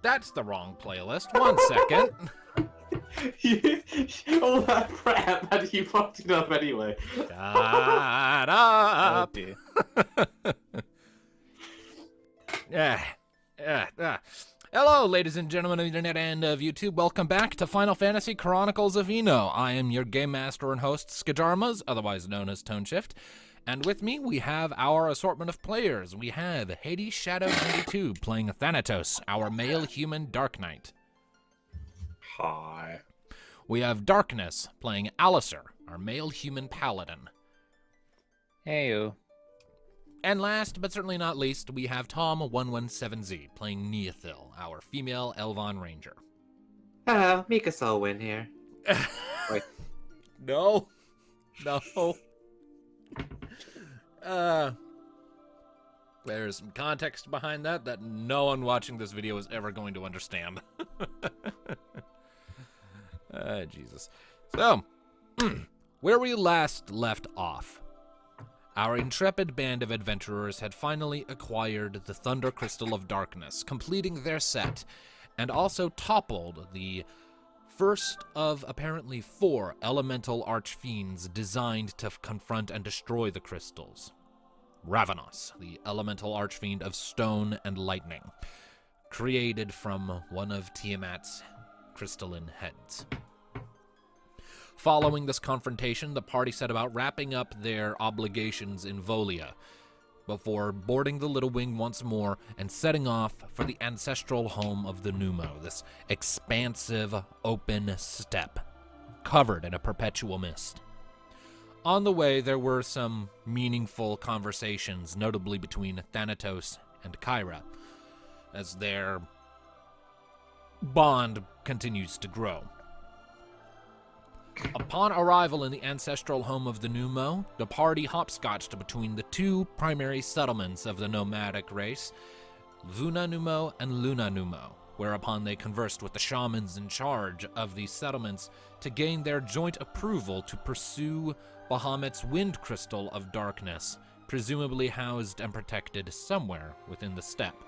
That's the wrong playlist. 1 second. All that prep, and you fucked it up anyway. Shut up. dear. Hello, ladies and gentlemen of the internet and of YouTube. Welcome back to Final Fantasy Chronicles of Eno. I am your game master and host, Skajarmas, otherwise known as Toneshift. And with me, we have our assortment of players. We have Hades Shadow 92 playing Thanatos, our male human Dark Knight. Hi. We have Darkness playing Alistair, our male human paladin. Heyo. And last, but certainly not least, we have Tom117Z playing Neothil, our female Elvon Ranger. Hello, Mikasol win here. Wait. No. There's some context behind that no one watching this video is ever going to understand. Jesus. So, where we last left off, our intrepid band of adventurers had finally acquired the Thunder Crystal of Darkness, completing their set, and also toppled the first of apparently 4 elemental archfiends designed to confront and destroy the crystals. Ravenos, the elemental archfiend of stone and lightning, created from one of Tiamat's crystalline heads. Following this confrontation, the party set about wrapping up their obligations in Volia, before boarding the Little Wing once more and setting off for the ancestral home of the Pneumo, this expansive, open steppe, covered in a perpetual mist. On the way, there were some meaningful conversations, notably between Thanatos and Kyra, as their bond continues to grow. Upon arrival in the ancestral home of the Pneumo, the party hopscotched between the 2 primary settlements of the nomadic race, Vuna Pneumo and Luna Pneumo, whereupon they conversed with the shamans in charge of these settlements to gain their joint approval to pursue Bahamut's Wind Crystal of Darkness, presumably housed and protected somewhere within the steppe.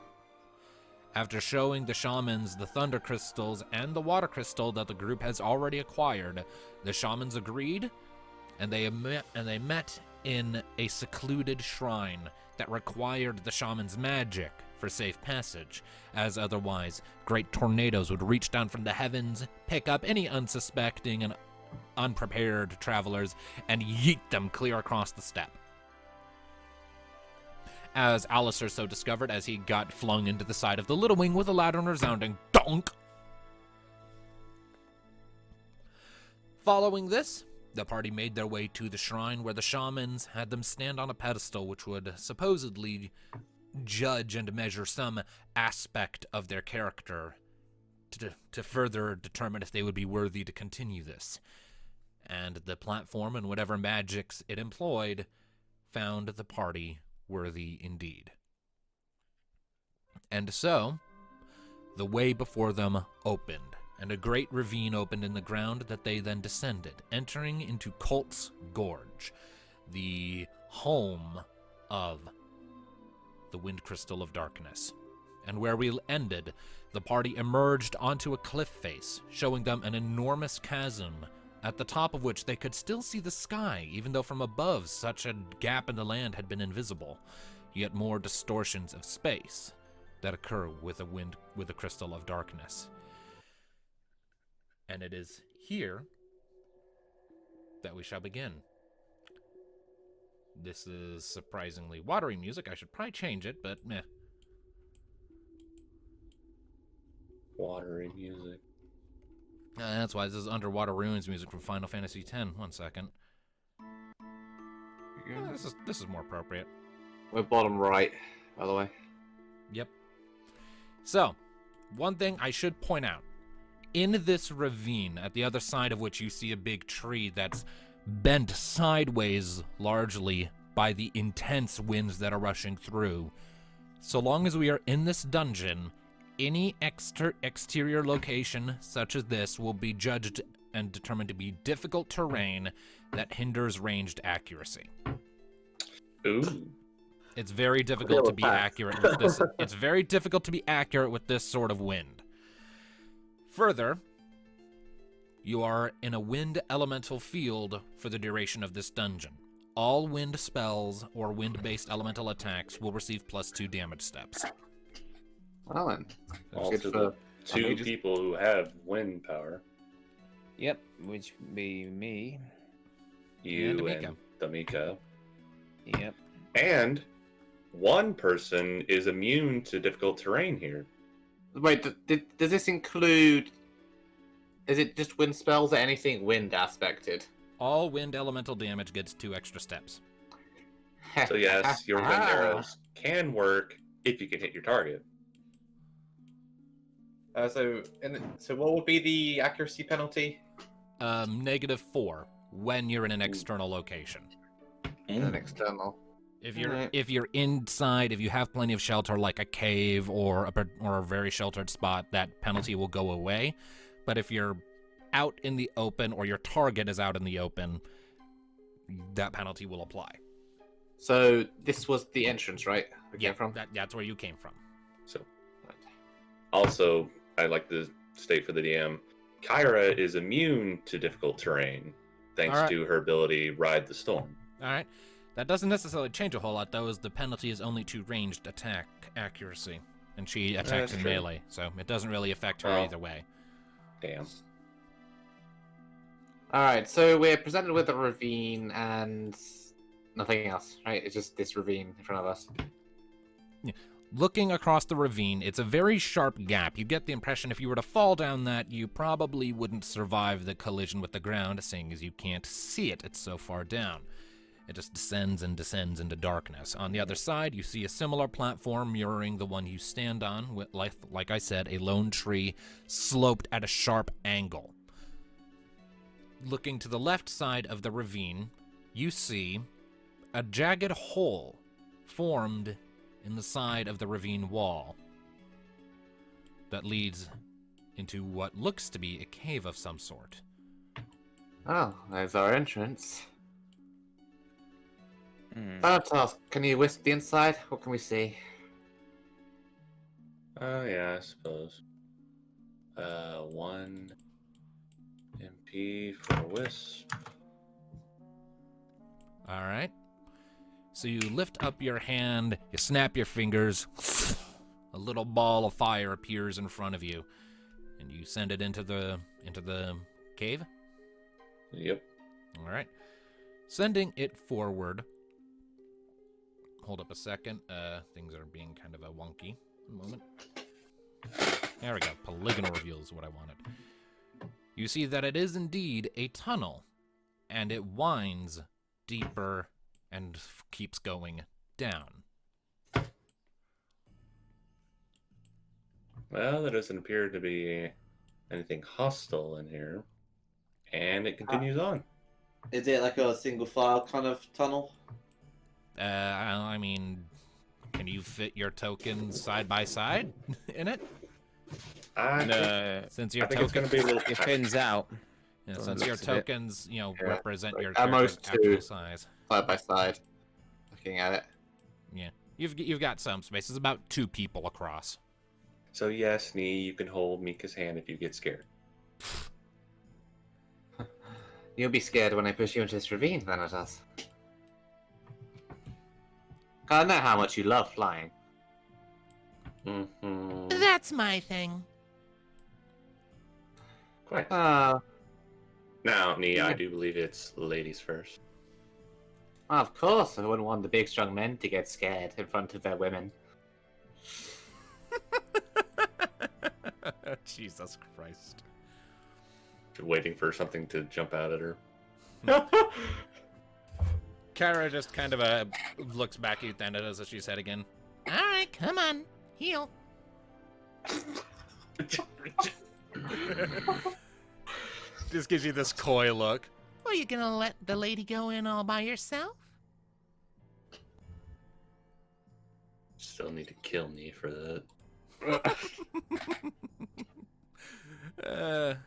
After showing the shamans the thunder crystals and the water crystal that the group has already acquired, the shamans agreed, and they met in a secluded shrine that required the shamans' magic for safe passage, as otherwise great tornadoes would reach down from the heavens, pick up any unsuspecting and unprepared travelers, and yeet them clear across the steppe. As Alistair so discovered as he got flung into the side of the Little Wing with a loud and resounding donk. Following this, the party made their way to the shrine where the shamans had them stand on a pedestal which would supposedly judge and measure some aspect of their character to further determine if they would be worthy to continue this. And the platform and whatever magics it employed found the party worthy indeed. And so, the way before them opened, and a great ravine opened in the ground that they then descended, entering into Colt's Gorge, the home of the Wind Crystal of Darkness. And where we ended, the party emerged onto a cliff face, showing them an enormous chasm at the top of which they could still see the sky, even though from above such a gap in the land had been invisible, yet more distortions of space that occur with a crystal of darkness. And it is here that we shall begin. This is surprisingly watery music. I should probably change it, but meh. Watery music. That's why this is Underwater Ruins music from Final Fantasy X. 1 second. This is more appropriate. We're bottom right, by the way. Yep. So, one thing I should point out. In this ravine, at the other side of which you see a big tree that's bent sideways largely by the intense winds that are rushing through, so long as we are in this dungeon, any exterior location such as this will be judged and determined to be difficult terrain that hinders ranged accuracy. Ooh. It's very difficult to be accurate with this. It's very difficult to be accurate with this sort of wind. Further, you are in a wind elemental field for the duration of this dungeon. All wind spells or wind-based elemental attacks will receive +2 damage steps. Well then, All good to for the two mages. people who have wind power. Yep, which would be me. You And and Damika. Yep. And one person is immune to difficult terrain here. Wait, does this include? Is it just wind spells or anything wind aspected? All wind elemental damage gets 2 extra steps. So yes, your wind arrows can work if you can hit your target. So what would be the accuracy penalty? -4 when you're in an external location. An external. If you're Alright. if you're inside, if you have plenty of shelter like a cave or a very sheltered spot, that penalty will go away. But if you're out in the open or your target is out in the open, that penalty will apply. So this was the entrance, right? We came from. That's where you came from. So also, I'd like to state for the DM, Kyra is immune to difficult terrain thanks Alright. to her ability Ride the Storm. All right. That doesn't necessarily change a whole lot, though, as the penalty is only to ranged attack accuracy. And she attacks That's in true. melee, so it doesn't really affect her Well. either way. Damn. All right, so we're presented with a ravine and nothing else, right? It's just this ravine in front of us. Looking across the ravine, it's a very sharp gap. You get the impression if you were to fall down that, you probably wouldn't survive the collision with the ground, seeing as you can't see it. It's so far down. It just descends and descends into darkness. On the other side, you see a similar platform mirroring the one you stand on, with, like I said, a lone tree sloped at a sharp angle. Looking to the left side of the ravine, you see a jagged hole formed in the side of the ravine wall that leads into what looks to be a cave of some sort. Oh, there's our entrance. Hmm. Thanatos, can you wisp the inside? What can we see? Yeah, I suppose. 1 MP for Wisp. All right. So you lift up your hand, you snap your fingers, a little ball of fire appears in front of you, and you send it into the cave. Yep. All right. Sending it forward. Hold up a second. Things are being kind of a wonky. One moment. There we go. Polygonal reveal is what I wanted. You see that it is indeed a tunnel, and it winds deeper and keeps going down. Well, there doesn't appear to be anything hostile in here. And it continues on. Is it like a single file kind of tunnel? I mean, can you fit your tokens side by side in it? No, Since I your think it's going tokens, to be a little it thins out. since your looks of it. tokens, Yeah, represent like your at most character's actual two. size. Side by side. Looking at it. Yeah, you've got some space. It's about 2 people across. So yes, Nee, you can hold Mika's hand if you get scared. You'll be scared when I push you into this ravine, Thanatos. I know how much you love flying. Mm-hmm. That's my thing. Quite. Oh, Now, Nee, I do believe it's ladies first. well, of course. I wouldn't want the big, strong men to get scared in front of their women. Jesus Christ. Waiting for something to jump out at her. Kara just kind of looks back at Thanatos as she said again. All right, come on, heal. Just gives you this coy look. Well, you gonna let the lady go in all by yourself? Still need to kill Nee for that.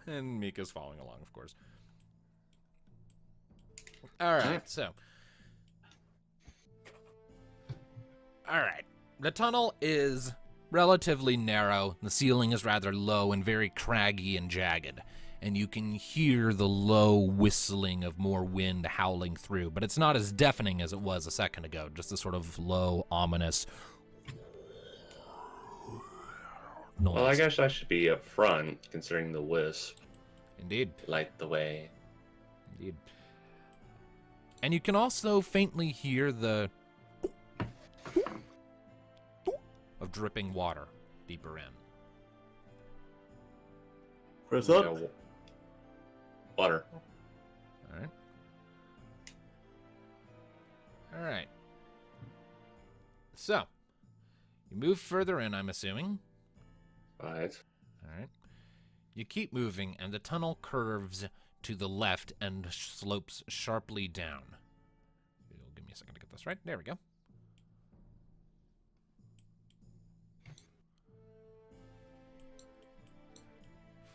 And Mika's following along, of course. All right, so. All right. The tunnel is relatively narrow. The ceiling is rather low and very craggy and jagged, and you can hear the low whistling of more wind howling through, but it's not as deafening as it was a second ago, just a sort of low, ominous noise. Well, I guess I should be up front, considering the wisp. Indeed. Light the way. Indeed. And you can also faintly hear the of dripping water deeper in. Chris Yeah, up. water. All right. All right. So, you move further in, I'm assuming. Right. All right. You keep moving, and the tunnel curves to the left and slopes sharply down. Give me a second to get this right. There we go.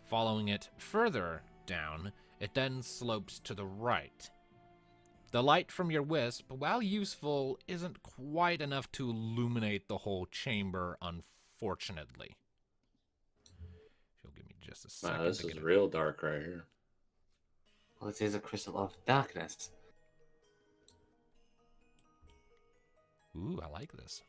Following it further down, it then slopes to the right. The light from your wisp, while useful, isn't quite enough to illuminate the whole chamber, unfortunately. If you'll give me just a second. Wow, this to is get real dark right here. Well, it is a crystal of darkness. Ooh, I like this.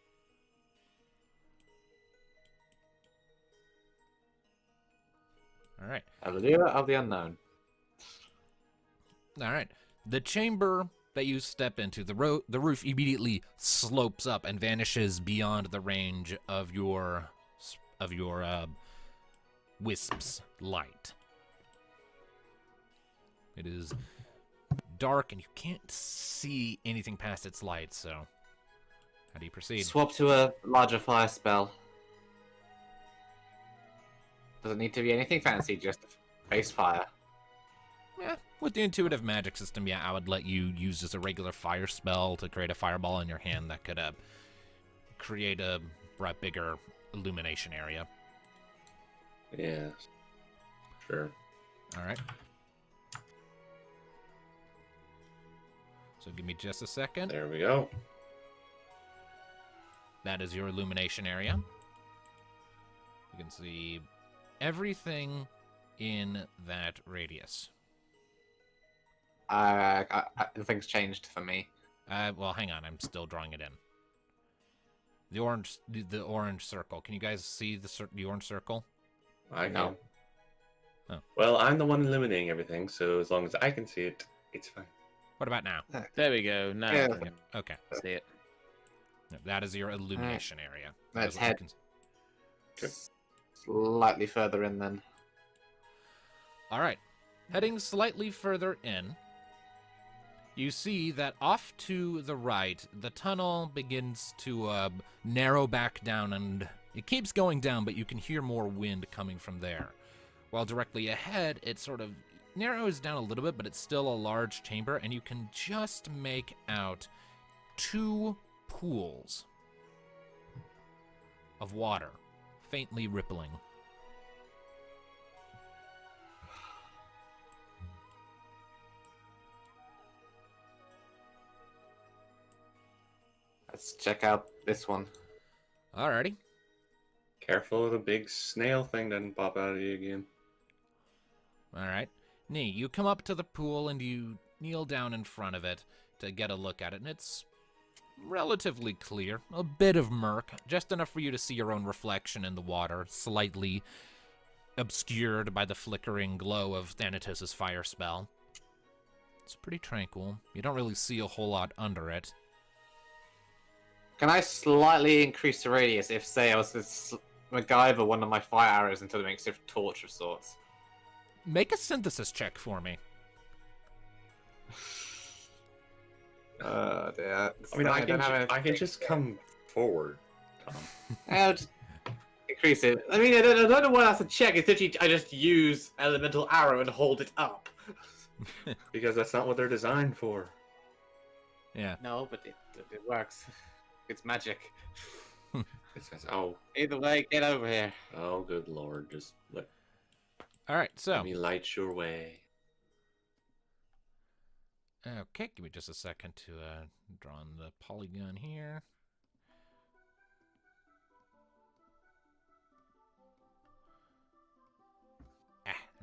All right. A lure of the unknown. All right. The chamber that you step into, the roof immediately slopes up and vanishes beyond the range of your wisp's light. It is dark and you can't see anything past its light, so how do you proceed? Swap to a larger fire spell. Doesn't need to be anything fancy, just base fire. Yeah, with the intuitive magic system, yeah, I would let you use just a regular fire spell to create a fireball in your hand that could create a bigger illumination area. Yeah. Sure. All right. So give me just a second. There we go. That is your illumination area. You can see everything in that radius. Things changed for me. Well, hang on. I'm still drawing it in. The orange circle. Can you guys see the orange circle? I No. can. Oh. Well, I'm the one illuminating everything, so as long as I can see it, it's fine. What about now? There we go. Now Yeah. I can Okay. see it. That is your illumination area. Let's That is what you head can- slightly further in then. All right. Heading slightly further in, you see that off to the right, the tunnel begins to narrow back down, and it keeps going down, but you can hear more wind coming from there. While directly ahead, it sort of narrows down a little bit, but it's still a large chamber, and you can just make out 2 pools of water, faintly rippling. Let's check out this one. Alrighty. Careful the big snail thing doesn't pop out of you again. Alright. Nee, you come up to the pool and you kneel down in front of it to get a look at it, and it's relatively clear. A bit of murk, just enough for you to see your own reflection in the water, slightly obscured by the flickering glow of Thanatos' fire spell. It's pretty tranquil. You don't really see a whole lot under it. Can I slightly increase the radius if, say, I was to MacGyver one of my fire arrows into the makeshift torch of sorts? Make a synthesis check for me. Dear. I mean, I don't can just come forward, Tom. I'll just increase it. I mean, I don't know why that's a check. It's literally I just use elemental arrow and hold it up. Because that's not what they're designed for. Yeah. No, but it works. It's magic. It says, oh, Either way, get over here. oh, good lord, just let Alright, so. me light your way. Okay, give me just a second to draw on the polygon here.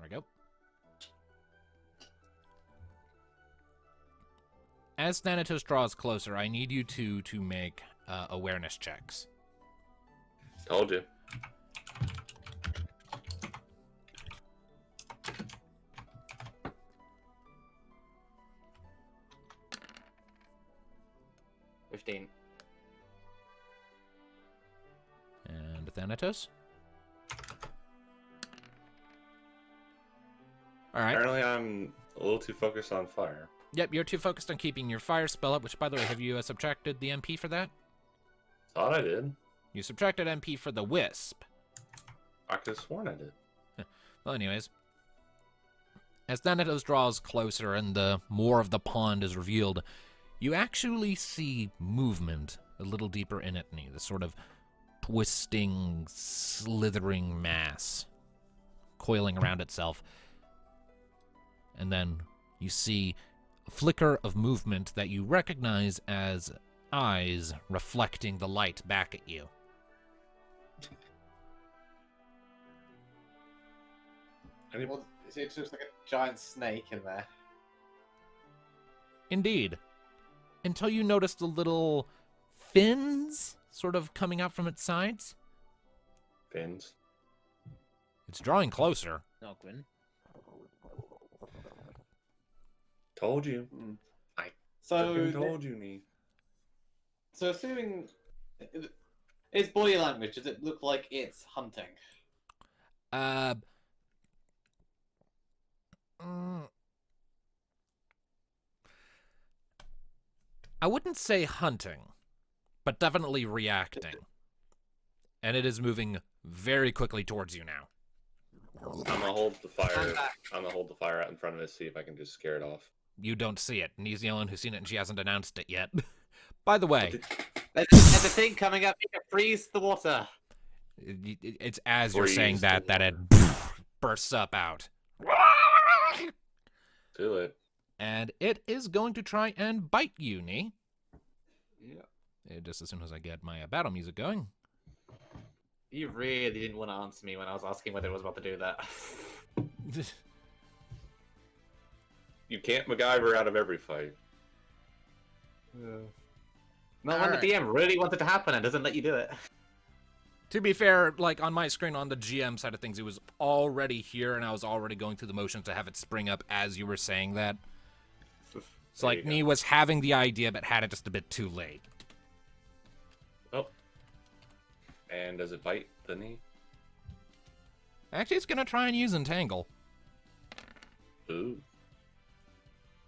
we go. As Thanatos draws closer, I need you to make awareness checks. Told you. $15. And Thanatos? All right. Apparently, I'm a little too focused on fire. Yep, you're too focused on keeping your fire spell up, which, by the way, have you subtracted the MP for that? Thought I did. You subtracted MP for the wisp. I could have sworn I did. Well, anyways. As Thanatos draws closer and the more of the pond is revealed, you actually see movement a little deeper in it, this sort of twisting, slithering mass coiling around itself. And then you see a flicker of movement that you recognize as eyes reflecting the light back at you. Well, it looks like a giant snake in there. Indeed. Until you notice the little fins sort of coming out from its sides. Fins. It's drawing closer. Nogwin. Told you. So, Fucking told you, Nee. so assuming it's body language, does it look like it's hunting? I wouldn't say hunting, but definitely reacting. And it is moving very quickly towards you now. I'm gonna hold the fire. I'm gonna hold the fire out in front of it, see if I can just scare it off. You don't see it, and he's the only one who's seen it, and she hasn't announced it yet. By the way, There's a thing coming up. You can freeze the water. it's as you're Freeze saying the that it bursts up out. Do it. And it is going to try and bite you, Nee. Yeah. Just as soon as I get my battle music going. You really didn't want to answer me when I was asking whether it was about to do that. You can't MacGyver out of every fight. Not when Alright. the DM really wanted to happen and doesn't let you do it. To be fair, like on my screen on the GM side of things, it was already here, and I was already going through the motions to have it spring up as you were saying that. So There like, you go. Nee was having the idea, but had it just a bit too late. Oh. And does it bite the knee? Actually, it's gonna try and use Entangle. Ooh.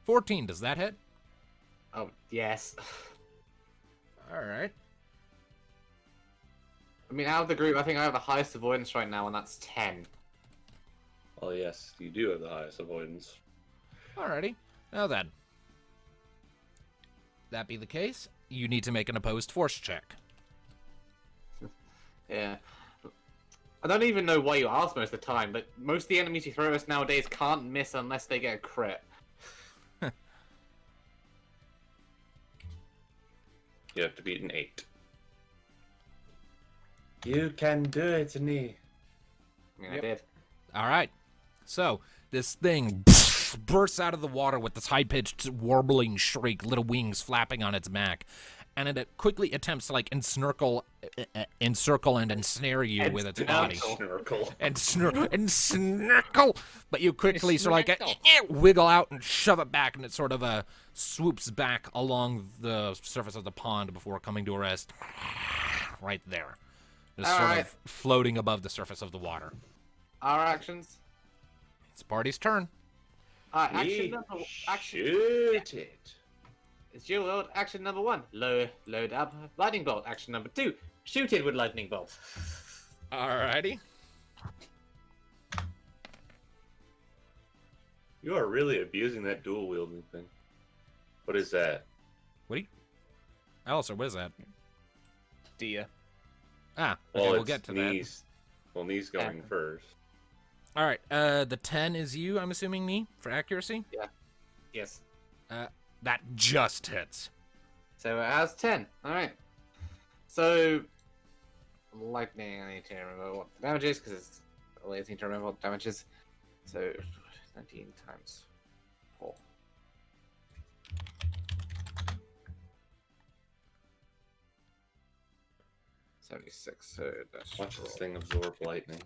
14, does that hit? Oh, yes. Alright. I mean, out of the group, I think I have the highest avoidance right now, and that's 10. Well, yes, you do have the highest avoidance. Alrighty. Now then. That be the case, you need to make an opposed force check. Yeah. I don't even know why you ask most of the time, but most of the enemies you throw at us nowadays can't miss unless they get a crit. You have to beat an 8. You can do it, Nee. I mean, Yep. I did. Alright. So, this thing bursts out of the water with this high-pitched, warbling shriek, little wings flapping on its back. And it quickly attempts to, like, encircle and ensnare you with its body. Snorkel. And snirkle! But you quickly sort of like wiggle out and shove it back, and it sort of swoops back along the surface of the pond before coming to a rest right there. Just sort Alright. of floating above the surface of the water. Our actions. It's party's turn. Action Nee, number shoot it. It's your world. Action number 1. Load up lightning bolt. Action number 2. Shoot it with lightning bolt. Alrighty. You are really abusing that dual wielding thing. What is that? Alistair, what is that? Dia. Ah, okay, Well, we'll it's get to Nee's. Well, Nee's going Yeah. first. that. Alright, the 10 is you, I'm assuming, me, for accuracy? Yes. That just hits. So it has 10. Alright. So, lightning, I need to remember what the damage is, because it's always need to remember what the damage is. So 19 times 4. $76. So that's. Watch this thing absorb lightning.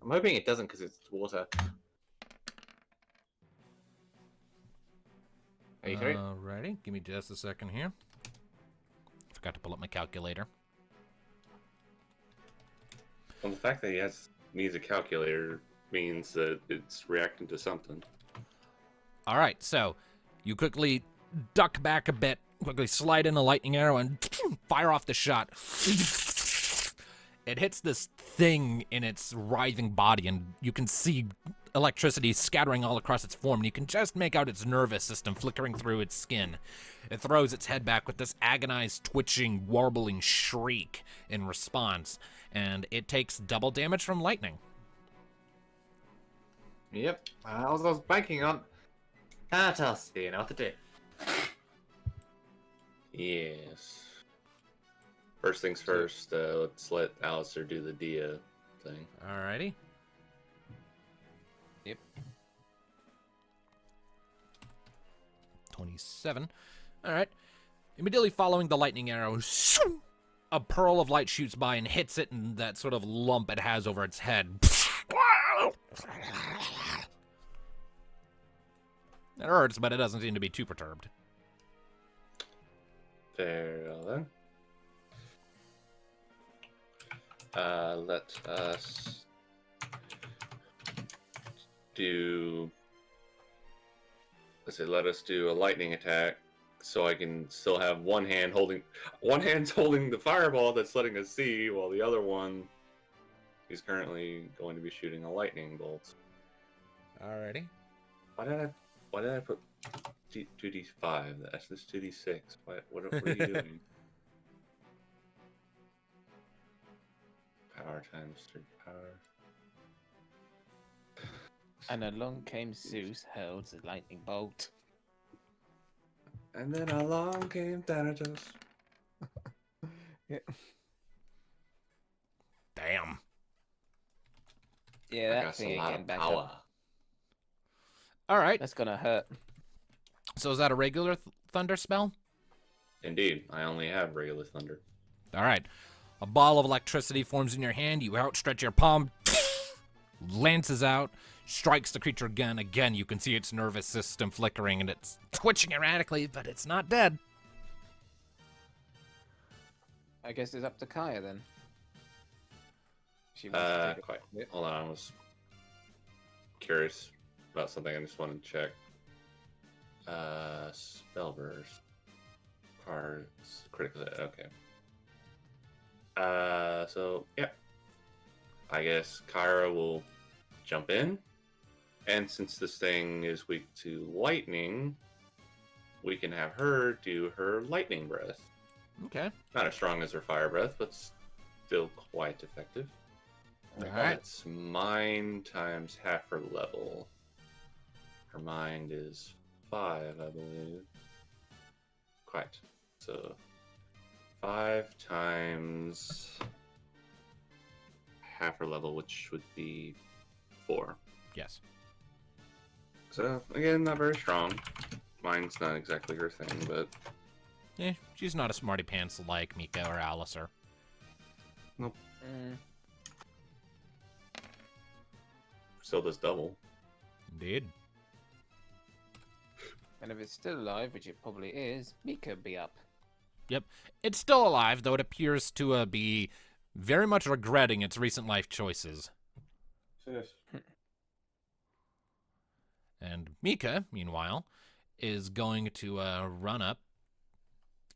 I'm hoping it doesn't because it's water. Are you through? Alrighty, give me just a second here. Forgot to pull up my calculator. Well, the fact that he needs a calculator means that it's reacting to something. All right, so you quickly duck back a bit, quickly slide in a lightning arrow, and fire off the shot. It hits this thing in its writhing body, and you can see electricity scattering all across its form, and you can just make out its nervous system flickering through its skin. It throws its head back with this agonized, twitching, warbling shriek in response, and it takes double damage from lightning. Yep. I was banking on. Thanatos, do you know what to do? Yes. First things first, let's let Alistair do the Dia thing. Alrighty. Yep. 27. Alright. Immediately following the lightning arrow, a pearl of light shoots by and hits it in that sort of lump it has over its head. It hurts, but it doesn't seem to be too perturbed. Very well then. Let us do. Let us do a lightning attack, so I can still have one hand's holding the fireball that's letting us see, while the other one is currently going to be shooting a lightning bolt. Alrighty. Why did I put 2d5? That's just 2d6. What are you doing? Power times 3 power. And along came Zeus, hurled the lightning bolt. And then along came Thanatos. Yeah. Damn. Yeah, I that got thing a lot again of back power. up. Alright, That's gonna hurt. so is that a regular thunder spell? Indeed, I only have regular thunder. Alright. A ball of electricity forms in your hand. You outstretch your palm, lances out, strikes the creature again. Again, you can see its nervous system flickering, and it's twitching erratically, but it's not dead. I guess it's up to Kaya then. She wants to take Quite. it. Hold on, I was curious about something. I just wanted to check. Spellburst. Cards. Critical hit. Okay. So, yeah. I guess Kyra will jump in. And since this thing is weak to lightning, we can have her do her lightning breath. Okay. Not as strong as her fire breath, but still quite effective. Alright. It's mind times half her level. Her mind is 5, I believe. Quite. So 5 times half her level, which would be 4. Yes. So again, not very strong. Mine's not exactly her thing, but Eh, she's not a smarty pants like Mika or Alistair. still does double. Indeed. And if it's still alive, which it probably is, Mika be up. Yep. It's still alive, though it appears to be very much regretting its recent life choices. And Mika, meanwhile, is going to run up,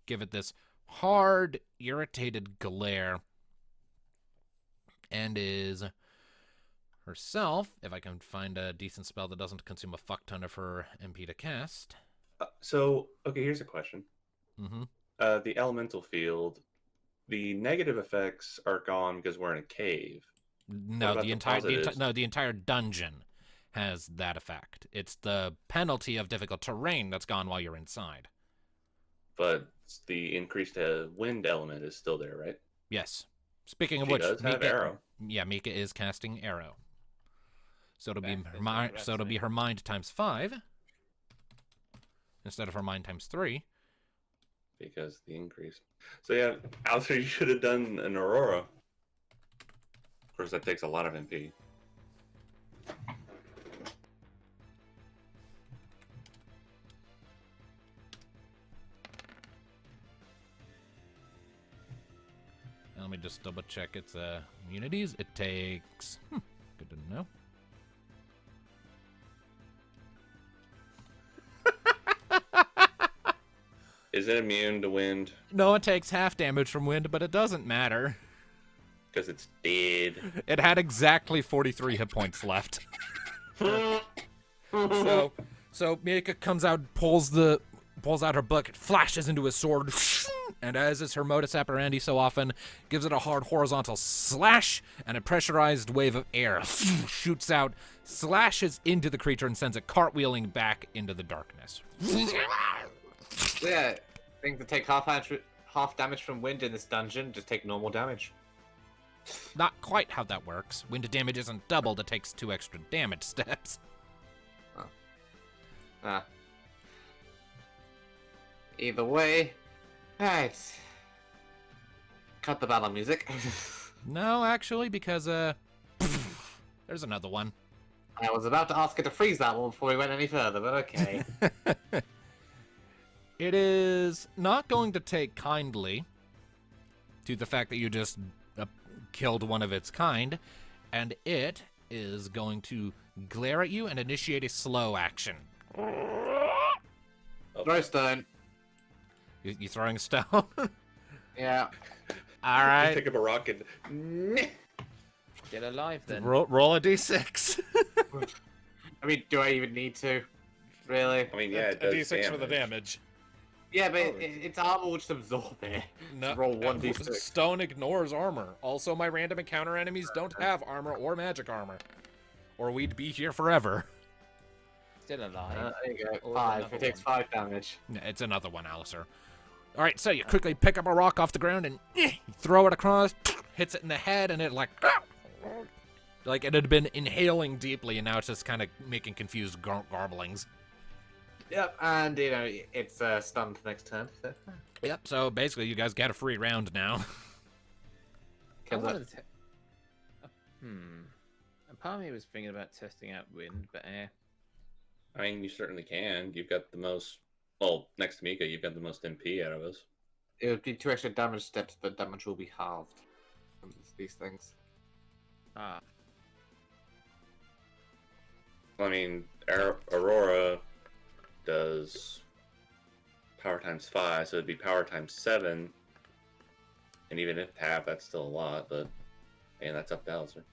give it this hard, irritated glare, and is herself, if I can find a decent spell that doesn't consume a fuck ton of her MP to cast. Okay, here's a question. Mm-hmm. The elemental field, the negative effects are gone because we're in a cave. No, about the the entire positives? the entire dungeon has that effect. It's the penalty of difficult terrain that's gone while you're inside. But the increased wind element is still there, right? Yes. Speaking of She which, does have arrow. Yeah, Mika is casting arrow. So it'll be Back her this mind. way, So it'll be her mind times 5 instead of her mind times 3. Because the increase. So yeah, Alistair, you should have done an Aurora. Of course, that takes a lot of MP. Let me just double check its immunities. It takes. Good to know. Is it immune to wind? No, it takes half damage from wind, but it doesn't matter. Because it's dead. It had exactly 43 hit points left. So Mika comes out, pulls out her book, it flashes into his sword, and as is her modus operandi so often, gives it a hard horizontal slash, and a pressurized wave of air shoots out, slashes into the creature, and sends it cartwheeling back into the darkness. Yeah, things that take half damage from wind in this dungeon just take normal damage. Not quite how that works. Wind damage isn't doubled, it takes 2 extra damage steps. Ah. Either way, right. Cut the battle music. No, actually, because, there's another one. I was about to ask her to freeze that one before we went any further, but okay. It is not going to take kindly to the fact that you just killed one of its kind, and it is going to glare at you and initiate a slow action. Throw stone. You throwing a stone? Yeah. All right. Pick up a rock and... Get alive then. Roll a d6. I mean, do I even need to? Really? I mean, yeah, it a does d6 for the damage. Yeah, but it's armor will just absorb it. No, Roll 1d6. Stone ignores armor. Also, my random encounter enemies don't have armor or magic armor. Or we'd be here forever. Still alive. There you go. Or 5. another It takes one. 5 damage. Yeah, it's another one, Alistair. All right, so you quickly pick up a rock off the ground and you throw it across, hits it in the head, and it like it had been inhaling deeply, and now it's just kind of making confused garblings. Yep, and it's stunned next turn. So. Yep. So basically, you guys get a free round now. I wanted to And part of me was thinking about testing out wind, but I mean, you certainly can. You've got the most... Well, next to Mika, you've got the most MP out of us. It would be 2 extra damage steps, but damage will be halved from these things. I mean, Aurora does power times 5, so it'd be power times 7. And even if half, that's still a lot, but... And that's up to Alistair.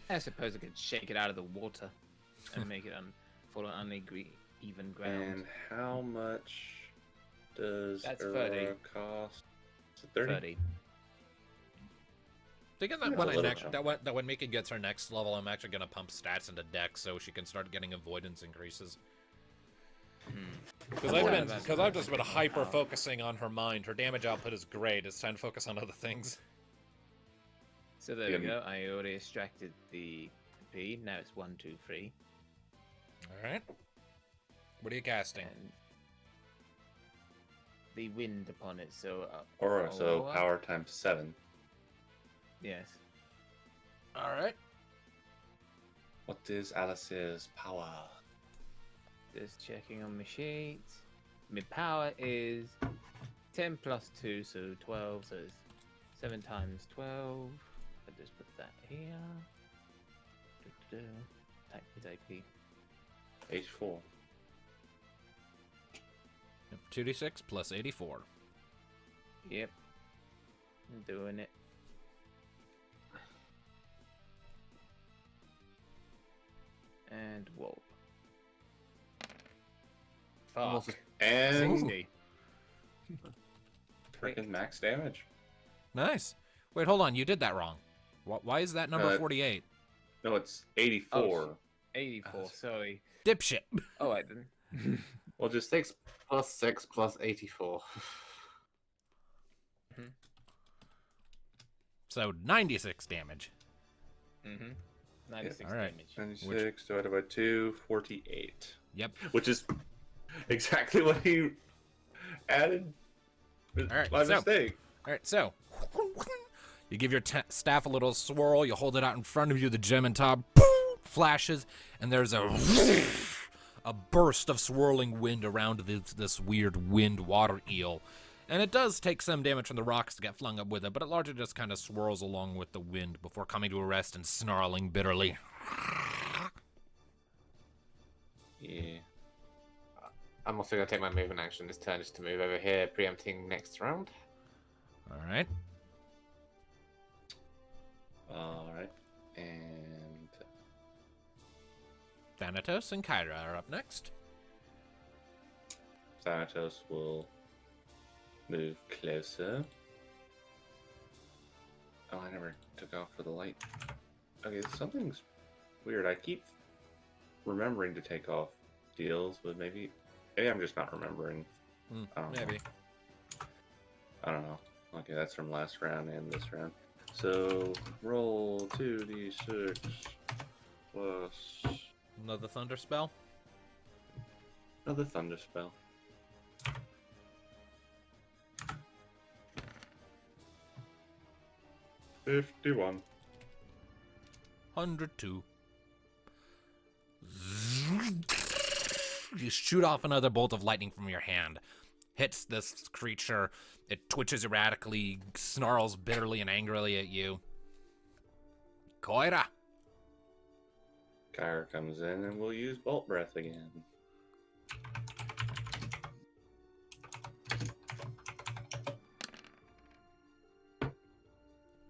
I suppose I could shake it out of the water and make it fall on even ground. And how much does That's Aurora 30. cost? Is it 30? 30. Thinking That's a little chunk. that when Mika gets her next level, I'm actually gonna pump stats into Dex so she can start getting avoidance increases. Because I've just been hyper focusing on her mind. Her damage output is great. It's time to focus on other things. So there we go. I already extracted the P. Now it's 1, 2, 3. All right. What are you casting? And the wind upon it. So Aurora, so power times 7. Yes. All right. What is Alice's power? Just checking on my sheet. My power is 10 plus 2, so 12. So it's 7 times 12. I'll just put that here. Type with AP. H4. 2d6 plus 84. Yep. I'm doing it. And whoa. Almost Fuck. And 60. freaking max damage. Nice. Wait, hold on. You did that wrong. Why is that number 48? No, it's 84. 84, sorry. Dipshit. Oh, I didn't. Well, just 6 plus 6 plus 84. So 96 damage. Mm-hmm. 96 All right. damage. 96 divided by 2, 48. Yep. Which is exactly what he added. right, My so- mistake. All right, so you give your staff a little swirl. You hold it out in front of you. The gem and top flashes, and there's a burst of swirling wind around this weird wind water eel. And it does take some damage from the rocks to get flung up with it, but it largely just kind of swirls along with the wind before coming to a rest and snarling bitterly. Yeah. I'm also going to take my movement action this turn just to move over here, preempting next round. All right. Alright. And Thanatos and Kyra are up next. Thanatos will move closer. Oh, I never took off for the light. Okay, something's weird. I keep remembering to take off deals, but maybe I'm just not remembering. I don't know. Maybe. I don't know. Okay, that's from last round and this round. So roll 2d6 plus Another thunder spell. another thunder spell. $51. 102. You shoot off another bolt of lightning from your hand. Hits this creature. It twitches erratically, snarls bitterly and angrily at you. Koira. Kyra comes in and we'll use Bolt Breath again.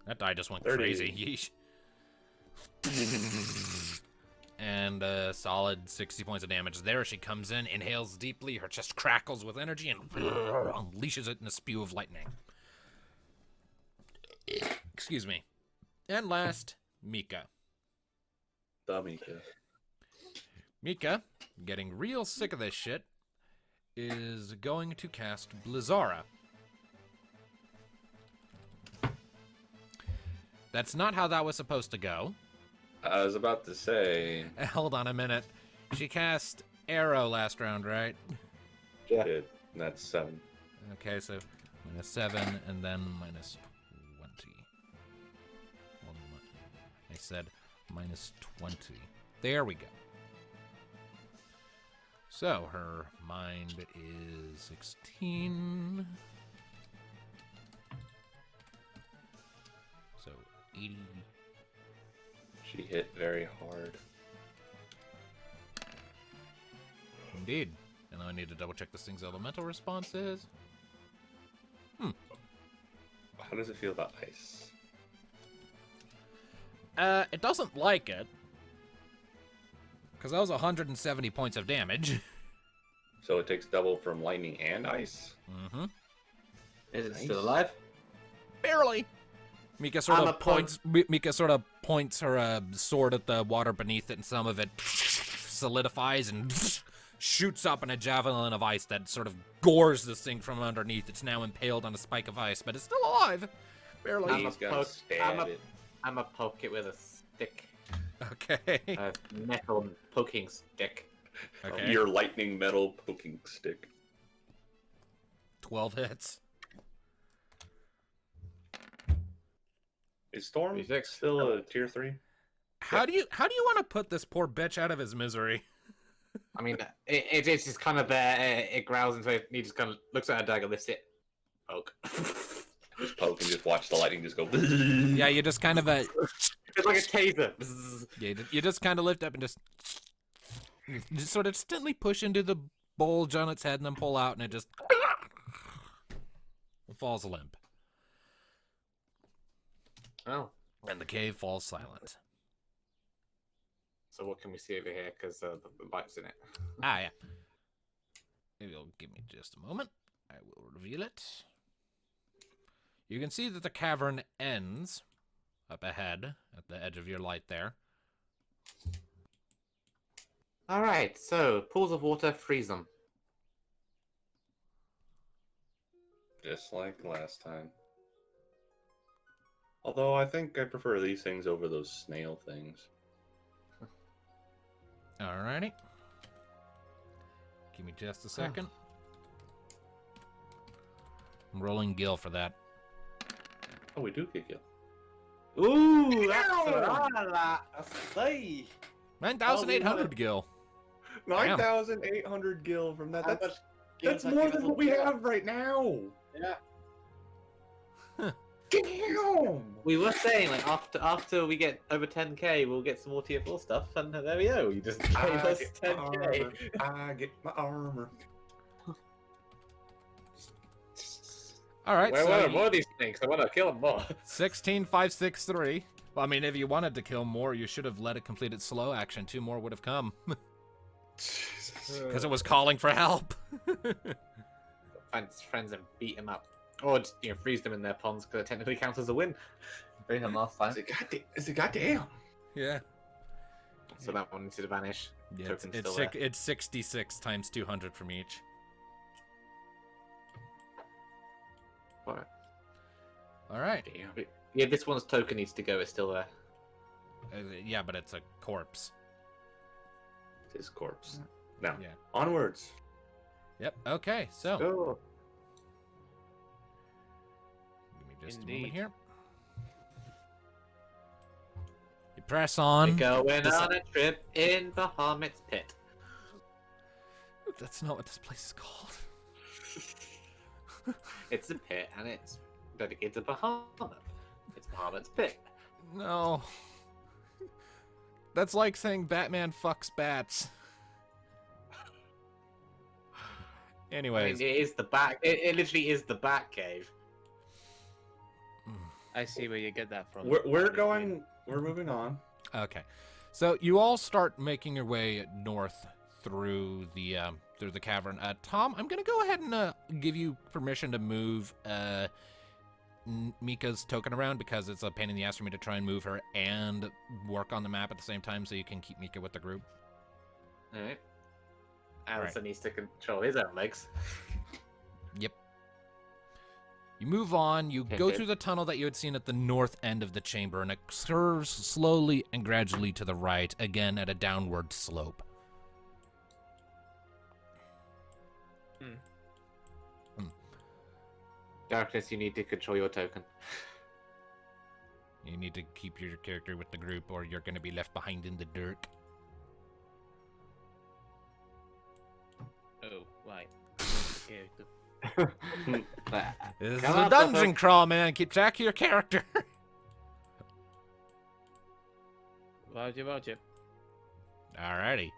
That die just went 30. crazy. Yeesh. And a solid 60 points of damage. There she comes in, inhales deeply, her chest crackles with energy, and unleashes it in a spew of lightning. Excuse me. And last, Mika. The Mika. Mika, getting real sick of this shit, is going to cast Blizzara. That's not how that was supposed to go. I was about to say. Hold on a minute. She cast Arrow last round, right? Yeah. Did. And that's 7. Okay, so -7 and then -20. Hold on. I said -20. There we go. So her mind is 16. So 80. She hit very hard. Indeed. And I need to double check this thing's elemental response is. How does it feel about ice? It doesn't like it. Because that was 170 points of damage. So it takes double from lightning and ice? Mm-hmm. Is it Nice. still alive? Barely. Mika sort I'm of a punk. points her sword at the water beneath it, and some of it solidifies and shoots up in a javelin of ice that sort of gores this thing from underneath. It's now impaled on a spike of ice, but it's still alive. Barely. I'm a He's gonna poke- stab it. I'm a poke it with a stick. Okay. A metal poking stick. Okay. Your lightning metal poking stick. 12 hits. Is Storm 36. still a tier 3? How do you want to put this poor bitch out of his misery? I mean, it's just kind of there. It growls and so he just kind of looks at a dagger, lifts it, poke. Just poke and just watch the lightning just go. Yeah, you just kind of It's like a taser. you just kind of lift up and just sort of gently push into the bulge on its head and then pull out, and it just falls limp. Oh, And the cave falls silent. so what can we see over here? Because the light's in it. Ah, yeah. Maybe you'll give me just a moment. I will reveal it. You can see that the cavern ends up ahead at the edge of your light there. All right, so pools of water, freeze them. Just like last time. Although I think I prefer these things over those snail things. Alrighty. Give me just a second. I'm rolling Gil for that. Oh, we do get Gil. Ooh, that's what I like to see. 9,800 Gil. 9,800 Gil from that. How much That's gills I more give than us what all we together? have right now. Yeah. Damn. We were saying like after we get over 10k, we'll get some more tier 4 stuff, and there we go. You just gave I us get my 10k. armor. I get my armor. Alright, so Where are more of these things? I want to kill them more. 16,563. Well, I mean, if you wanted to kill more, you should have let it complete its slow action. 2 more would have come. Jesus. Because it was calling for help. Find his friends and beat them up, or just freeze them in their ponds because it technically counts as a win. Bring them last time, Is it goddamn? Yeah. so that one needs to vanish. Yeah, Token's it's, still there. it's 66 times 200 from each. Alright. Alright. Damn. Yeah, this one's token needs to go. It's still there. Yeah, but it's a corpse. His corpse. Now, Yeah. onwards. Yep, okay, so. Oh. Give me just a Indeed. moment here. You press on. We're going This- on a trip in Bahamut's pit. That's not what this place is called. It's a pit, and it's dedicated to Bahamut. It's Bahamut's pit. No. That's like saying Batman fucks bats. I Anyways. mean, it is the back. It literally is the Bat Cave. I see where you get that from. We're going. We're moving on. Okay, so you all start making your way north through the cavern. Tom, I'm gonna go ahead and give you permission to move Mika's token around because it's a pain in the ass for me to try and move her and work on the map at the same time, so you can keep Mika with the group. All right. Allison needs to control his own legs. Yep. You move on, you go Okay. through the tunnel that you had seen at the north end of the chamber, and it curves slowly and gradually to the right, again at a downward slope. Darkness, you need to control your token. You need to keep your character with the group, or you're going to be left behind in the dirt. Oh, right. Character. This is Come a on, dungeon Papa. crawl, man. Keep track of your character. Roger, Roger. Alrighty.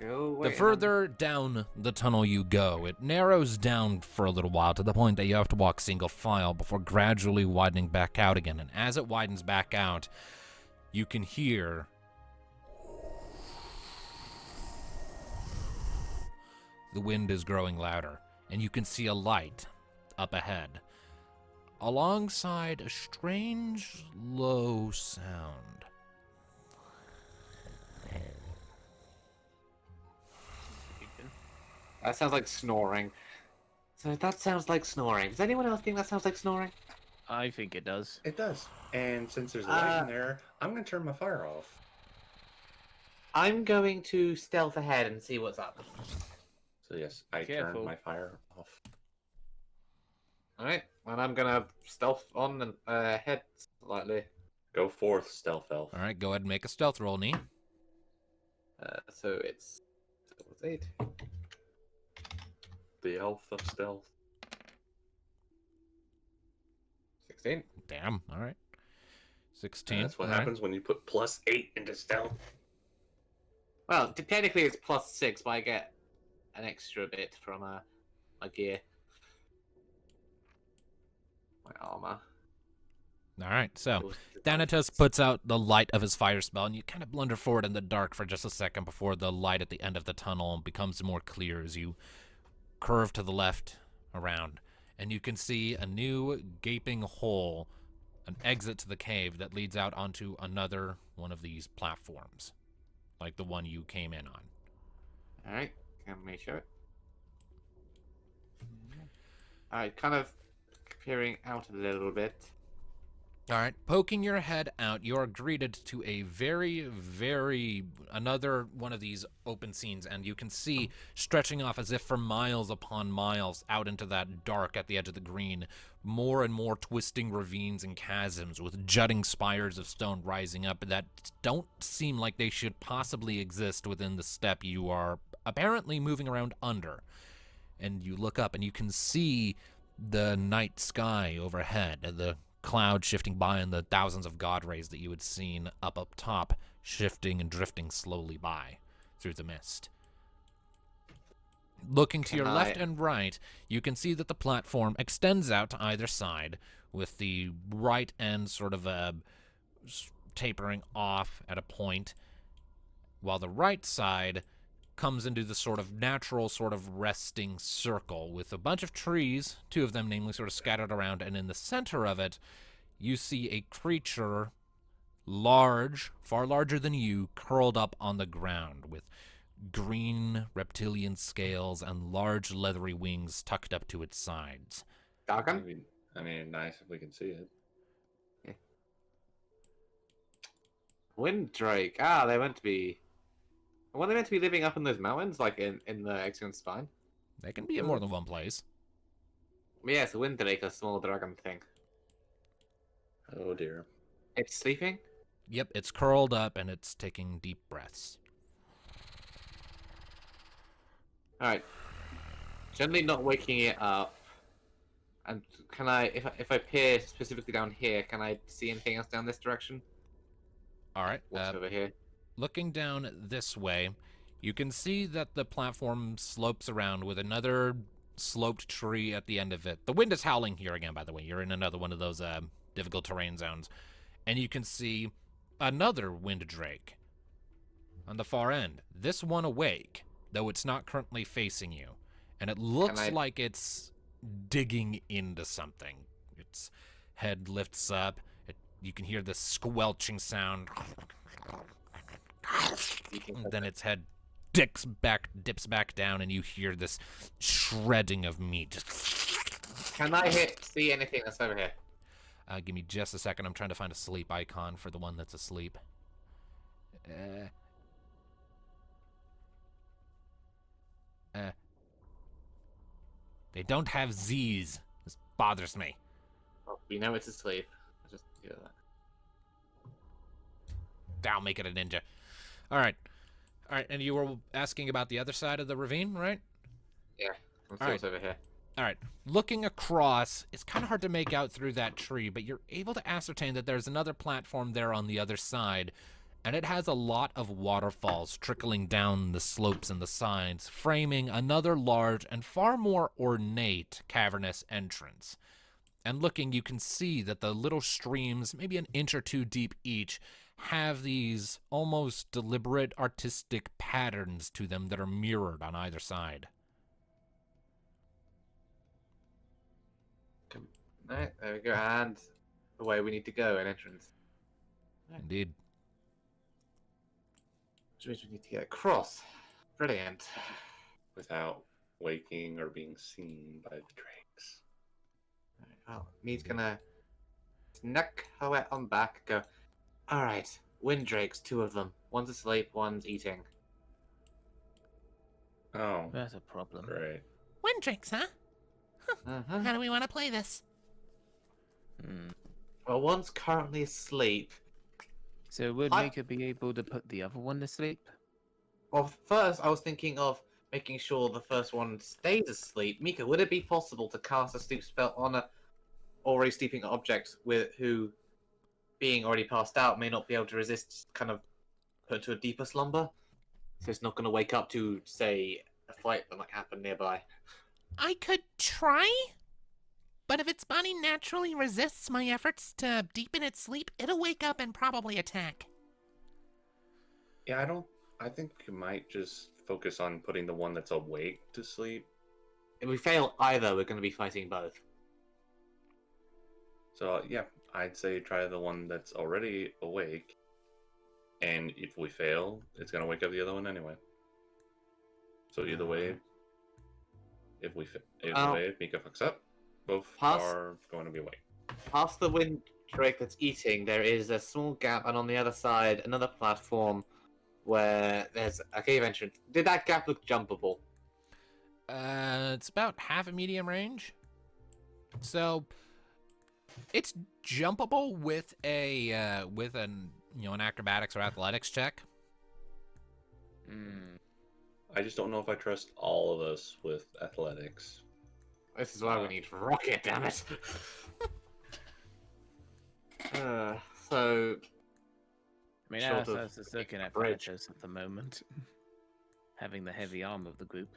Go The further down the tunnel you go, it narrows down for a little while to the point that you have to walk single file before gradually widening back out again. And as it widens back out, you can hear the wind is growing louder, and you can see a light up ahead, alongside a strange, low sound. That sounds like snoring. So that sounds like snoring. Does anyone else think that sounds like snoring? I think it does. It does. And since there's a light in there, I'm gonna turn my fire off. I'm going to stealth ahead and see what's up. So yes, I Careful. turned my fire off. Alright, and I'm gonna stealth on and head slightly. Go forth, stealth elf. All right, go ahead and make a stealth roll, Nee. So it's 8. The elf of stealth. 16. Damn. All right. 16. That's what all right. happens when you put +8 into stealth. Well, technically it's +6, but I get an extra bit from my gear. My armor. All right. So Goes to Thanatos puts out the light of his fire spell, and you kind of blunder forward in the dark for just a second before the light at the end of the tunnel becomes more clear as you curve to the left around, and you can see a new gaping hole, an exit to the cave that leads out onto another one of these platforms, like the one you came in on. Alright, can we show it? Alright, kind of peering out a little bit. All right, poking your head out, you're greeted to a another one of these open scenes, and you can see stretching off as if for miles upon miles out into that dark at the edge of the green, more and more twisting ravines and chasms with jutting spires of stone rising up that don't seem like they should possibly exist within the steppe you are apparently moving around under. And you look up and you can see the night sky overhead, the clouds shifting by and the thousands of god rays that you had seen up top shifting and drifting slowly by through the mist. Looking to your left and right, you can see that the platform extends out to either side, with the right end sort of tapering off at a point, while the right side comes into the sort of natural sort of resting circle with a bunch of trees, two of them namely sort of scattered around, and in the center of it, you see a creature large, far larger than you, curled up on the ground with green reptilian scales and large leathery wings tucked up to its sides. Gargan? I mean, nice if we can see it. Winddrake. Ah, they're meant to be. Were they meant to be living up in those mountains, like in the Executive Spine? They can be in more than one place. Yeah, it's a Winddrake, a small dragon thing. Oh dear. It's sleeping? Yep, it's curled up and it's taking deep breaths. Alright. Generally not waking it up. And can I, if I peer specifically down here, can I see anything else down this direction? All right. What's over here? Looking down this way, you can see that the platform slopes around with another sloped tree at the end of it. The wind is howling here again, by the way. You're in another one of those difficult terrain zones. And you can see another wind drake on the far end. This one awake, though it's not currently facing you. And it looks like it's digging into something. Its head lifts up. You can hear the squelching sound. And then its head dips back down, and you hear this shredding of meat. Can I see anything that's over here? Give me just a second. I'm trying to find a sleep icon for the one that's asleep. They don't have Z's. This bothers me. Well, we know it's asleep. I'll just do that. I'll make it a ninja. All right, and you were asking about the other side of the ravine, right? Yeah, I'm still over here. All right, looking across, it's kind of hard to make out through that tree, but you're able to ascertain that there's another platform there on the other side, and it has a lot of waterfalls trickling down the slopes and the sides, framing another large and far more ornate cavernous entrance. And looking, you can see that the little streams, maybe an inch or two deep each, have these almost deliberate artistic patterns to them that are mirrored on either side. Alright, there we go, and the way we need to go, an entrance. Indeed. Which means we need to get across. Brilliant. Without waking or being seen by the drakes. Alright, well, me's gonna snuck her way on back, go, alright, wind drakes, two of them. One's asleep, one's eating. Oh, That's a problem. great. Wind drinks, huh? Uh-huh. How do we want to play this? Well, one's currently asleep. So would Mika be able to put the other one to sleep? Well, first I was thinking of making sure the first one stays asleep. Mika, would it be possible to cast a sleep spell on a already sleeping object who, being already passed out, may not be able to resist, kind of put into a deeper slumber? So it's not going to wake up to, say, a fight that might happen nearby. I could try, but if its body naturally resists my efforts to deepen its sleep, it'll wake up and probably attack. Yeah, I think you might just focus on putting the one that's awake to sleep. If we fail either, we're going to be fighting both. So, yeah, I'd say try the one that's already awake. And if we fail, it's going to wake up the other one anyway. So either way, if Mika fucks up, both are going to be awake. Pass the wind Drake that's eating, there is a small gap, and on the other side, another platform where there's a cave entrance. Did that gap look jumpable? It's about half a medium range. So it's jumpable with an acrobatics or athletics check. I just don't know if I trust all of us with athletics. This is why we need Rocket, damn it. So I mean, Short of Alice is looking at bridge. Thanatos at the moment, having the heavy arm of the group.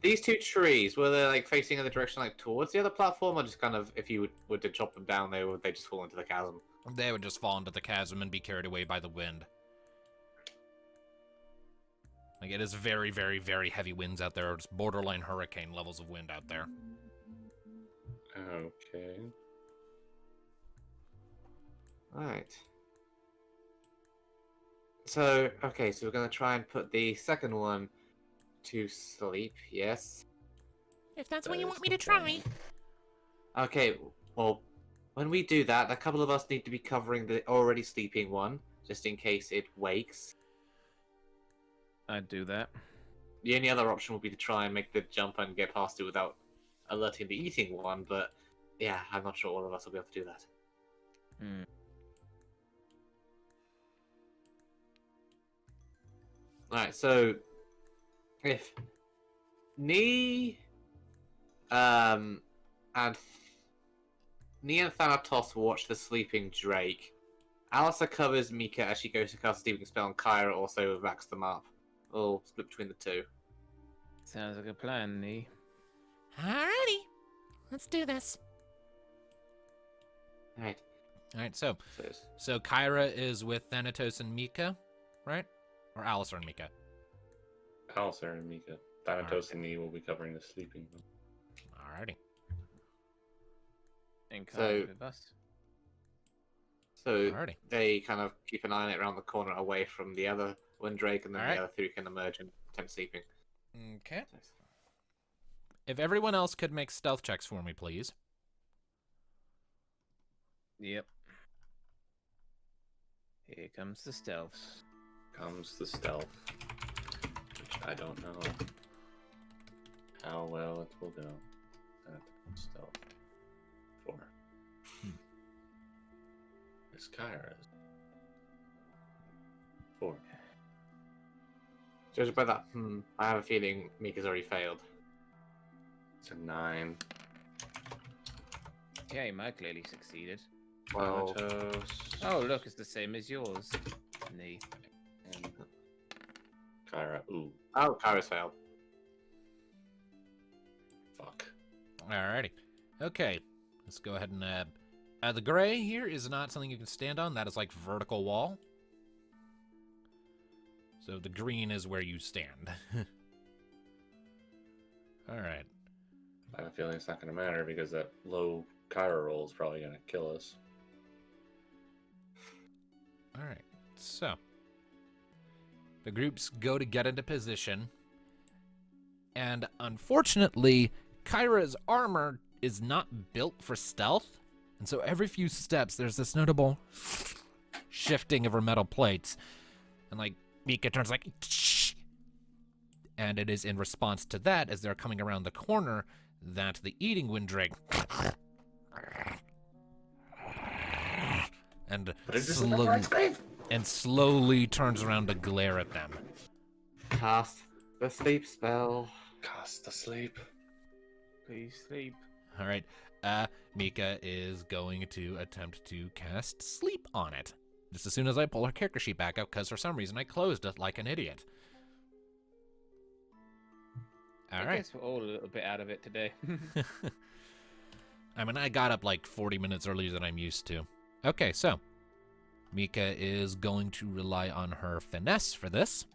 these two trees, were they like facing in the direction like towards the other platform, or just kind of if you were to chop them down, they just fall into the chasm? They would just fall into the chasm and be carried away by the wind. Like, it is very, very, very heavy winds out there. It's borderline hurricane levels of wind out there. Okay. Alright. So, okay, so we're gonna try and put the second one to sleep, yes? If that's what That you is want me the to try. plan. Okay, well, when we do that, a couple of us need to be covering the already sleeping one, just in case it wakes. I'd do that. The only other option would be to try and make the jump and get past it without alerting the eating one, but yeah, I'm not sure all of us will be able to do that. Hmm. Alright, so if and Thanatos watch the sleeping Drake, Alisa covers Mika as she goes to cast a sleeping spell, and Kyra also backs them up. We'll split between the two. Sounds like a plan, Nee. Alrighty. Let's do this. Alright. All right, so it's- so Kyra is with Thanatos and Mika, right? Or Alistair and Mika. Alistair and Mika. Thanatos and Nee will be covering the sleeping one. Alrighty. And So- with us. So Alrighty. they kind of keep an eye on it around the corner away from the other one Drake, and then Alright. the other three can emerge and attempt sleeping. Okay. If everyone else could make stealth checks for me, please. Yep. Here comes the stealth. Comes the stealth. Which I don't know how well it will go. Stealth. 4. It's Kyra's. 4. Judged by that, I have a feeling Mika's already failed. It's a 9. Okay, Mike clearly succeeded. Well, Thanatos. Oh, look, it's the same as yours. Nee. And Kyra. Ooh, oh, Kyra's failed. fuck. Alrighty. Okay. Let's go ahead and the gray here is not something you can stand on. That is like vertical wall. So the green is where you stand. Alright. I have a feeling it's not going to matter because that low Kyra roll is probably going to kill us. Alright. So the groups go to get into position. And unfortunately, Kyra's armor is not built for stealth. And so every few steps, there's this notable shifting of her metal plates. And like, Mika turns like, shh. And it is in response to that, as they're coming around the corner, that the eating windrake and slowly turns around to glare at them. Cast the sleep spell. Cast asleep. Please sleep. All right, Mika is going to attempt to cast sleep on it. Just as soon as I pull her character sheet back up, because for some reason I closed it like an idiot. All I right. guess we're all a little bit out of it today. I mean, I got up like 40 minutes earlier than I'm used to. Okay, so Mika is going to rely on her finesse for this.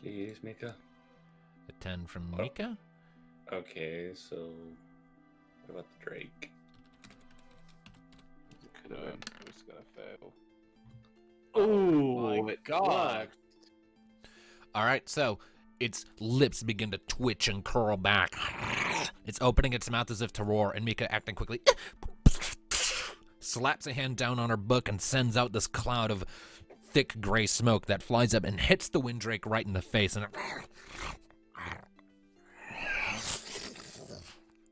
Please, Mika. A 10 from Oh. Mika. Okay, so what about the Drake? Could have been. Who's gonna fail? Oh my it God. worked. All right, so its lips begin to twitch and curl back. It's opening its mouth as if to roar, and Mika, acting quickly, slaps a hand down on her book and sends out this cloud of thick gray smoke that flies up and hits the Windrake right in the face,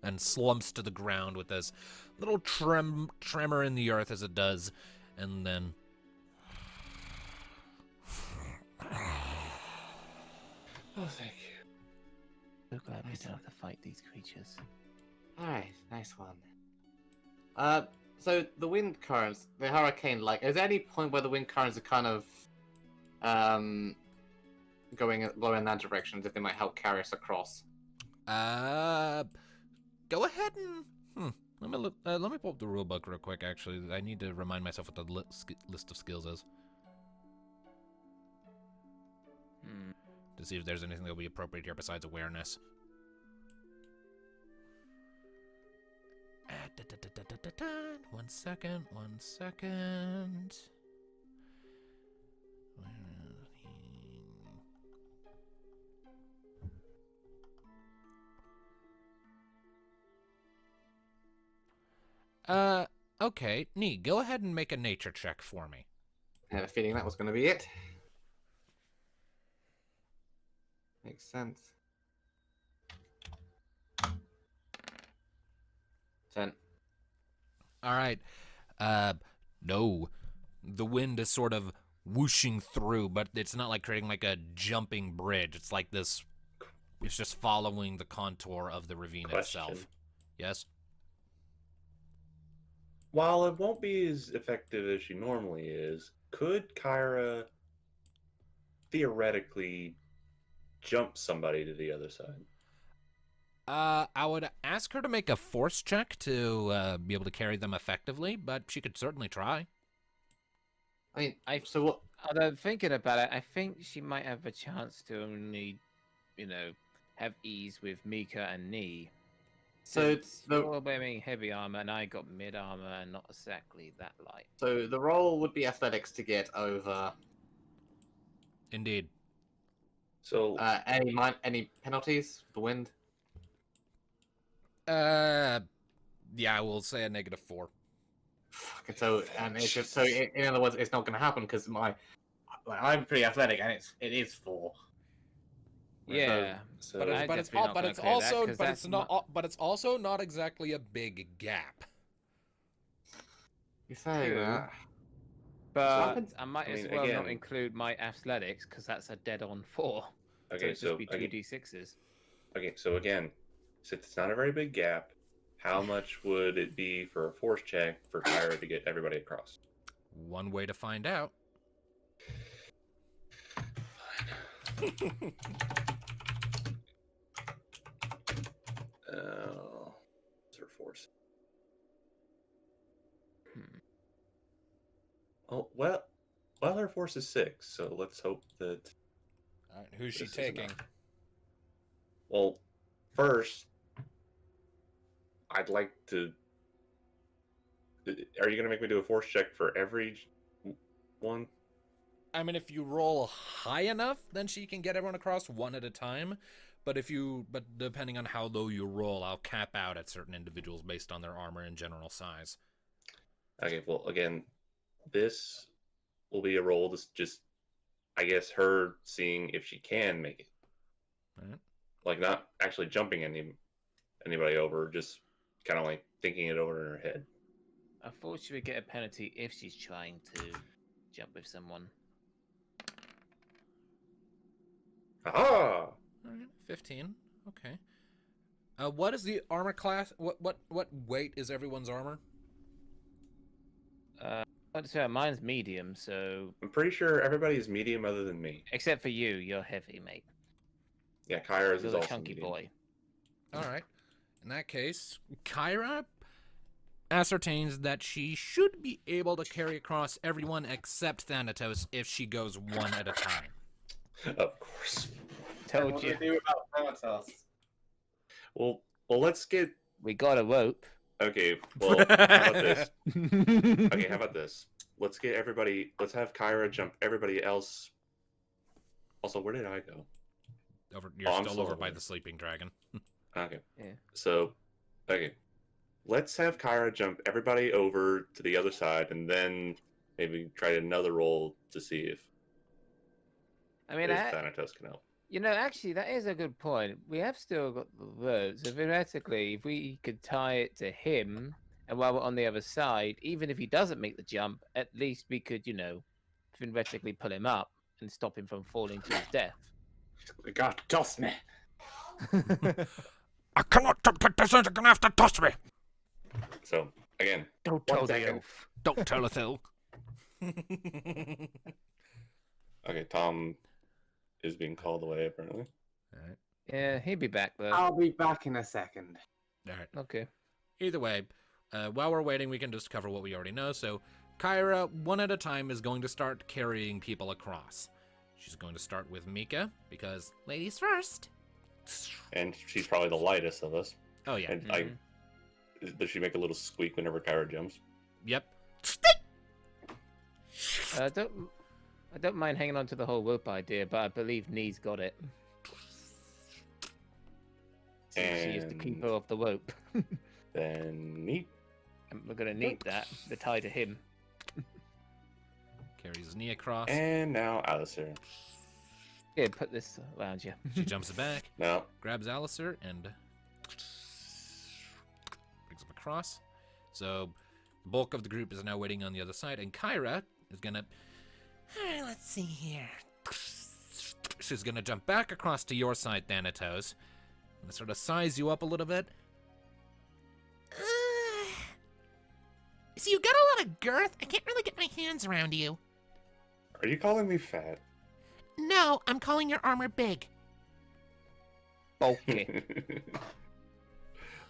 and slumps to the ground with this little tremor in the earth as it does, and then Oh, thank you. So glad we don't have to fight these creatures. Alright, nice one. So the wind currents, the hurricane, like, is there any point where the wind currents are kind of, blowing in that direction, as if they might help carry us across? Go ahead and let me pull up the rule book real quick. Actually, I need to remind myself what the list of skills is to see if there's anything that will be appropriate here besides awareness. One second. Okay, Nee, go ahead and make a nature check for me. I had a feeling that was going to be it. Makes sense. 10. All right. No. The wind is sort of whooshing through, but it's not like creating like a jumping bridge. It's like this. It's just following the contour of the ravine itself. Yes? While it won't be as effective as she normally is, could Kyra theoretically jump somebody to the other side? I would ask her to make a force check to be able to carry them effectively, but she could certainly try. I mean, so what? Although thinking about it, I think she might have a chance to only, have ease with Mika and Nee. So you're wearing heavy armor and I got mid armor and not exactly that light. So the roll would be athletics to get over. Indeed. So Any penalties? The wind. Yeah, I will say a -4. Fucking so, and it's just so. In other words, it's not going to happen because I'm pretty athletic, and it is 4. Yeah, so But it's also not exactly a big gap. You say True. that. but I might I as mean, well not again- include my athletics because that's a dead-on 4. Okay, so it'd just be 2d6s. Okay, so again, since it's not a very big gap, how much would it be for a force check for Kyra to get everybody across? One way to find out. What's her force? Oh, well, her force is 6, so let's hope that... All right, who's she This is taking? enough. Well, first, I'd like to... Are you going to make me do a force check for every one? I mean, if you roll high enough, then she can get everyone across one at a time. But depending on how low you roll, I'll cap out at certain individuals based on their armor and general size. Okay, well, again, this will be a roll to just, I guess, her seeing if she can make it. All right. Like, not actually jumping anybody over, just kind of like thinking it over in her head. I thought she would get a penalty if she's trying to jump with someone. Aha! All right, 15. Okay. What is the armor class? What weight is everyone's armor? So mine's medium, so I'm pretty sure everybody is medium other than me. except for you, you're heavy, mate. Yeah, Kyra's is You're a also chunky medium. boy. All right. In that case, Kyra ascertains that she should be able to carry across everyone except Thanatos if she goes one at a time. Of course. Told What you. do we do about Thanatos? Well, let's get... We got a rope. Okay, well, how about this? Okay, how about this? Let's get everybody... Let's have Kyra jump everybody else. Also, where did I go? You're I'm still still over over by there. the sleeping dragon. Okay. Yeah. So, okay. Let's have Kyra jump everybody over to the other side, and then maybe try another roll to see I mean, if Thanatos can help. actually, that is a good point. We have still got the rope, so theoretically, if we could tie it to him, and while we're on the other side, even if he doesn't make the jump, at least we could, theoretically pull him up and stop him from falling to his death. We got toss me. I cannot take this, you're gonna have to toss me. So, again, Don't One tell the second. elf. Don't tell a Phil. okay, Tom is being called away, apparently. Alright. Yeah, he'll be back though. I'll be back in a second. Alright. Okay. Either way, while we're waiting, we can just cover what we already know. So, Kyra, one at a time, is going to start carrying people across. She's going to start with Mika, because Ladies first. And she's probably the lightest of us. oh yeah, And does she make a little squeak whenever Kyra jumps? yep. I don't mind hanging on to the whole rope idea, but I believe Nee's got it. Since she is the keeper of the rope. Then neat. And we're gonna need that. The tie to him. Carries his knee across. And now Alistair. Here, put this around you. She jumps back, No. grabs Alistair, and brings him across. So, the bulk of the group is now waiting on the other side, and Kyra is gonna. Alright, let's see here. She's gonna jump back across to your side, Thanatos. I'm gonna sort of size you up a little bit. So you got a lot of girth? I can't really get my hands around you. Are you calling me fat? No, I'm calling your armor big. Bulky.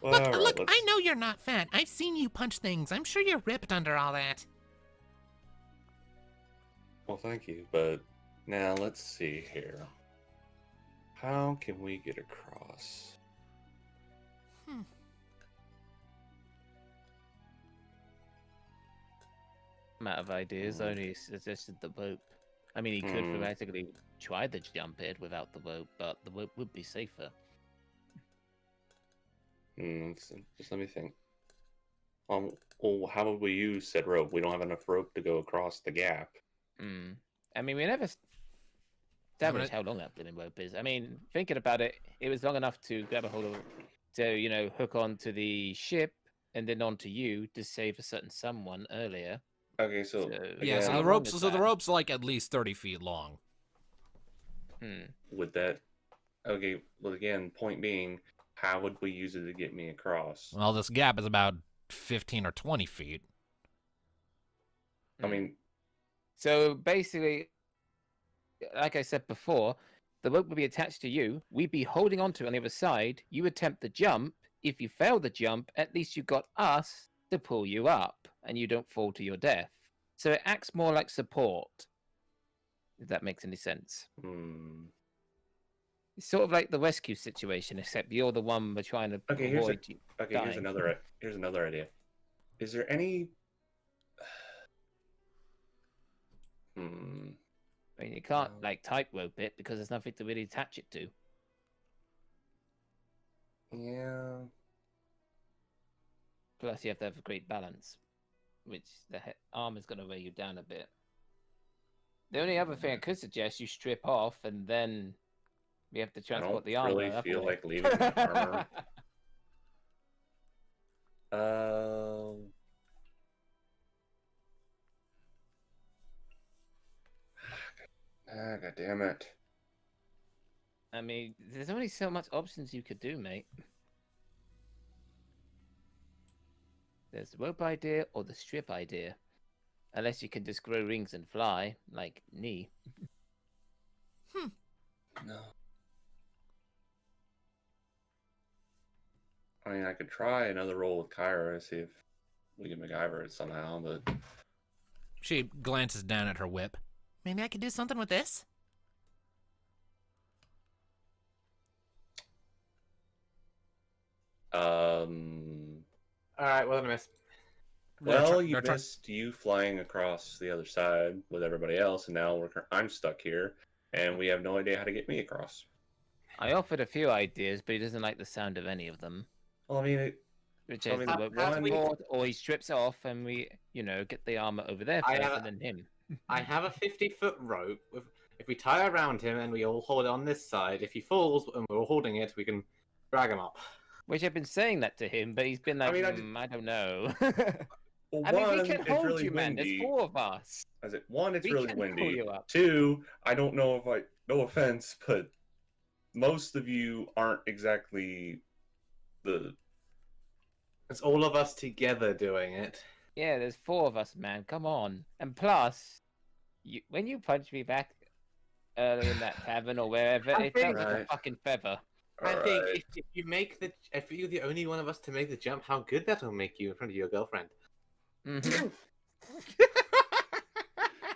Well, Look, all right, look, let's- I know you're not fat. I've seen you punch things. I'm sure you're ripped under all that. Well, thank you, but now let's see here. How can we get across? I'm out of ideas. Only suggested the rope. I mean, he could Hmm. theoretically try the jump it without the rope, but the rope would be safer. Just let me think. Well, how would we use said rope? We don't have enough rope to go across the gap. Hmm. I mean, we never established how long that blooming rope is. I mean, thinking about it, it was long enough to grab a hold of, to hook onto the ship and then onto you to save a certain someone earlier. Okay, so So, Yeah, again, so how the long rope's is so the that? rope's like at least 30 feet long. would that? Okay, well, again, point being, how would we use it to get me across? Well, this gap is about 15 or 20 feet. I mean, So basically, like I said before, the rope would be attached to you. We'd be holding onto it on the other side. You attempt the jump. If you fail the jump, at least you got us to pull you up and you don't fall to your death. So it acts more like support, if that makes any sense. It's sort of like the rescue situation, except you're the one we're trying to Okay, here's avoid. okay. dying. Here's another idea. Is there any? I mean, you can't like tightrope it because there's nothing to really attach it to. Yeah. Plus, you have to have a great balance, which the arm is going to weigh you down a bit. The only other thing I could suggest you strip off, and then we have to I transport don't the armor. really up feel away. like leaving the armor. God damn it. I mean, there's only so much options you could do, mate. There's the rope idea or the strip idea. Unless you can just grow rings and fly, like Knee. No. I mean, I could try another roll with Kyra and see if we can MacGyver it somehow, but She glances down at her whip. Maybe I could do something with this? Alright, well, I missed. well, you missed you flying across the other side with everybody else, and now I'm stuck here, and we have no idea how to get me across. I offered a few ideas, but he doesn't like the sound of any of them. Well, I mean, Which I is mean, the have we- one, or he strips it off and we, get the armor over there I first have- and then him. I have a 50-foot rope. If we tie around him and we all hold it on this side, if he falls and we're all holding it, we can drag him up. Which I've been saying that to him, but he's been like, I don't know. well, I mean, we one, can it's hold really you, man. There's windy. 4 of us. As it one, it's We really can pull windy. you up. 2, I don't know if I. No offense, but most of you aren't exactly the. It's all of us together doing it. Yeah, there's 4 of us, man. Come on. And plus, when you punched me back earlier in that tavern or wherever, I it felt think- like a Right. fucking feather. I think Alright. if you're the only one of us to make the jump, how good that'll make you in front of your girlfriend. Mhm.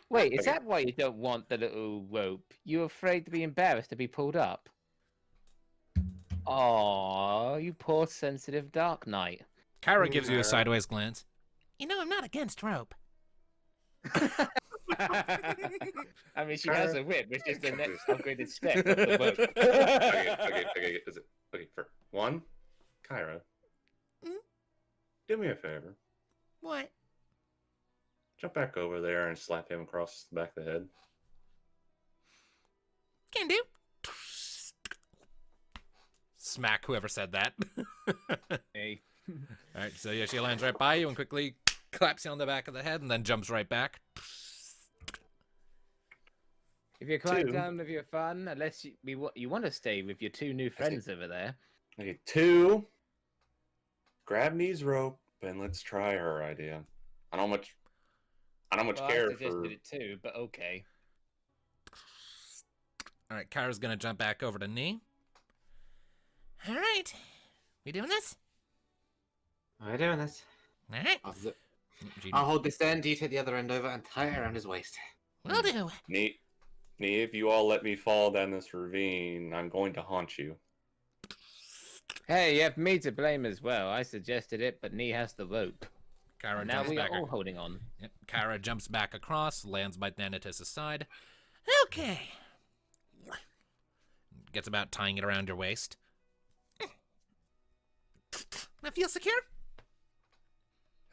Wait, is Okay. that why you don't want the little rope? You're afraid to be embarrassed to be pulled up? Oh, you poor sensitive Dark Knight. Kyra gives you a Alright. sideways glance. You know, I'm not against rope. I mean, she has a whip, which is the next upgraded step of the boat. Okay. Is it okay? For one, Kyra, Hmm? do me a favor. What? Jump back over there and slap him across the back of the head. Can do. Smack whoever said that. Hey. All right, so yeah, she lands right by you and quickly claps you on the back of the head and then jumps right back. If you're quite 2. done with your fun, unless you want to stay with your 2 new friends over there. Okay, 2. Grab Knee's rope and let's try her idea. I don't much Well, I care suggested for. it too, but okay. All right, Kyra's gonna jump back over to Knee. All right. We doing this? We're doing this. All right. I'll hold this end, you take the other end over and tie it around his waist. Will do. Nee, if you all let me fall down this ravine, I'm going to haunt you. Hey, you have me to blame as well. I suggested it, but Nee has the rope. Kyra And now jumps we are back. all holding on. Yep, Kyra jumps back across, lands by Thanatos' side, Okay. gets about tying it around your waist. I feel secure?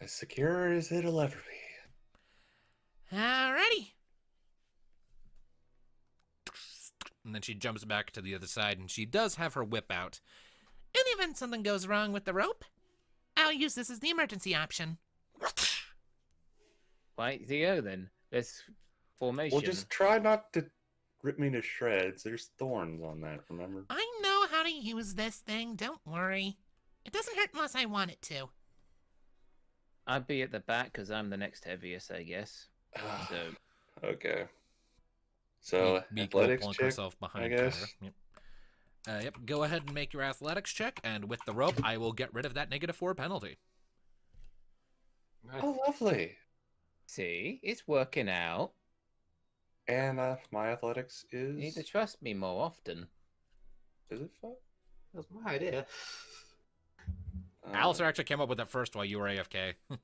As secure as it'll ever be. Alrighty. And then she jumps back to the other side, and she does have her whip out. In the event something goes wrong with the rope, I'll use this as the emergency option. Right, Theo, then. Let's formation. Well, just try not to rip me to shreds. There's thorns on that, remember? I know how to use this thing, don't worry. It doesn't hurt unless I want it to. I'd be at the back because I'm the next heaviest, I guess. So, Okay. So, Meek will athletics plunk check, herself I behind guess. Kyra. Yep. Yep, go ahead and make your athletics check, and with the rope, I will get rid of that -4 penalty. Oh, lovely. see, it's working out. And my athletics is. You need to trust me more often. Is it 5? That was my idea. Alistair actually came up with that first while you were AFK. I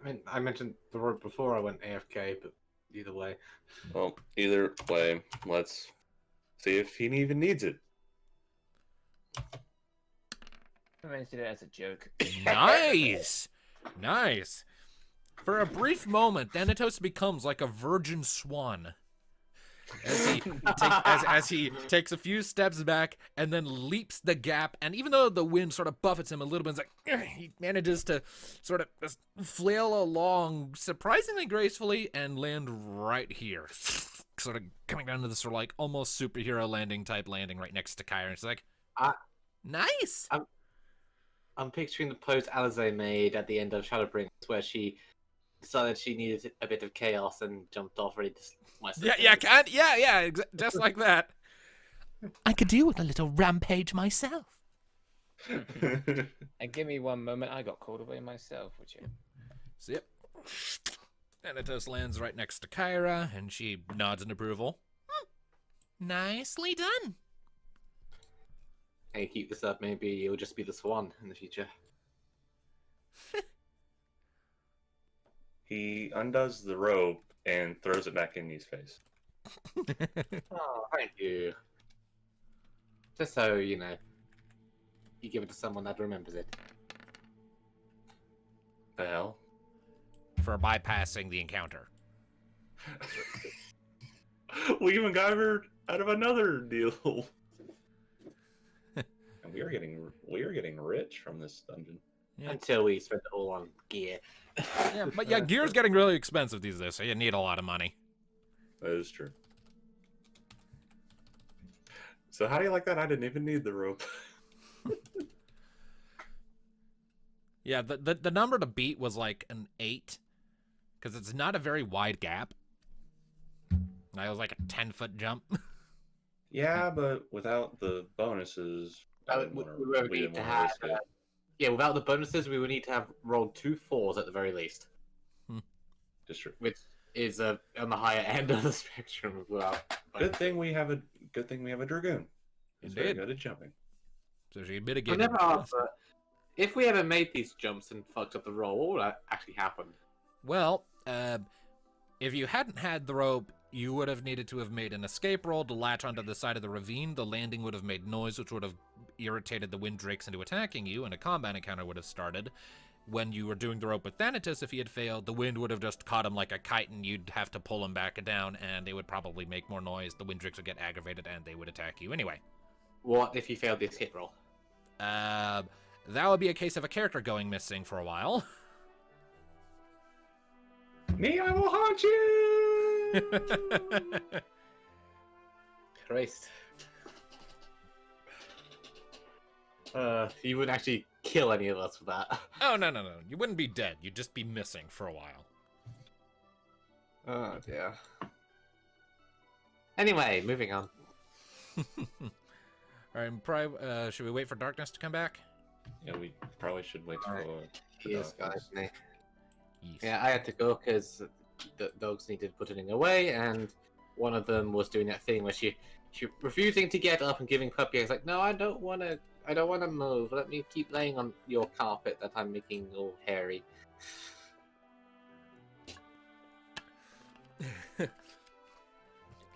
mean, I mentioned the rope before I went AFK, but either way. Well, either way, let's see if he even needs it. I mentioned it as a joke. Nice! Nice! For a brief moment, Thanatos becomes like a virgin swan. As he takes a few steps back and then leaps the gap, and even though the wind sort of buffets him a little bit, it's like he manages to sort of just flail along surprisingly gracefully and land right here. Sort of coming down to this sort of like almost superhero landing type landing right next to Kyra. It's like, nice! I'm picturing the pose Alize made at the end of Shadowbringers, where she decided she needed a bit of chaos and jumped off ready to slice her Yeah, just like that. I could do with a little rampage myself. And give me one moment, I got called away myself, would you? So, yep. Thanatos lands right next to Kyra, and she nods in approval. Nicely done. Hey, keep this up, maybe you'll just be the swan in the future. He undoes the rope and throws it back in his face. Oh, thank you. Just so, you know, you give it to someone that remembers it. The hell? For bypassing the encounter. We even got her out of another deal. And we are getting rich from this dungeon. Yeah. Until we spend it all on gear. Yeah, but yeah, gear's getting really expensive these days, so you need a lot of money. That is true. So how do you like that? I didn't even need the rope. Yeah, the number to beat was like an 8, because it's not a very wide gap. That was like a 10-foot jump. Yeah, but without the bonuses, We would need to have. Yeah, without the bonuses, we would need to have rolled 2 4s at the very least. Just true. Which is on the higher end of the spectrum as well. Good thing we have a dragoon. He's very Indeed. good at jumping. So she I mitigated. never asked, but if we ever made these jumps and fucked up the roll, what would actually happen? Well, if you hadn't had the rope, you would have needed to have made an escape roll to latch onto the side of the ravine. The landing would have made noise, which would have irritated the wind drakes into attacking you, and a combat encounter would have started. When you were doing the rope with Thanatos, if he had failed, the wind would have just caught him like a kite, and you'd have to pull him back down, and it would probably make more noise. The wind drakes would get aggravated, and they would attack you anyway. What if you failed the escape roll? That would be a case of a character going missing for a while. Me, I will haunt you! Christ. You wouldn't actually kill any of us with that. Oh, no. You wouldn't be dead. You'd just be missing for a while. Oh, dear. Anyway, moving on. All right, should we wait for darkness to come back? Yeah, we probably should wait for the Yes, darkness. guys. Yes. Yeah, I had to go because the dogs needed putting away, and one of them was doing that thing where she refusing to get up and giving puppy. It's like, no, I don't want to move. Let me keep laying on your carpet that I'm making all hairy.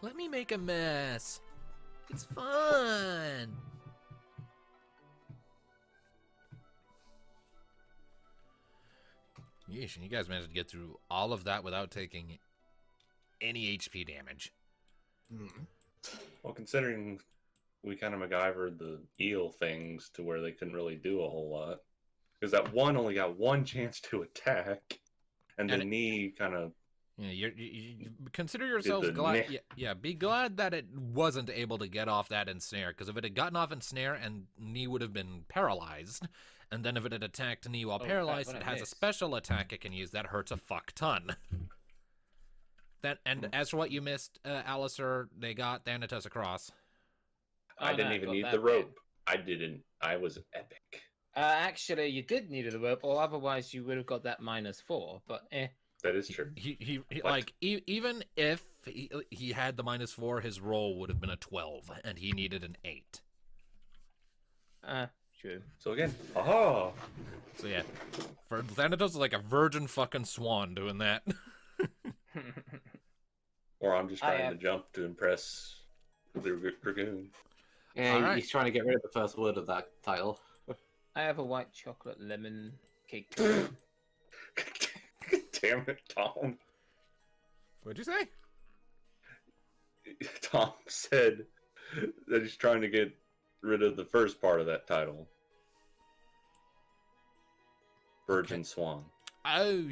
Let me make a mess. It's fun. Yeesh, and you guys managed to get through all of that without taking any HP damage. Well, considering we kind of MacGyvered the eel things to where they couldn't really do a whole lot. Because that one only got one chance to attack, and the knee kind of... Yeah, you consider yourselves glad. Yeah, be glad that it wasn't able to get off that ensnare, because if it had gotten off ensnare, and knee would have been paralyzed, and then if it had attacked knee while paralyzed, it has a special attack it can use that hurts a fuck ton. And as for what you missed, Alistair, they got Thanatos across. I didn't even need the rope. I didn't. I was epic. Actually, you did need the rope, or otherwise you would have got that -4. But That is true. He like even if he had the -4, his roll would have been a 12, and he needed an 8. True. So again, aha! So yeah, for Thanatos is like a virgin fucking swan doing that. Or I'm just trying to jump to impress the dragoon. Yeah, All he's trying to get rid of the first word of that title. I have a white chocolate lemon cake. Damn it, Tom. What'd you say? Tom said that he's trying to get rid of the first part of that title. Virgin Swan. Oh.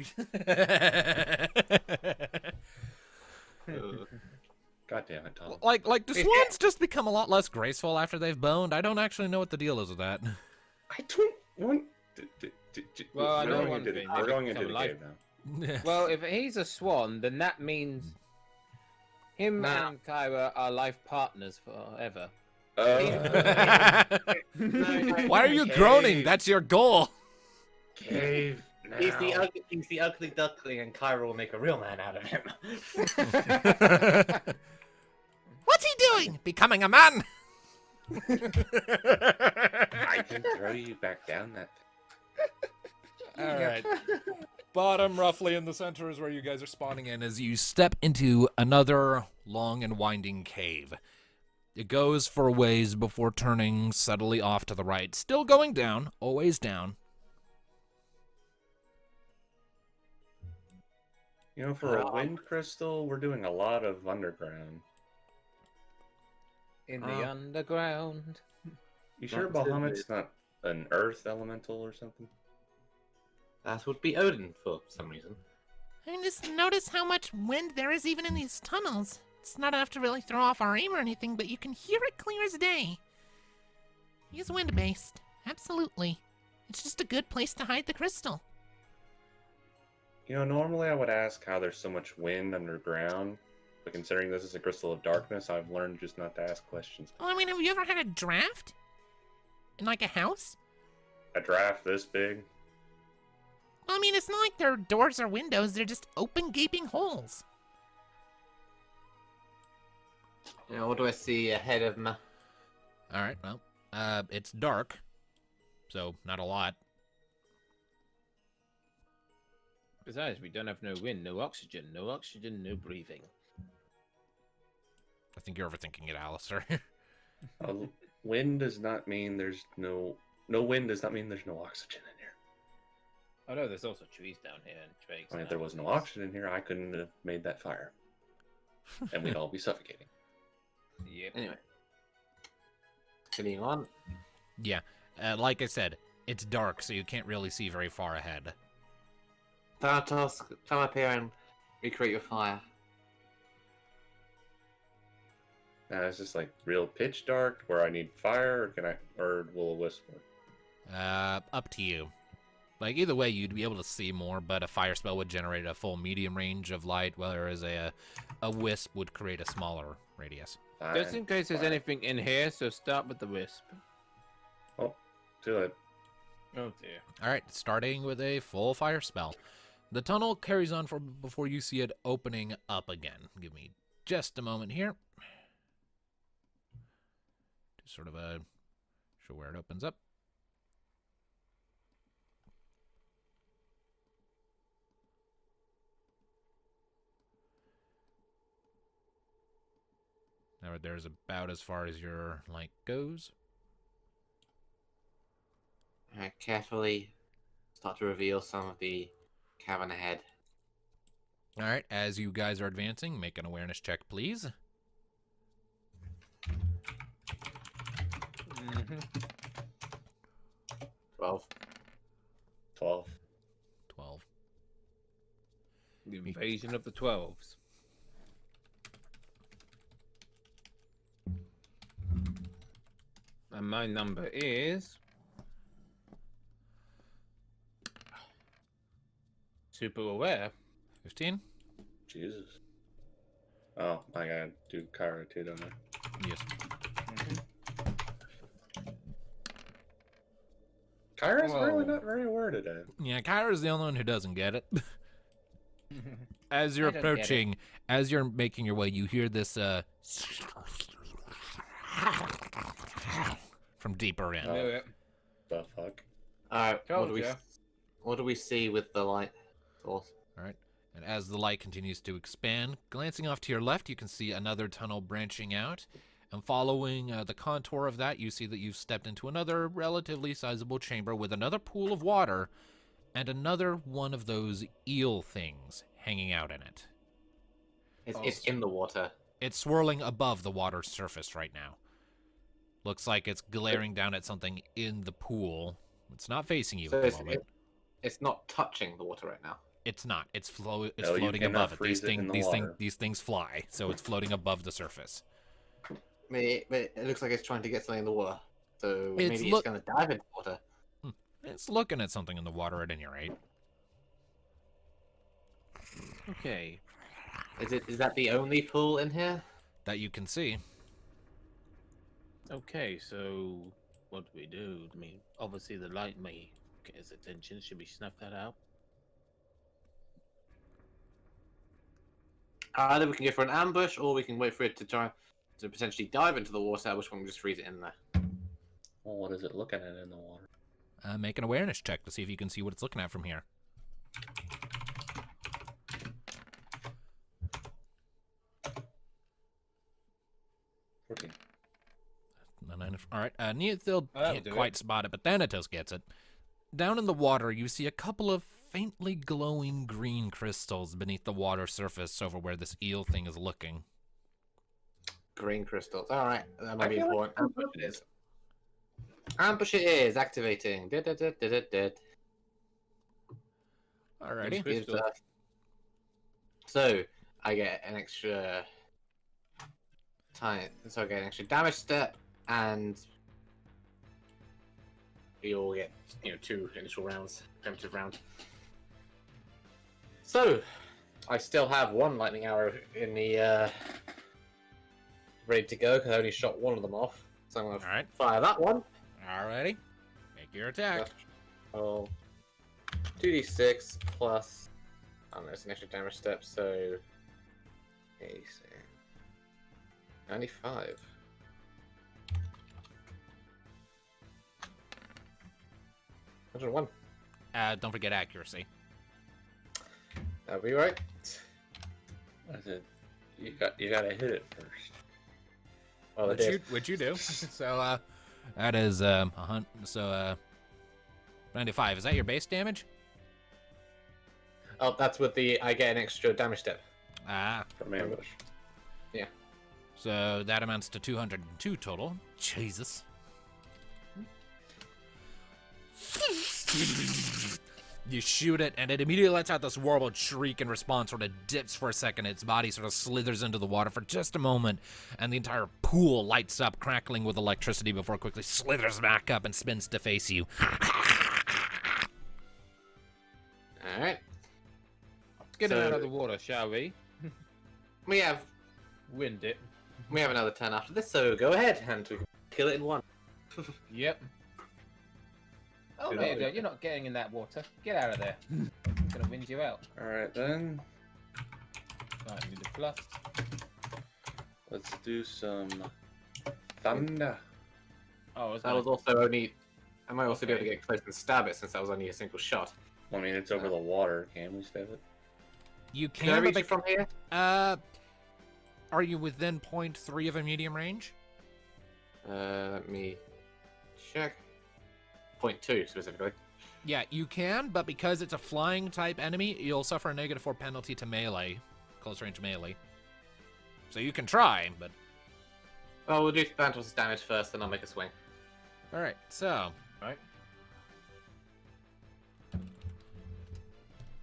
God damn it, Tom. Like do swans just become a lot less graceful after they've boned? I don't actually know what the deal is with that. I don't want... Well, I know one thing. We're going into the Life. cave now. Well, if he's a swan, then that means him and Kyra are life partners forever. Why are you groaning? That's your goal. Cave now. He's the ugly duckling, and Kyra will make a real man out of him. What's he doing? Becoming a man. I can throw you back down that... All right. Bottom, roughly in the center, is where you guys are spawning in as you step into another long and winding cave. It goes for a ways before turning subtly off to the right. Still going down, always down. You know, for a wind crystal, we're doing a lot of underground. In the underground. You sure Not too Bahamut's not an earth elemental or something? That would be Odin for some reason. I just notice how much wind there is even in these tunnels. It's not enough to really throw off our aim or anything, but you can hear it clear as day. He's wind-based. Absolutely. It's just a good place to hide the crystal. You know, normally I would ask how there's so much wind underground, but considering this is a crystal of darkness, I've learned just not to ask questions. Well, I mean, have you ever had a draft? In, like, a house? A draft this big? Well, I mean, it's not like they're doors or windows. They're just open, gaping holes. You know, what do I see ahead of me? All right, well, it's dark, so not a lot. Besides, we don't have no wind, no oxygen, no breathing. I think you're overthinking it, Alistair. Wind does not mean there's no wind does not mean there's no oxygen in here. Oh no, there's also trees down here and twigs. I mean, if there was no oxygen in here, I couldn't have made that fire. And we'd all be suffocating. Yep. Anyway. Continuing on. Yeah, like I said, it's dark, so you can't really see very far ahead. Thanatos, come up here and recreate your fire. Is this like real pitch dark where I need fire, or will a wisp work? Up to you. Like, either way, you'd be able to see more, but a fire spell would generate a full medium range of light, whereas a wisp would create a smaller radius. Fine. Just in case there's Fine. anything in here, so start with the wisp. Oh, too late. Oh dear. All right, starting with a full fire spell. The tunnel carries on before you see it opening up again. Give me just a moment here. Just sort of show where it opens up. Now there's about as far as your light goes. Alright, carefully start to reveal some of the cavern ahead. All right, as you guys are advancing, make an awareness check, please. 12. 12. 12. The invasion of the 12s. And my number is super aware. 15? Jesus. Oh, I gotta do Kyra too, don't I? Yes. Kyra's really Whoa. not very aware today. Yeah, Kyra's the only one who doesn't get it. As you're I don't get it. approaching, as you're making your way, you hear this from deeper in. Oh. Knew it. The fuck? Alright, Told what ya. do we see with the light source? All right. And as the light continues to expand, glancing off to your left, you can see another tunnel branching out. And following the contour of that, you see that you've stepped into another relatively sizable chamber with another pool of water and another one of those eel things hanging out in it. It's in the water. It's swirling above the water's surface right now. Looks like it's glaring down at something in the pool. It's not facing you So at the moment. it's not touching the water right now. It's not. It's No, you floating cannot above it. freeze it in the water. These things fly, so it's floating above the surface. It looks like it's trying to get something in the water. So It's maybe look- it's going to dive into water. It's looking at something in the water at any rate. Okay. Is that the only pool in here? That you can see. Okay, so what do we do? I mean, obviously the light may get his attention. Should we snuff that out? Either we can go for an ambush, or we can wait for it to try to potentially dive into the water, which one we can just freeze it in there. Well, what is it looking at in the water? Make an awareness check to see if you can see what it's looking at from here. 14. All right, Neothil that'll can't do quite it. spot it, but Thanatos gets it. Down in the water, you see a couple of faintly glowing green crystals beneath the water surface over where this eel thing is looking. Green crystals. All right, that might I be feel like important. Ambush it is. Ambush it is activating. Alrighty. Gives us- So I get an extra time. So I get an extra damage step, and we all get 2 initial rounds, primitive round. So I still have 1 lightning arrow in the ready to go because I only shot 1 of them off. So I'm gonna Alright. fire that one. Alrighty. Make your attack. Oh, 2d6 plus. Oh no, it's an extra damage step, so. 95. $101. Don't forget accuracy. That'll be right. I said, you gotta hit it first. Well, it Which did. you, which you do. So, that is, 95. Is that your base damage? Oh, that's with the. I get an extra damage step. Ah. From ambush. So that amounts to 202 total. Jesus. You shoot it, and it immediately lets out this warbled shriek in response, sort of dips for a second. Its body sort of slithers into the water for just a moment, and the entire pool lights up, crackling with electricity before it quickly slithers back up and spins to face you. Alright. Let's get it So- out of the water, shall we? We have Wind it. another turn after this, so go ahead and we can kill it in 1. Yep. Oh, Do there you that. go. You're not getting in that water. Get out of there. I'm gonna wind you out. Alright then, Right, you do the plus. let's do some thunder. Oh, That was also only. I might also be able to Okay. get close and stab it since that was only a single shot. I mean, it's over the water. Can we stab it? You Can I can, reach but it from here? are you within 0.3 of a medium range? Let me check. 0.2 specifically. Yeah, you can, but because it's a flying type enemy, you'll suffer a -4 penalty to melee, close range melee. So you can try, but Oh, we'll do Thanatos' damage first, then I'll make a swing. all right. So, Right.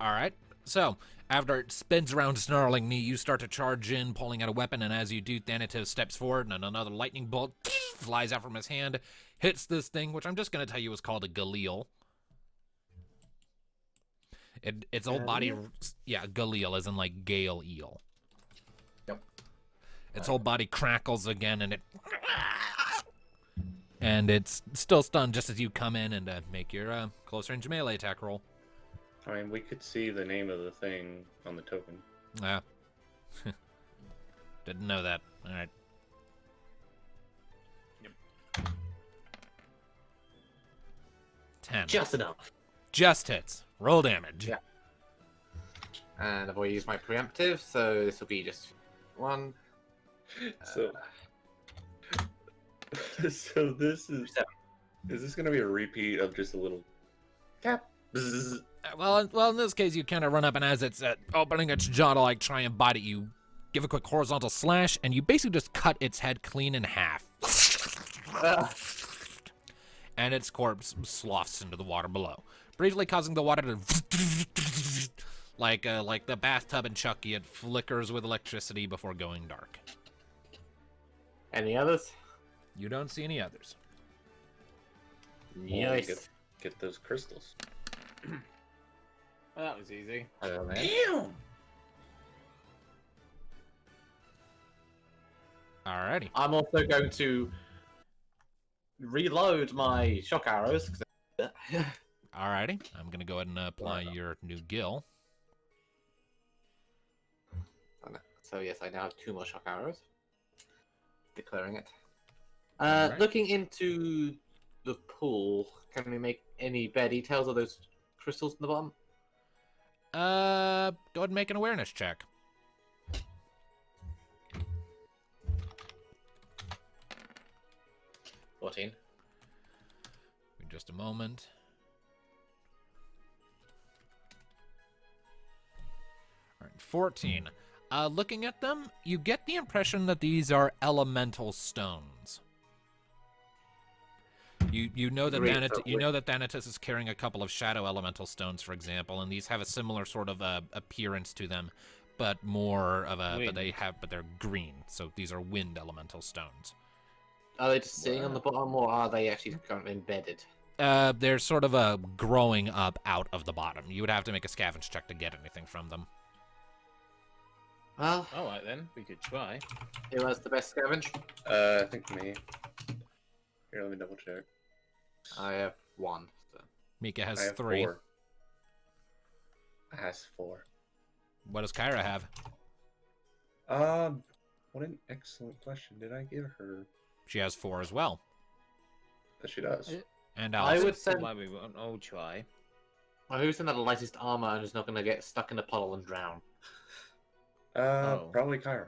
all right. So, after it spins around snarling knee, you start to charge in, pulling out a weapon, and as you do, Thanatos steps forward, and another lightning bolt flies out from his hand, hits this thing, which I'm just going to tell you is called a Galil. Its whole body, yeah, Galil, as in like gale eel. Yep. Its whole body crackles again, and it's still stunned just as you come in and make your close range melee attack roll. I mean, we could see the name of the thing on the token. Ah. Didn't know that. All right. Yep. 10. Just enough. Just hits. Roll damage. Yeah. And I've already used my preemptive, so this will be just 1. So, so this is. Is this gonna be a repeat of just a little tap? Bzzz. Well, in this case, you kind of run up, and as it's opening its jaw to like try and bite at you, give a quick horizontal slash, and you basically just cut its head clean in half. And its corpse sloughs into the water below, briefly causing the water to like the bathtub in Chucky. It flickers with electricity before going dark. Any others? You don't see any others. Well, Nice. get those crystals. Well, that was easy. Hello, man. Damn! Alrighty. I'm also going to reload my shock arrows. Alrighty. I'm gonna go ahead and apply your new gill. So yes, I now have 2 more shock arrows. Declaring it. Alright. Looking into the pool, can we make any better details of those crystals in the bottom? Go ahead and make an awareness check. 14. In just a moment. All right, 14. Looking at them, you get the impression that these are elemental stones. You know that Great, you know that Thanatos is carrying a couple of shadow elemental stones, for example, and these have a similar sort of appearance to them, but more of a but they're green. So these are wind elemental stones. Are they just sitting on the bottom, or are they actually kind of embedded? They're sort of growing up out of the bottom. You would have to make a scavenge check to get anything from them. Well, Alright then, we could try. who has the best scavenge? I think me. Here, let me double check. I have 1. So. Mika I has have 3. 4. I has 4. What does Kyra have? What an excellent question. Did I give her? She has 4 as well. That she does. And I Alice. would send. Why we won't all try. Well, who's in the lightest armor and is not going to get stuck in a puddle and drown? Probably Kyra.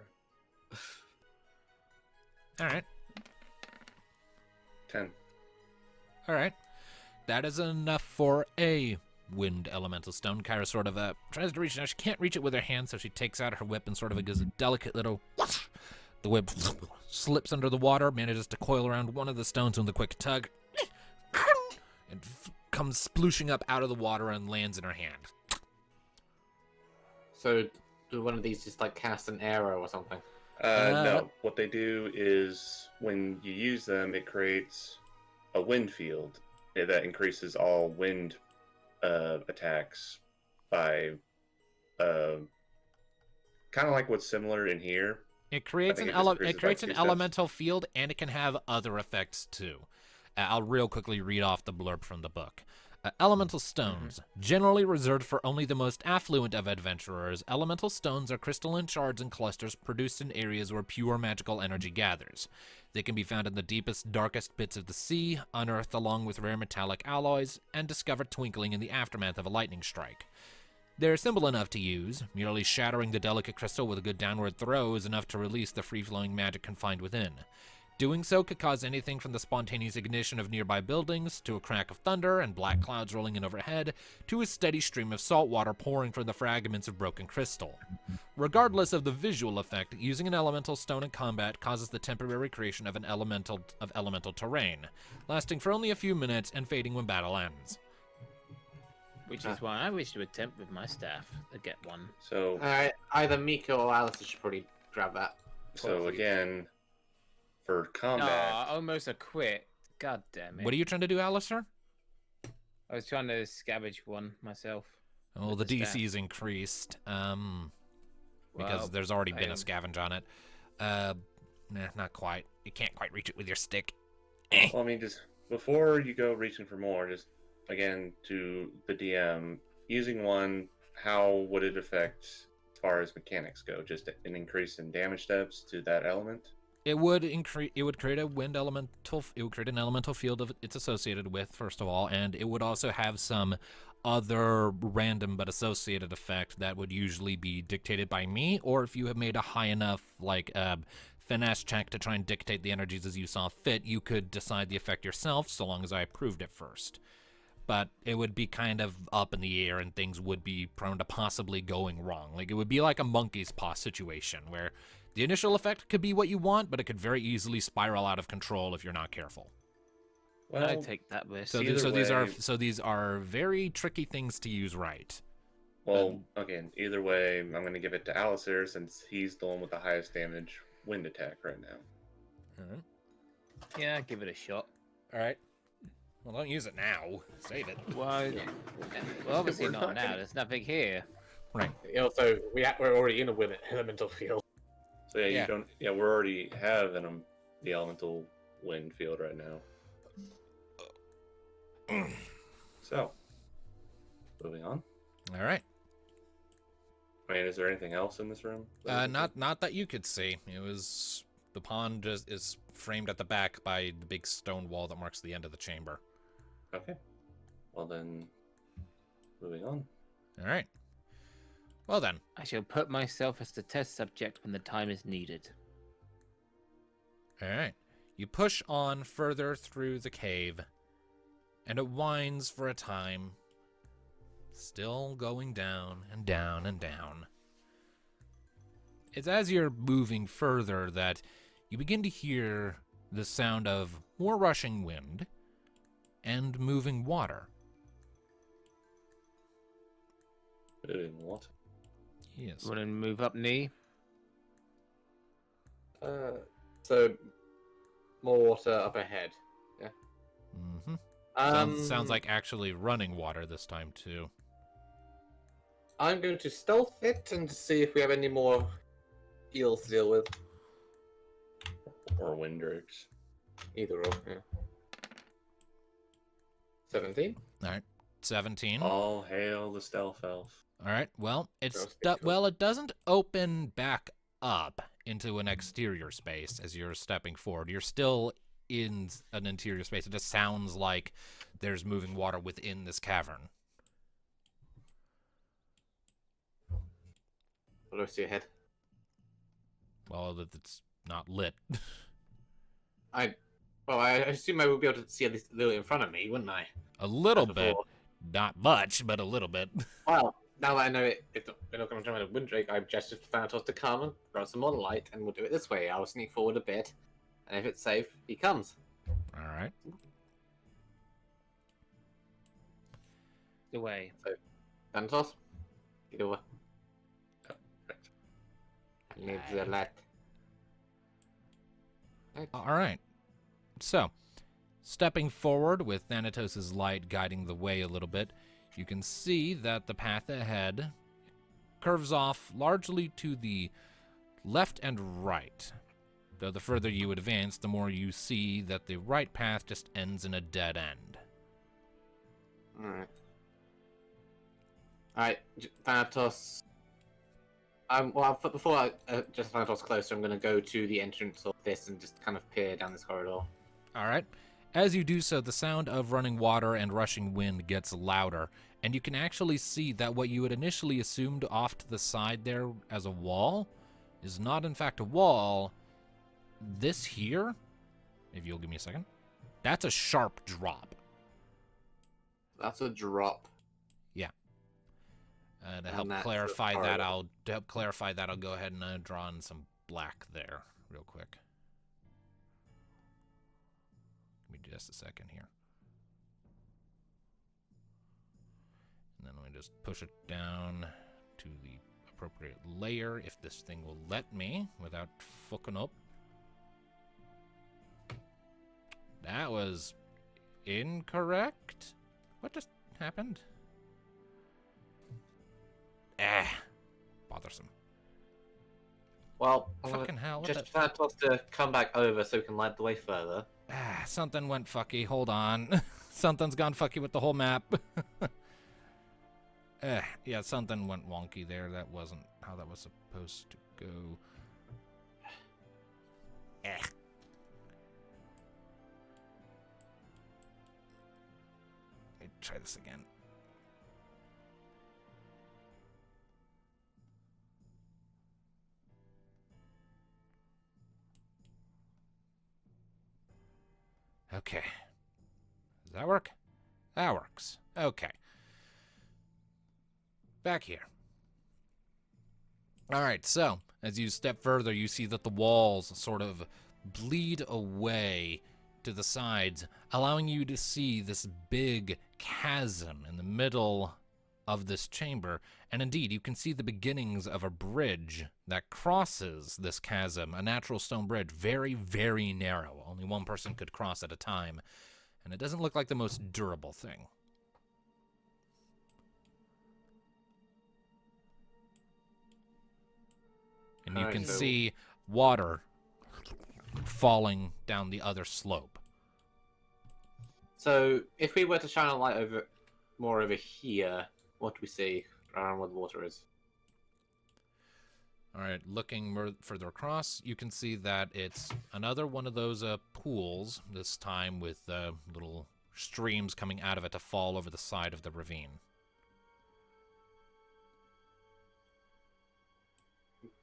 All right. 10. All right. That is enough for a wind elemental stone. Kyra sort of tries to reach it. Now she can't reach it with her hand, so she takes out her whip and sort of gives a delicate little whoosh. The whip slips under the water, manages to coil around one of the stones with a quick tug, and comes splooshing up out of the water and lands in her hand. So, do one of these just like cast an arrow or something? No. What they do is when you use them, it creates a wind field that increases all wind attacks by kind of like what's similar in here. It creates I an think it just increases by 2 steps. elemental field, and it can have other effects too. I'll real quickly read off the blurb from the book. Elemental stones, generally reserved for only the most affluent of adventurers, elemental stones are crystalline shards and clusters produced in areas where pure magical energy gathers. They can be found in the deepest, darkest pits of the sea, unearthed along with rare metallic alloys, and discovered twinkling in the aftermath of a lightning strike. They're simple enough to use. Merely shattering the delicate crystal with a good downward throw is enough to release the free-flowing magic confined within. Doing so could cause anything from the spontaneous ignition of nearby buildings, to a crack of thunder and black clouds rolling in overhead, to a steady stream of salt water pouring from the fragments of broken crystal. Regardless of the visual effect, using an elemental stone in combat causes the temporary creation of elemental terrain, lasting for only a few minutes and fading when battle ends. Which is why I wish to attempt with my staff to get one. So, Alright, either Mika or Alice should probably grab that. so again, for Oh, combat, I almost a quit. God damn it. What are you trying to do, Alistair? I was trying to scavenge one myself. Oh, with the the DC staff. is increased, because Well, there's already I been a am- scavenge on it. Nah, not quite. You can't quite reach it with your stick. well, I mean, just before you go reaching for more, just again to the DM, using one, how would it affect as far as mechanics go? Just an increase in damage steps to that element? It would increase. It would create a wind elemental. It would create an elemental field of it's associated with, first of all, and it would also have some other random but associated effect that would usually be dictated by me, or if you have made a high enough finesse check to try and dictate the energies as you saw fit, you could decide the effect yourself, so long as I approved it first. But it would be kind of up in the air, and things would be prone to possibly going wrong. Like, it would be like a monkey's paw situation, where the initial effect could be what you want, but it could very easily spiral out of control if you're not careful. Well, I take that risk. So, either these are very tricky things to use right. well, again, either way, I'm going to give it to Alistair since he's the one with the highest damage wind attack right now. Yeah, give it a shot. All right. Well, don't use it now. Save it. Well, obviously We're not not now. gonna- There's nothing here. Right. Also, we're already in a elemental field. So yeah, Yeah. you don't. Yeah, we already have the elemental wind field right now. So, moving on. All right. I mean, is there anything else in this room? Not that you could see. It was the pond is framed at the back by the big stone wall that marks the end of the chamber. Okay. Well then, moving on. All right. Well then. I shall put myself as the test subject when the time is needed. All right. You push on further through the cave, and it winds for a time, still going down and down and down. It's as you're moving further that you begin to hear the sound of more rushing wind and moving water. Moving what? Yes. Want to move up, knee? So more water up ahead. Yeah. Mm-hmm. Um, Sounds like actually running water this time, too. I'm going to stealth it and see if we have any more eels to deal with. Or Windrix. Either or. Yeah. 17. All right. 17. All hail the stealth elf. All right. Well, Gross picture. it doesn't open back up into an exterior space as you're stepping forward. You're still in an interior space. It just sounds like there's moving water within this cavern. What do I see ahead? Well, it's not lit. I assume I would be able to see at least a little in front of me, wouldn't I? A little As bit. before. Not much, but a little bit. Well, now that I know it's not going to jump into Windrake, I've gestured for Thanatos to come and throw some more light, and we'll do it this way. I'll sneak forward a bit, and if it's safe, he comes. All right. The way. Thanatos, get over. Right. I need the light. All right. So, stepping forward with Thanatos' light guiding the way a little bit, you can see that the path ahead curves off largely to the left and right. Though the further you advance, the more you see that the right path just ends in a dead end. Alright. Alright, Thanatos. Before I just Thanatos closer, I'm going to go to the entrance of this and just kind of peer down this corridor. All right. As you do so, the sound of running water and rushing wind gets louder, and you can actually see that what you had initially assumed off to the side there as a wall is not in fact a wall. This here, if you'll give me a second, that's a sharp drop. That's a drop. Yeah. To And help that's a clarify corridor. I'll go ahead and draw in some black there real quick. Give me just a second here. And then we just push it down to the appropriate layer if this thing will let me without fucking up. That was incorrect. What just happened? Bothersome. Well, I'm Fucking hell. What just Thanatos to come back over so we can light the way further. Something went fucky. Hold on. Something's gone fucky with the whole map. Yeah, something went wonky there. That wasn't how that was supposed to go. Let me try this again. Okay. Does that work? That works. Okay. Back here. All right, so as you step further, you see that the walls sort of bleed away to the sides, allowing you to see this big chasm in the middle of this chamber. And indeed, you can see the beginnings of a bridge that crosses this chasm, a natural stone bridge, very, very narrow. Only one person could cross at a time. And it doesn't look like the most durable thing. And you Alright, can so- see water falling down the other slope. So, if we were to shine a light more over here, what do we see around where the water is? All right, looking further across, you can see that it's another one of those pools, this time with little streams coming out of it to fall over the side of the ravine.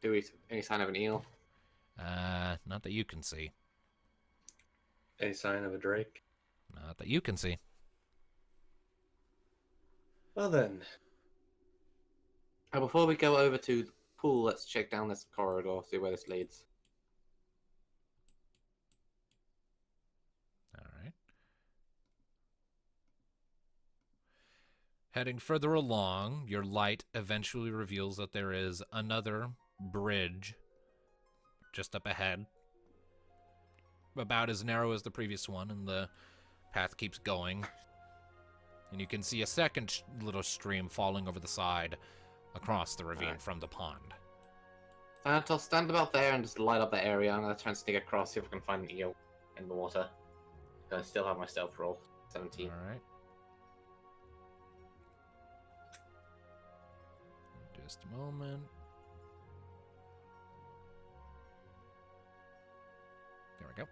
Do we see any sign of an eel? Not that you can see. Any sign of a drake? Not that you can see. Well then, Before we go over to the pool, let's check down this corridor, see where this leads. All right. Heading further along, your light eventually reveals that there is another bridge just up ahead. About as narrow as the previous one, and the path keeps going. And you can see a second little stream falling over the side across the ravine from the pond. I'll stand about there and just light up the area. I'm going to try and sneak across, see if I can find an eel in the water. I still have my stealth roll, 17. All right. Just a moment. There we go.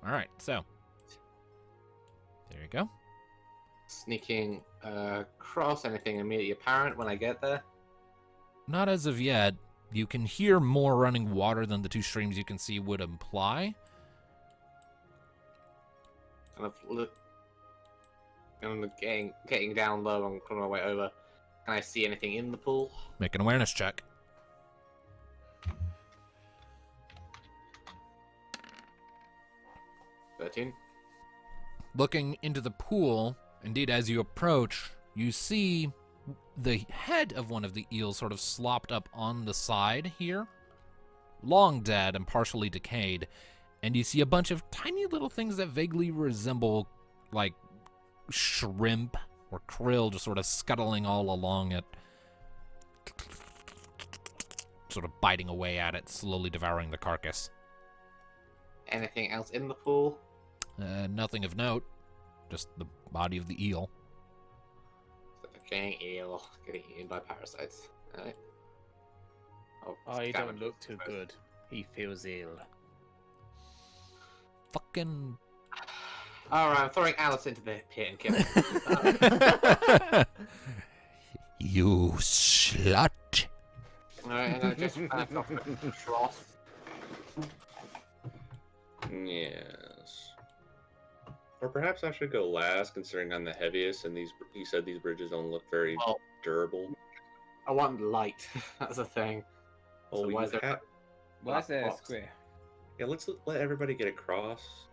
All right, so there you go. Sneaking across, anything immediately apparent when I get there? Not as of yet. You can hear more running water than the two streams you can see would imply. Kind of look. I'm getting down low and on my way over. Can I see anything in the pool? Make an awareness check. 13. Looking into the pool, indeed, as you approach, you see the head of one of the eels sort of slopped up on the side here, long dead and partially decayed, and you see a bunch of tiny little things that vaguely resemble, like, shrimp or krill just sort of scuttling all along it, sort of biting away at it, slowly devouring the carcass. Anything else in the pool? Nothing of note, just the body of the eel. Okay, eel getting eaten by parasites. Alright. Oh, you don't scavengers look too first. good. He feels ill. Fucking... Alright, I'm throwing Alice into the pit and killing her. You slut. Alright, and I just back off the trough. yes. Or perhaps I should go last, considering I'm the heaviest, and he said these bridges don't look very Well, durable. I want light. That's the thing. Oh, So why is there Why is there a box? square? Yeah, let's let everybody get across.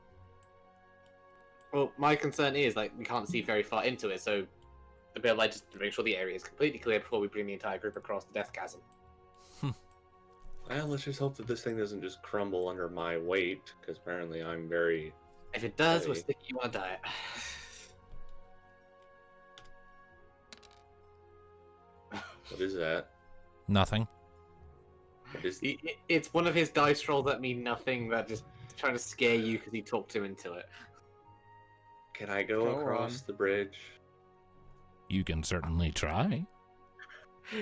Well, my concern is, like, we can't see very far into it, so a bit of light just to make sure the area is completely clear before we bring the entire group across the death chasm. Well, let's just hope that this thing doesn't just crumble under my weight, because apparently I'm very... If it does, we'll Hey. stick you on a diet. What is that? Nothing. What is... It's one of his dice rolls that mean nothing, that just trying to scare you because he talked him into it. Can I go Go across on. the bridge? You can certainly try.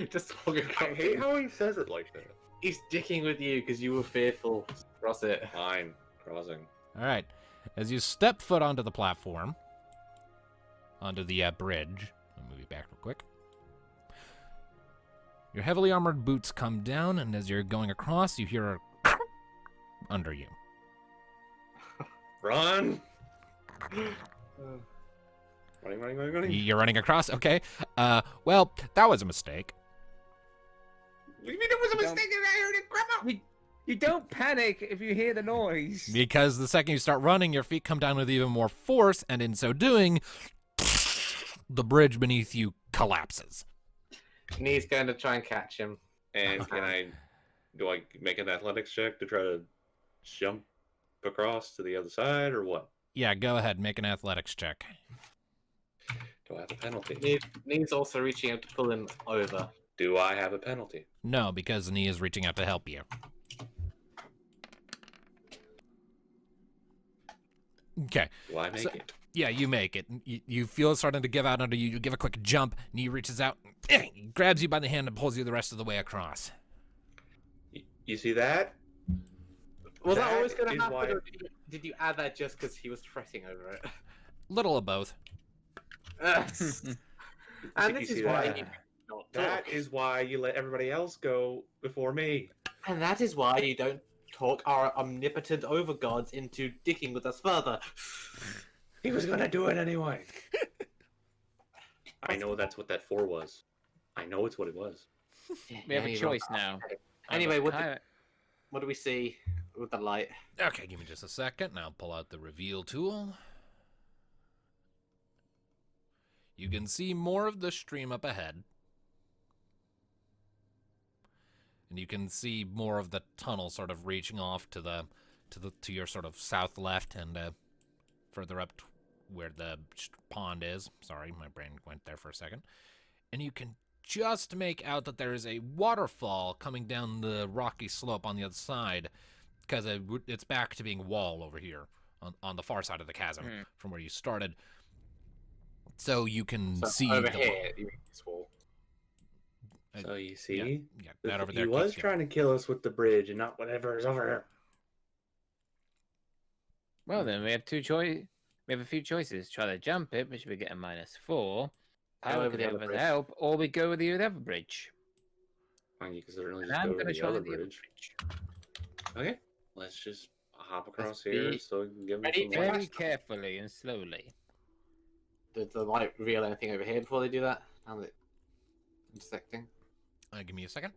Just walk I across. hate how he says it like that. He's dicking with you because you were fearful. Cross it. Fine. Crossing. All right. As you step foot onto the platform, onto the bridge, I'll move you back real quick. Your heavily armored boots come down, and as you're going across, you hear a under you. Run! Running. You're running across? Okay. Well, that was a mistake. What do you mean it was a Don't- mistake? I heard it crumble! You don't panic if you hear the noise. Because the second you start running, your feet come down with even more force, and in so doing, the bridge beneath you collapses. And he's going to try and catch him. And do I make an athletics check to try to jump across to the other side, or what? Yeah, go ahead, make an athletics check. Do I have a penalty? Needs also reaching out to pull him over. Do I have a penalty? No, because Nee is reaching out to help you. Okay. Do I make So- it? Yeah, you make it. You feel it starting to give out under you. You give a quick jump. Nee reaches out, grabs you by the hand, and pulls you the rest of the way across. You see that? Was that That always going is to happen, why- or did you add that just because he was fretting over it? Little of both. And think this you is see why that? you not That talk. is why you let everybody else go before me. And that is why you don't talk our omnipotent overgods into dicking with us further. He was gonna do it anyway. I know that's what that 4 was. I know it's what it was. We have a choice now. Anyway, Either what do we see with the light? Okay, give me just a second, and I'll pull out the reveal tool. You can see more of the stream up ahead. And you can see more of the tunnel sort of reaching off to your sort of south left and further up where the pond is. Sorry, my brain went there for a second. And you can just make out that there is a waterfall coming down the rocky slope on the other side, because it's back to being wall over here on the far side of the chasm from where you started. So you can see over here. You mean this wall? So you see, yeah, that over there. He was keeps trying to kill us with the bridge and not whatever is over here. Well, then we have We have a few choices. Try to jump it, which we get a -4. Power over could the have other us bridge. help, or we go with the other bridge. And you can certainly And just I'm go over gonna the try other the other bridge. Okay, let's just hop across be here so we can give him ready some to light. Very carefully and slowly. Did the light reveal anything over here before they do that? How's it intersecting? Give me a second.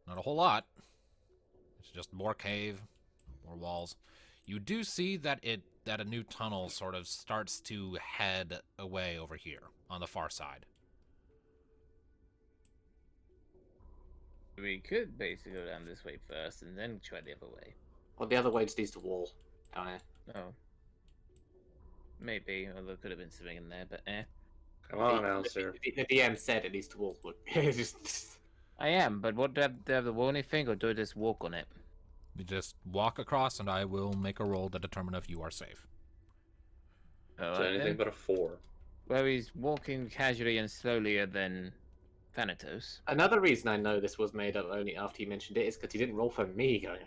Not a whole lot. It's just more cave, more walls. You do see that a new tunnel sort of starts to head away over here on the far side. We could basically go down this way first and then try the other way. Well, the other way just leads to wall down here. Oh. Maybe, although there could have been something in there, but eh. Come on, Alistair. The DM said it leads to wall. Look, it's just I am, but what do I have the warning thing, or do I just walk on it? You just walk across, and I will make a roll to determine if you are safe. All So right, anything then. but a 4. Well, he's walking casually and slowlier than Thanatos. another reason I know this was made up only after he mentioned it is because he didn't roll for me going.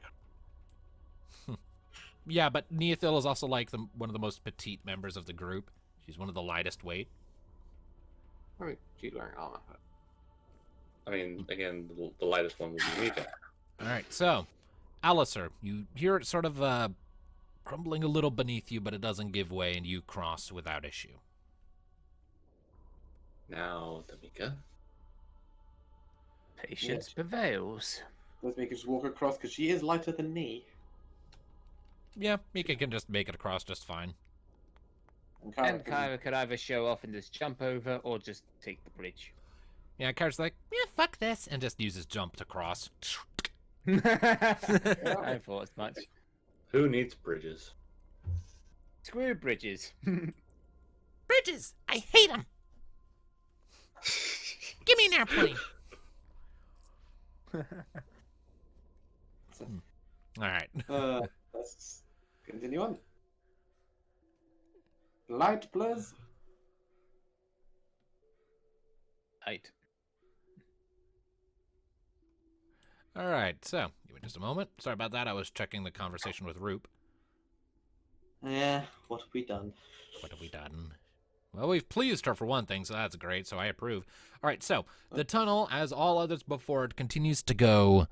Yeah, but Neothil is also like one of the most petite members of the group. She's one of the lightest weight. I mean, she's wearing armor. I mean, again, the lightest one would be Mika. All right, so, Alistair, you hear it sort of crumbling a little beneath you, but it doesn't give way, and you cross without issue. Now, Tamika. Patience prevails. Let's make her just walk across because she is lighter than me. Yeah, Mika can just make it across just fine. And Kyra could either show off and just jump over, or just take the bridge. Yeah, Kyra's like, yeah, fuck this, and just uses jump to cross. I thought as much. Who needs bridges? Screw bridges. Bridges! I hate them! Give me an airplane! All right. Let's continue on. Light, please. 8. All right, so, give me just a moment. Sorry about that, I was checking the conversation with Roop. Yeah, what have we done? What have we done? Well, we've pleased her for one thing, so that's great, so I approve. All right, so, the tunnel, as all others before it, continues to go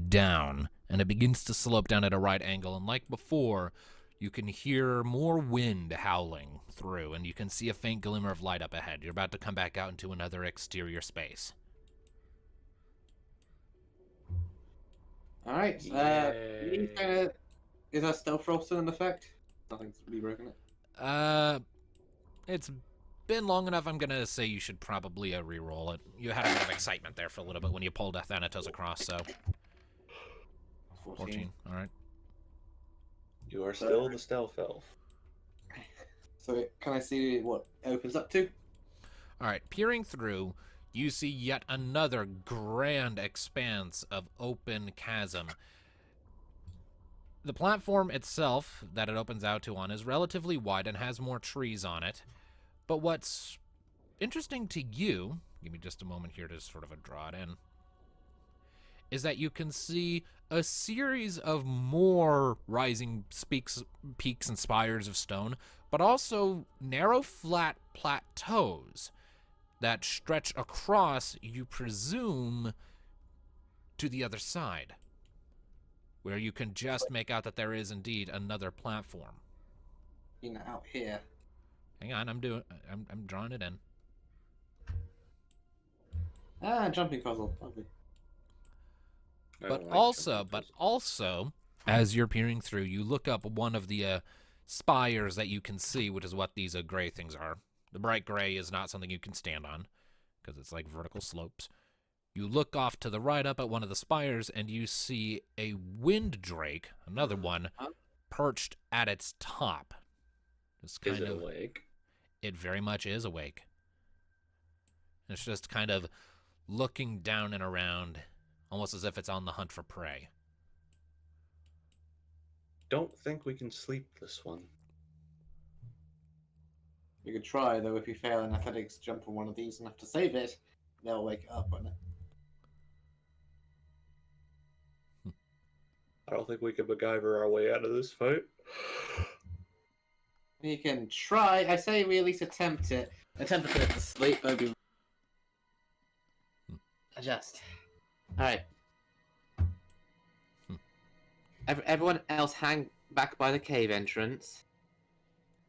down, and it begins to slope down at a right angle, and like before, you can hear more wind howling through, and you can see a faint glimmer of light up ahead. You're about to come back out into another exterior space. Alright, Yay. is our stealth roll still in effect? Nothing's really broken it. It's been long enough, I'm gonna say you should probably re-roll it. You had a bit of excitement there for a little bit when you pulled Thanatos across, so... 14, alright. You are still the stealth elf. So can I see what it opens up to? Alright, peering through, you see yet another grand expanse of open chasm. The platform itself that it opens out to on is relatively wide and has more trees on it. But what's interesting to you, give me just a moment here to sort of draw it in, is that you can see a series of more rising peaks and spires of stone, but also narrow, flat plateaus that stretch across, you presume, to the other side, where you can just make out that there is indeed another platform. Out here. Hang on, I'm drawing it in. Jumping puzzle. Lovely. I But don't like also, jumping puzzles. as you're peering through, you look up one of the spires that you can see, which is what these gray things are. The bright gray is not something you can stand on, because it's like vertical slopes. You look off to the right up at one of the spires, and you see a wind drake, another one, perched at its top. It's Is it awake? It very much is awake. It's just kind of looking down and around, almost as if it's on the hunt for prey. Don't think we can sleep this one. You could try, though. If you fail in athletics, jump on one of these enough to save it, they'll wake up on it. I don't think we can MacGyver our way out of this fight. You can try. I say we at least attempt it. Attempt to put it to sleep, maybe. Adjust. Alright. Everyone else hang back by the cave entrance.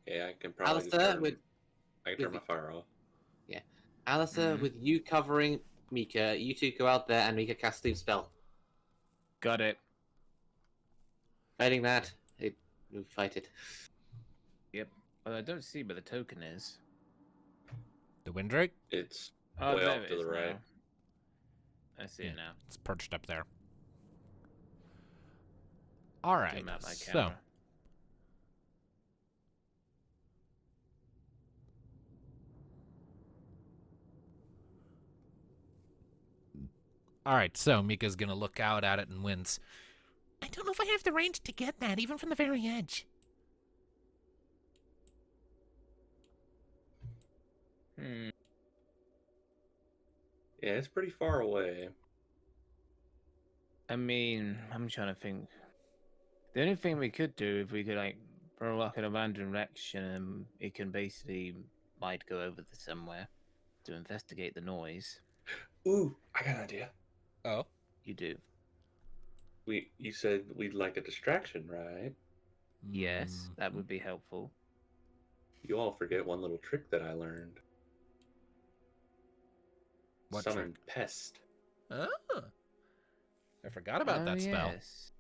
Yeah, I can probably just Alistair, turn my fire off. Yeah. Alistair, with you covering Mika, you two go out there and Mika cast Sleep spell. Got it. Fighting that, we fight it. Yep. Well, I don't see where the token is. The wind drake? It's Oh, way there off it to the is right. now. I see it now. It's perched up there. All right, Zoom out my so camera. Mika's gonna look out at it and wince. I don't know if I have the range to get that, even from the very edge. Hmm. Yeah, it's pretty far away. I mean, I'm trying to think. The only thing we could do, if we could, like, throw like in a random direction and it can basically might go over to somewhere to investigate the noise. Ooh, I got an idea. Oh, You do. You said we'd like a distraction, right? Yes, that would be helpful. You all forget one little trick that I learned. What Summon trick? pest. Oh, I forgot about that spell. Yes.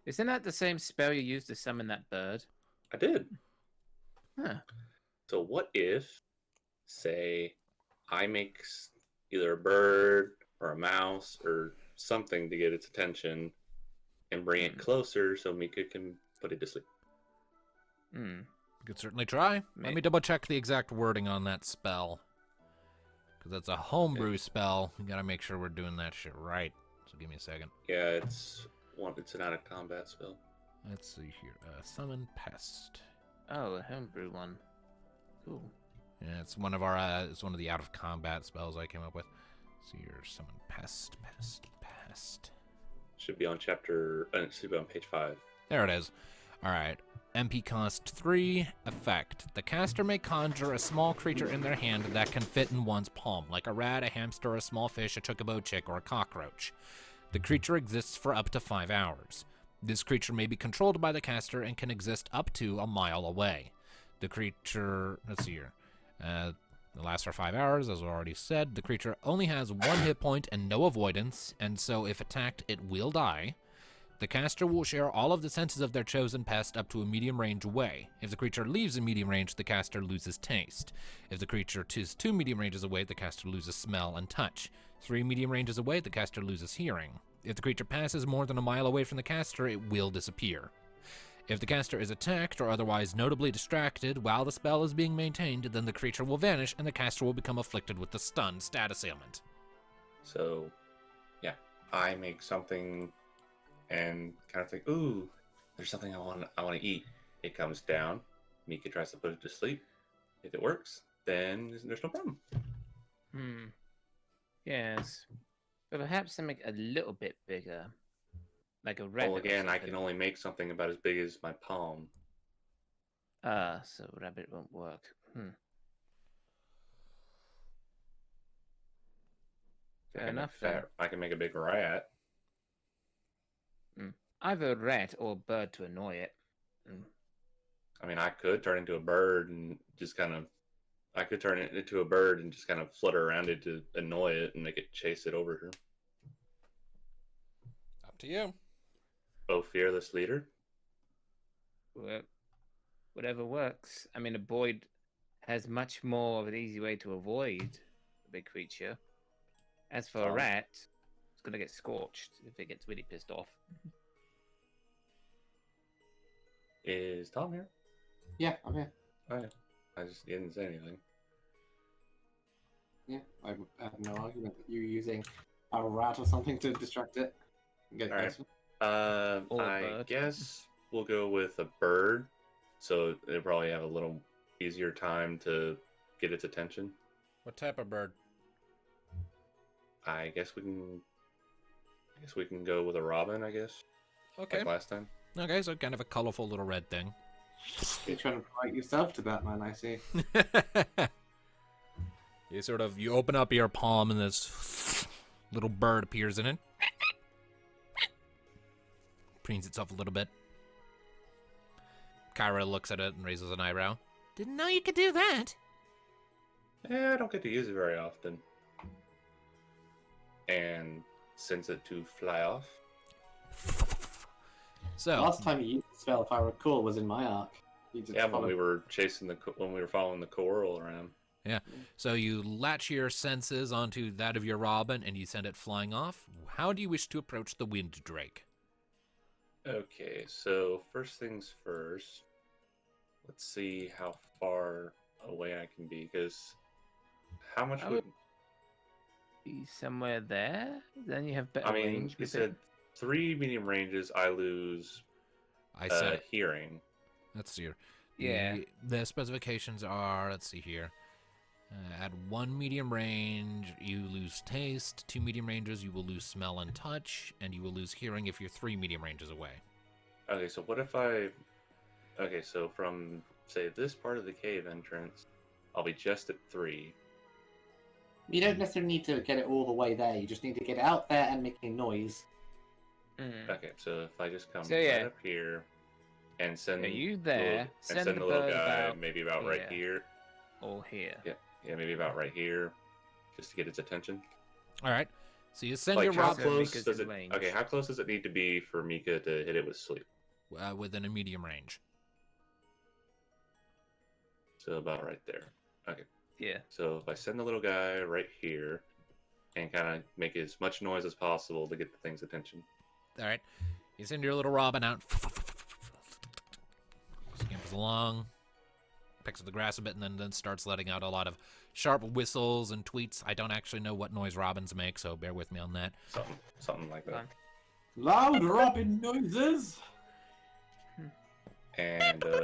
Isn't that the same spell you used to summon that bird? I did. Huh. So what if, say, I make either a bird or a mouse or something to get its attention and bring it closer so Mika can put it to sleep? Hmm. You could certainly try. Let me double check the exact wording on that spell. Because that's a homebrew spell. We gotta make sure we're doing that shit right. So give me a second. Yeah, it's an out of combat spell. Let's see here. Summon pest. Oh, a homebrew one. Cool. Yeah, it's one of our. It's one of the out of combat spells I came up with. See here, summon pest. Should be on chapter. Should be on page 5. There it is. All right. MP cost 3. Effect. The caster may conjure a small creature in their hand that can fit in one's palm, like a rat, a hamster, a small fish, a chocobo chick, or a cockroach. The creature exists for up to 5 hours. This creature may be controlled by the caster and can exist up to a mile away. The creature, let's see here, it lasts for 5 hours, as I already said. The creature only has 1 hit point and no avoidance, and so if attacked, it will die. The caster will share all of the senses of their chosen pest up to a medium range away. If the creature leaves a medium range, the caster loses taste. If the creature is 2 medium ranges away, the caster loses smell and touch. 3 medium ranges away, the caster loses hearing. If the creature passes more than a mile away from the caster, it will disappear. If the caster is attacked or otherwise notably distracted while the spell is being maintained, then the creature will vanish and the caster will become afflicted with the stun status ailment. So, yeah, I make something and kind of think, ooh, there's something I want to eat. It comes down. Mika tries to put it to sleep. If it works, then there's no problem. Yes. But perhaps something a little bit bigger. Like a rabbit. Well, again, or I something. can only make something about as big as my palm. So rabbit won't work. Fair enough then. I can make a big rat. Either a rat or a bird to annoy it. I mean, I could turn into a bird and just kind of. I could turn it into a bird and just kind of flutter around it to annoy it and make it chase it over here. Up to you. Oh, fearless leader. Whatever works. I mean, a Boyd has much more of an easy way to avoid a big creature. As for a rat, it's going to get scorched if it gets really pissed off. Is Tom here? Yeah, I'm here. Oh, yeah. I just didn't say anything. Yeah, I have no argument that you using a rat or something to distract it. Get All right. Or a I bird. guess we'll go with a bird, so they probably have a little easier time to get its attention. What type of bird? I guess we can. I guess we can go with a robin. I guess. Okay. Like last time. Okay, so kind of a colorful little red thing. You're trying to promote yourself to Batman, I see. You open up your palm and this little bird appears in it. Preens itself a little bit. Kyra looks at it and raises an eyebrow. Didn't know you could do that. Yeah, I don't get to use it very often. And sends it to fly off. So Last time you used the spell, if I recall, was in my arc. Yeah, when we were following the coral around. Yeah. So you latch your senses onto that of your robin and you send it flying off. How do you wish to approach the wind drake? Okay, so first things first. Let's see how far away I can be, because how much would... Be somewhere there? Then you have better I mean, range. you with said it. 3 medium ranges, I lose I said hearing. let's see here. Yeah. The specifications are, let's see here. At 1 medium range, you lose taste. 2 medium ranges, you will lose smell and touch, and you will lose hearing if you're 3 medium ranges away. Okay, so what if I... Okay, so from, say, this part of the cave entrance, I'll be just at 3. You don't necessarily need to get it all the way there. You just need to get it out there and making noise. Okay, so if I just come So, right yeah. up here and send you there, and send send the the little bird guy about maybe about right here. here. Or here. Yeah, maybe about right here, just to get its attention. All right. So you send Like, your how robin close Mika's does in it? range. Okay, how close does it need to be for Mika to hit it with sleep? Within a medium range. So about right there. Okay, Yeah. so if I send the little guy right here, and kind of make as much noise as possible to get the thing's attention. All right. You send your little robin out. Scampers along. Picks at the grass a bit and then starts letting out a lot of sharp whistles and tweets. I don't actually know what noise robins make, so bear with me on that. Something like that. Fine. Loud robin noises! And does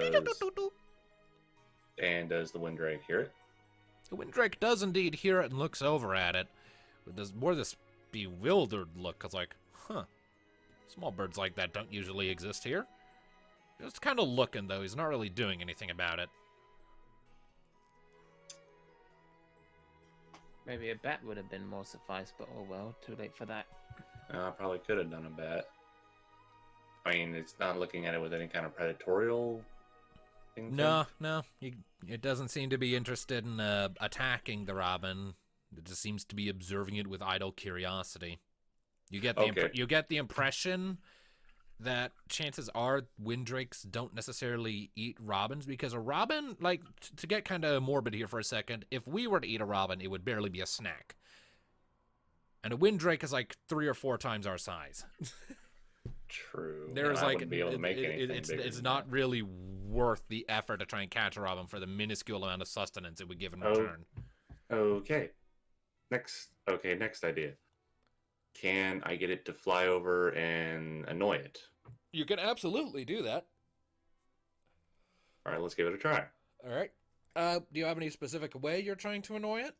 the Windrake hear it? The Windrake does indeed hear it and looks over at it. But there's more this bewildered look, because like, small birds like that don't usually exist here. Just kind of looking, though. He's not really doing anything about it. Maybe a bat would have been more suffice, but oh well, too late for that. I probably could have done a bat. I mean, it's not looking at it with any kind of predatorial thing. No. It doesn't seem to be interested in attacking the robin. It just seems to be observing it with idle curiosity. You get the impression that chances are windrakes don't necessarily eat robins, because a robin, like, to get kind of morbid here for a second, if we were to eat a robin, it would barely be a snack. And a windrake is like 3 or 4 times our size. True. There's I like wouldn't be able to make anything bigger it's than not that. really worth the effort to try and catch a robin for the minuscule amount of sustenance it would give in return. Okay. Next idea. Can I get it to fly over and annoy it? You can absolutely do that. All right, let's give it a try. All right. Do you have any specific way you're trying to annoy it?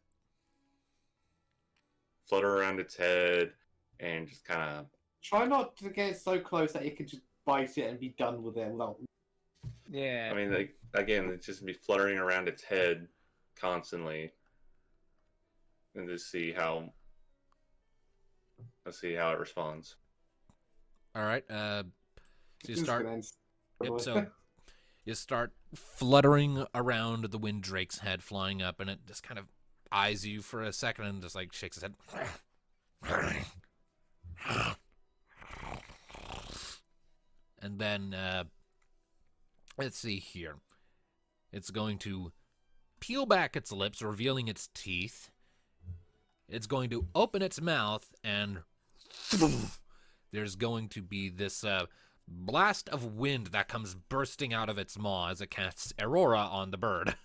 Flutter around its head and just kind of... Try not to get so close that it can just bite it and be done with it without... Yeah. I mean, like, again, it's just be fluttering around its head constantly. And just see how Let's see how it responds. All right. So you This is start. gonna end Yep. So you start fluttering around the Winddrake's head, flying up, and it just kind of eyes you for a second and just like shakes its head. And then, let's see here. It's going to peel back its lips, revealing its teeth. It's going to open its mouth, and there's going to be this blast of wind that comes bursting out of its maw as it casts Aurora on the bird.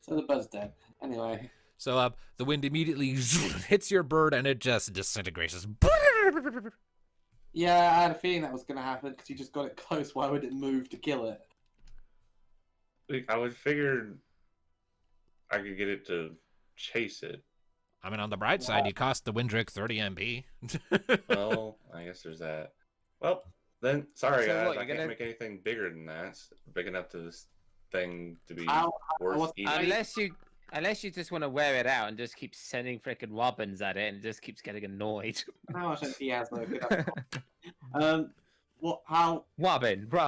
So the bird's dead. Anyway. So the wind immediately hits your bird, and it just disintegrates. Yeah, I had a feeling that was going to happen because you just got it close. Why would it move to kill it? I would figure I could get it to chase it. I mean, on the bright side, you cost the Winddrake 30 MP. Well, I guess there's that. Well, then, sorry So guys, what, I you're can't gonna- make anything bigger than that. It's big enough to this thing to be How- worth what's- eating. Unless you just want to wear it out and just keep sending freaking robins at it and it just keeps getting annoyed. How much MP has though? What? How? Wobbin. What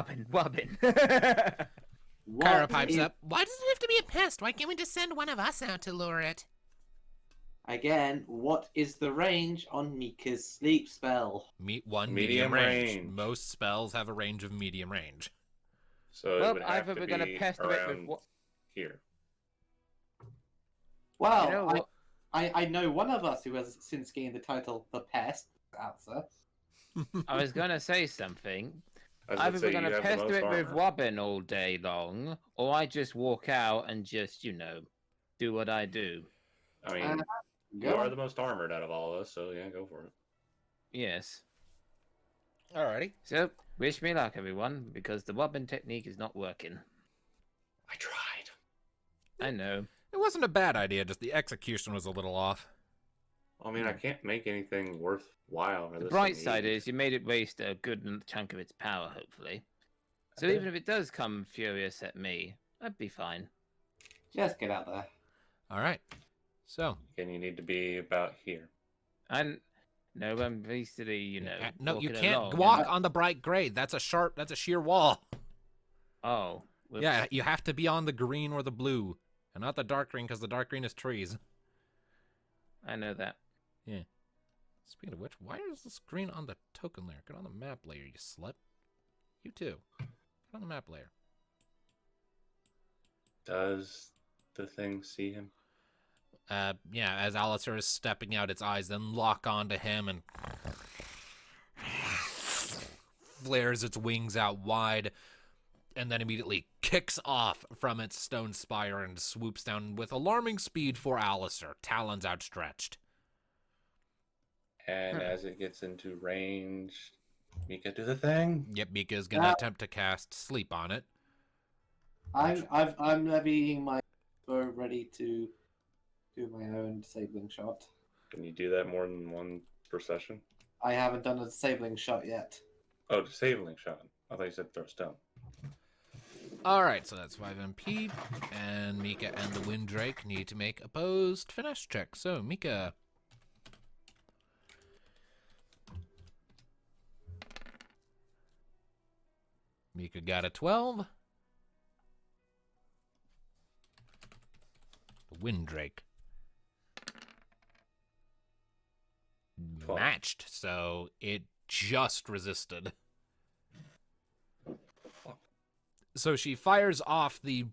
Kyra pipes is- up. Why does it have to be a pest? Why can't we just send one of us out to lure it? Again, what is the range on Mika's sleep spell? Medium Medium range. range. Most spells have a range of medium range. So Well, it would have either to we're be gonna pester it with around what- here. Well, You know what? I know one of us who has since gained the title the Pest, Alsa. I was gonna say something. I was Either say we're you gonna have the pester most it with armor. wobbin all day long, or I just walk out and just, do what I do. I mean, you Go are on. the most armored out of all of us, so yeah, go for it. Yes. Alrighty. So, wish me luck, everyone, because the wobbin technique is not working. I tried. I know. It wasn't a bad idea, just the execution was a little off. I mean, I can't make anything worthwhile. The bright side is you made it waste a good chunk of its power, hopefully. So Okay. even if it does come furious at me, I'd be fine. Just get out there. Alright. So, And you need to be about here. And no, I'm basically, no, you walking can't along walk and- on the bright gray. That's a sheer wall. Oh. Whoops. Yeah, you have to be on the green or the blue, and not the dark green, because the dark green is trees. I know that. Speaking of which, why is the screen on the token layer? Get on the map layer, you slut. You too. Get on the map layer. Does the thing see him? Yeah, as Alistair is stepping out, its eyes then lock onto him and flares its wings out wide, and then immediately kicks off from its stone spire and swoops down with alarming speed for Alistair, talons outstretched. And as it gets into range, Mika, do the thing. Yep, Mika is gonna attempt to cast sleep on it. I'm levying my bow ready to do my own disabling shot. Can you do that more than one per session? I haven't done a disabling shot yet. Oh, disabling shot. I thought you said throw stone. Alright, so that's 5 MP, and Mika and the Winddrake need to make opposed finesse checks. So, Mika. Mika got a 12. The Winddrake. 12. Matched, so it just resisted. So she fires off the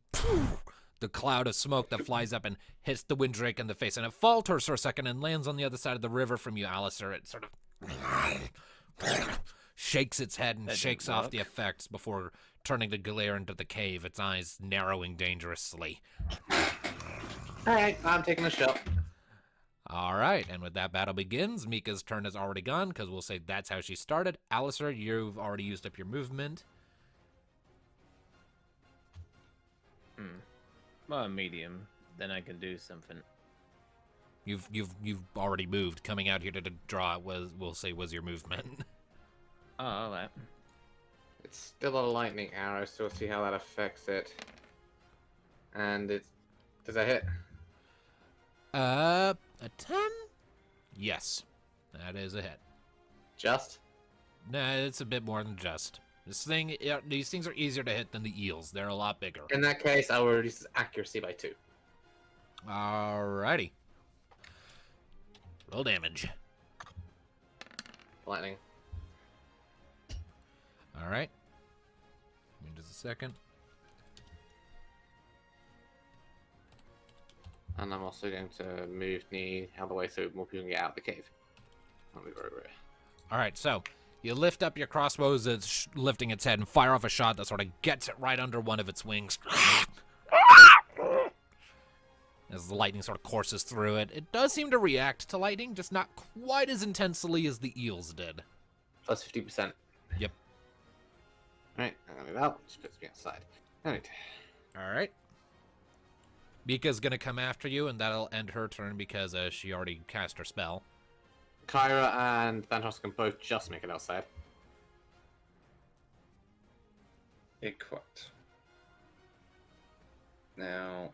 cloud of smoke that flies up and hits the Winddrake in the face, and it falters for a second and lands on the other side of the river from you, Alistair. It sort of shakes its head and That shakes didn't off work. the effects before turning to glare into the cave, its eyes narrowing dangerously. Alright, I'm taking a shot. All right, and with that battle begins, Mika's turn is already gone, because we'll say that's how she started. Alistair, you've already used up your movement. Well, medium. Then I can do something. You've already moved. Coming out here to draw it we'll say was your movement. Oh, alright. It's still a lightning arrow, so we'll see how that affects it. And it's... Does that hit? A 10? Yes. That is a hit. Just? Nah, it's a bit more than just. These things are easier to hit than the eels. They're a lot bigger. In that case, I will reduce his accuracy by 2. Alrighty. Roll damage. Lightning. Alright. Give me just a second. And I'm also going to move me out of the way so more people can get out of the cave. I'll move over here. Alright, so you lift up your crossbow as it's lifting its head and fire off a shot that sort of gets it right under one of its wings. As the lightning sort of courses through it. It does seem to react to lightning, just not quite as intensely as the eels did. Plus 50%. Yep. Alright, I'm gonna move out. Just puts me outside. Alright. Alright. Mika's gonna come after you, and that'll end her turn because she already cast her spell. Kyra and Thanos can both just make it outside. Equipped. Now,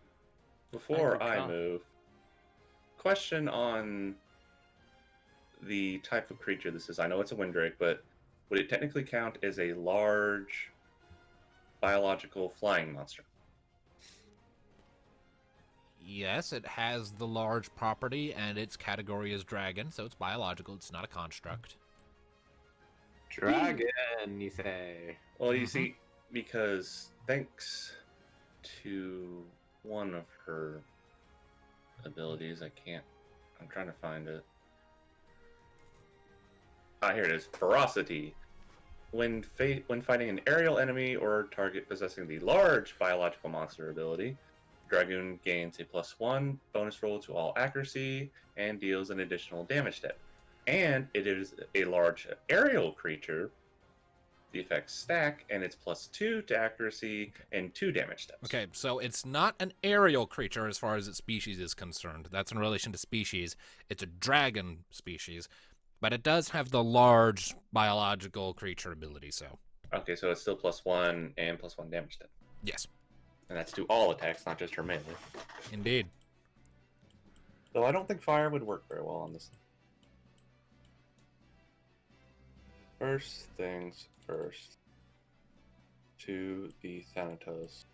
before I move, question on the type of creature this is. I know it's a Windrake, but would it technically count as a large biological flying monster? Yes, it has the large property, and its category is dragon, so it's biological. It's not a construct. Dragon, you say? Well, you see, because thanks to one of her abilities, I'm trying to find it. Ah, here it is. Ferocity. When fighting an aerial enemy or target possessing the large biological monster ability, Dragoon gains a +1 bonus roll to all accuracy and deals an additional damage step. And it is a large aerial creature. The effects stack, and it's +2 to accuracy and 2 damage steps. Okay, so it's not an aerial creature as far as its species is concerned. That's in relation to species. It's a dragon species, but it does have the large biological creature ability, so. Okay, so it's still +1 and +1 damage step. Yes. And that's to all attacks, not just her melee. Indeed. Though I don't think fire would work very well on this. First things first. To the Thanatos.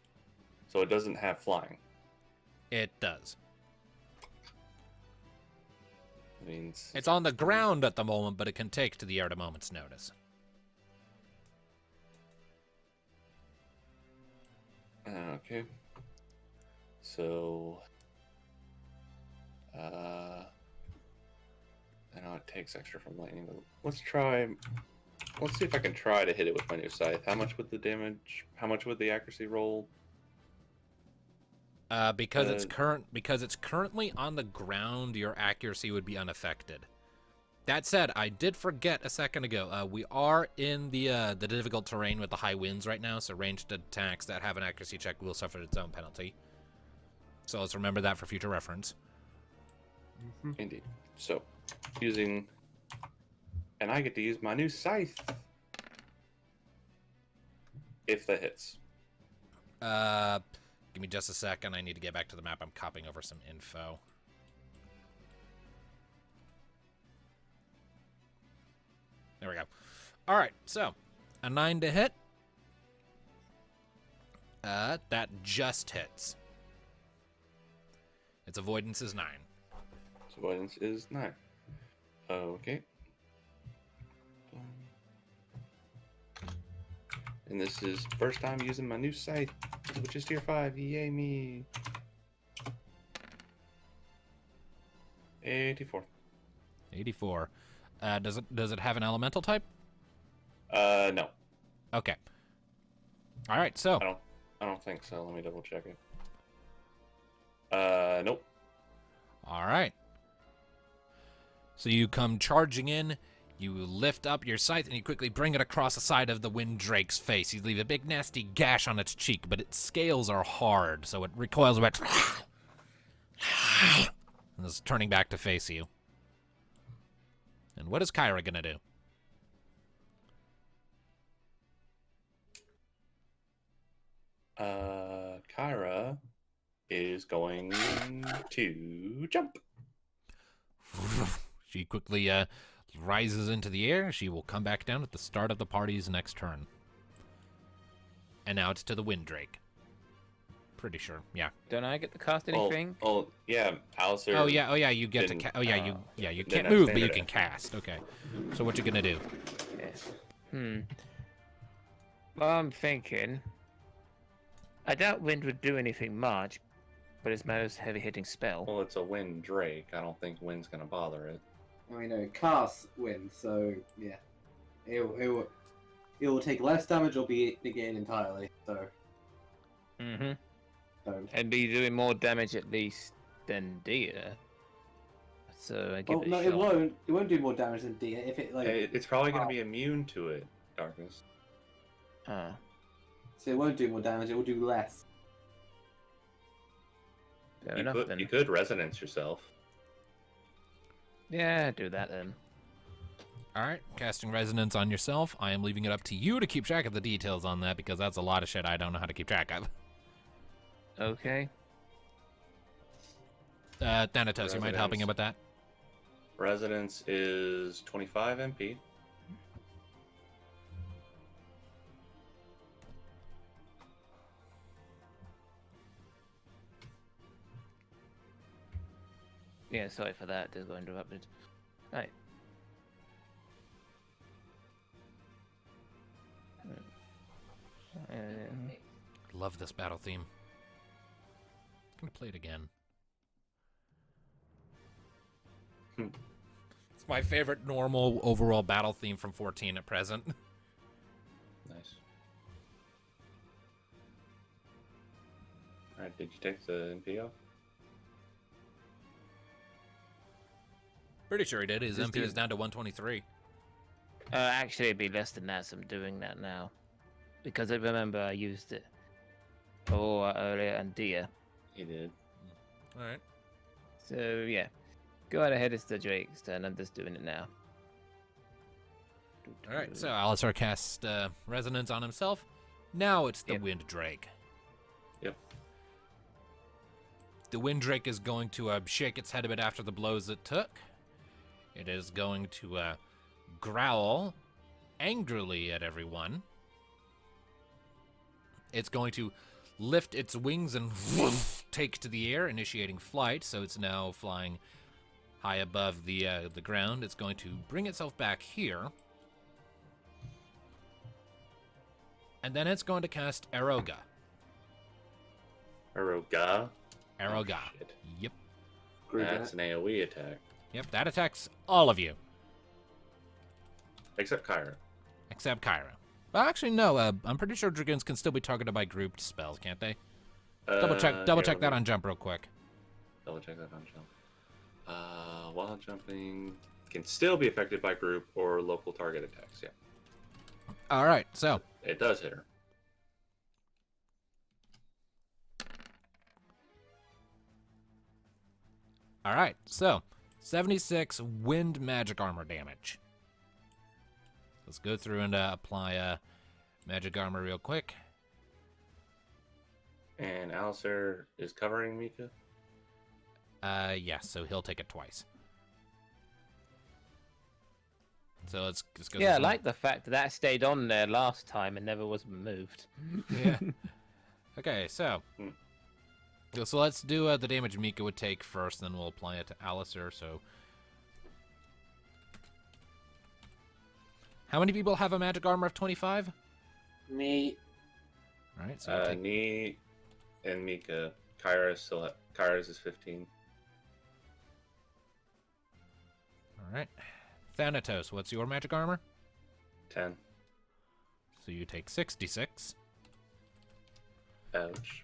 So it doesn't have flying. It does. It means It's on the ground at the moment, but it can take to the air at a moment's notice. Okay. So I know it takes extra from lightning, but let's see if I can try to hit it with my new scythe. How much would the accuracy roll? Because it's currently on the ground, your accuracy would be unaffected. That said, I did forget a second ago. We are in the difficult terrain with the high winds right now, so ranged attacks that have an accuracy check will suffer its own penalty. So let's remember that for future reference. Indeed. So, and I get to use my new scythe. If that hits. Give me just a second. I need to get back to the map. I'm copying over some info. There we go. All right, so a 9 to hit. That just hits. Its avoidance is 9. Its avoidance is 9. Okay. And this is first time using my new scythe, which is tier 5. Yay me. 84. 84. Does it have an elemental type? No. Okay. All right, so I don't think so. Let me double check it. Nope. all right. So you come charging in, you lift up your scythe, and you quickly bring it across the side of the Windrake's face. You leave a big nasty gash on its cheek, but its scales are hard, so it recoils back and is turning back to face you. And what is Kyra gonna do? Kyra is going to jump. She quickly rises into the air. She will come back down at the start of the party's next turn. And now it's to the Wind Drake. Pretty sure, yeah. Don't I get to cast anything? Yeah, Alistair. Oh yeah, you get to. didn't- You didn't can't move, but understand you it. can cast. Okay. So what you gonna do? Yes. Well, I'm thinking. I doubt wind would do anything much, but it's my most heavy-hitting spell. Well, it's a Wind Drake. I don't think wind's gonna bother it. I mean, no, it casts wind, so yeah. It will take less damage or be negated entirely, so Mm-hmm. don't. And be doing more damage at least than Dia. So I give Well, it a no, shot. it won't. It won't do more damage than Dia if it like. It's probably gonna be immune to it, Darkness. Ah. So it won't do more damage. It will do less. Fair You enough could, then. you could resonance yourself. Yeah, do that then. All right, casting resonance on yourself. I am leaving it up to you to keep track of the details on that because that's a lot of shit I don't know how to keep track of. Okay. Thanatos, you mind helping him with that? Resonance is 25 MP. Yeah, sorry for that. Just got interrupted. Right. Love this battle theme. Gonna play it again. It's my favorite normal overall battle theme from 14 at present. Nice. Alright, did you take the MP off? Pretty sure he did. His Just MP is did. down to 123. Actually, it'd be less than that, so I'm doing that now. Because I remember I used it earlier and Dia. He did. All right. So, yeah. Go right ahead, it's the Drake's turn. I'm just doing it now. All right. So Alisar casts resonance on himself. Now it's the Yep. Wind Drake. Yep. The Wind Drake is going to shake its head a bit after the blows it took. It is going to growl angrily at everyone. It's going to lift its wings and take to the air, initiating flight. So it's now flying high above the ground. It's going to bring itself back here. And then it's going to cast Aroga. Aroga. Aroga. Oh, shit. Yep. That's an AoE attack. Yep, that attacks all of you, Except Kyra. except Kyra. Well, actually, no. I'm pretty sure Dragoons can still be targeted by grouped spells, can't they? Double check that on jump real quick. Double check that on jump. While jumping can still be affected by group or local target attacks. Yeah, All right, so it does hit her. all right, so 76 wind magic armor damage. Let's go through and apply magic armor real quick. And Alistair is covering Mika. Yeah, so he'll take it twice. So let's go. Yeah, I like the fact that stayed on there last time and never was removed. Yeah. Okay, so. Hmm. So let's do the damage Mika would take first, then we'll apply it to Alistair. So. How many people have a magic armor of 25? Me. Alright, so I'll take... Nee and Mika. Kyra's is 15. Alright. Thanatos, what's your magic armor? 10. So you take 66. Ouch.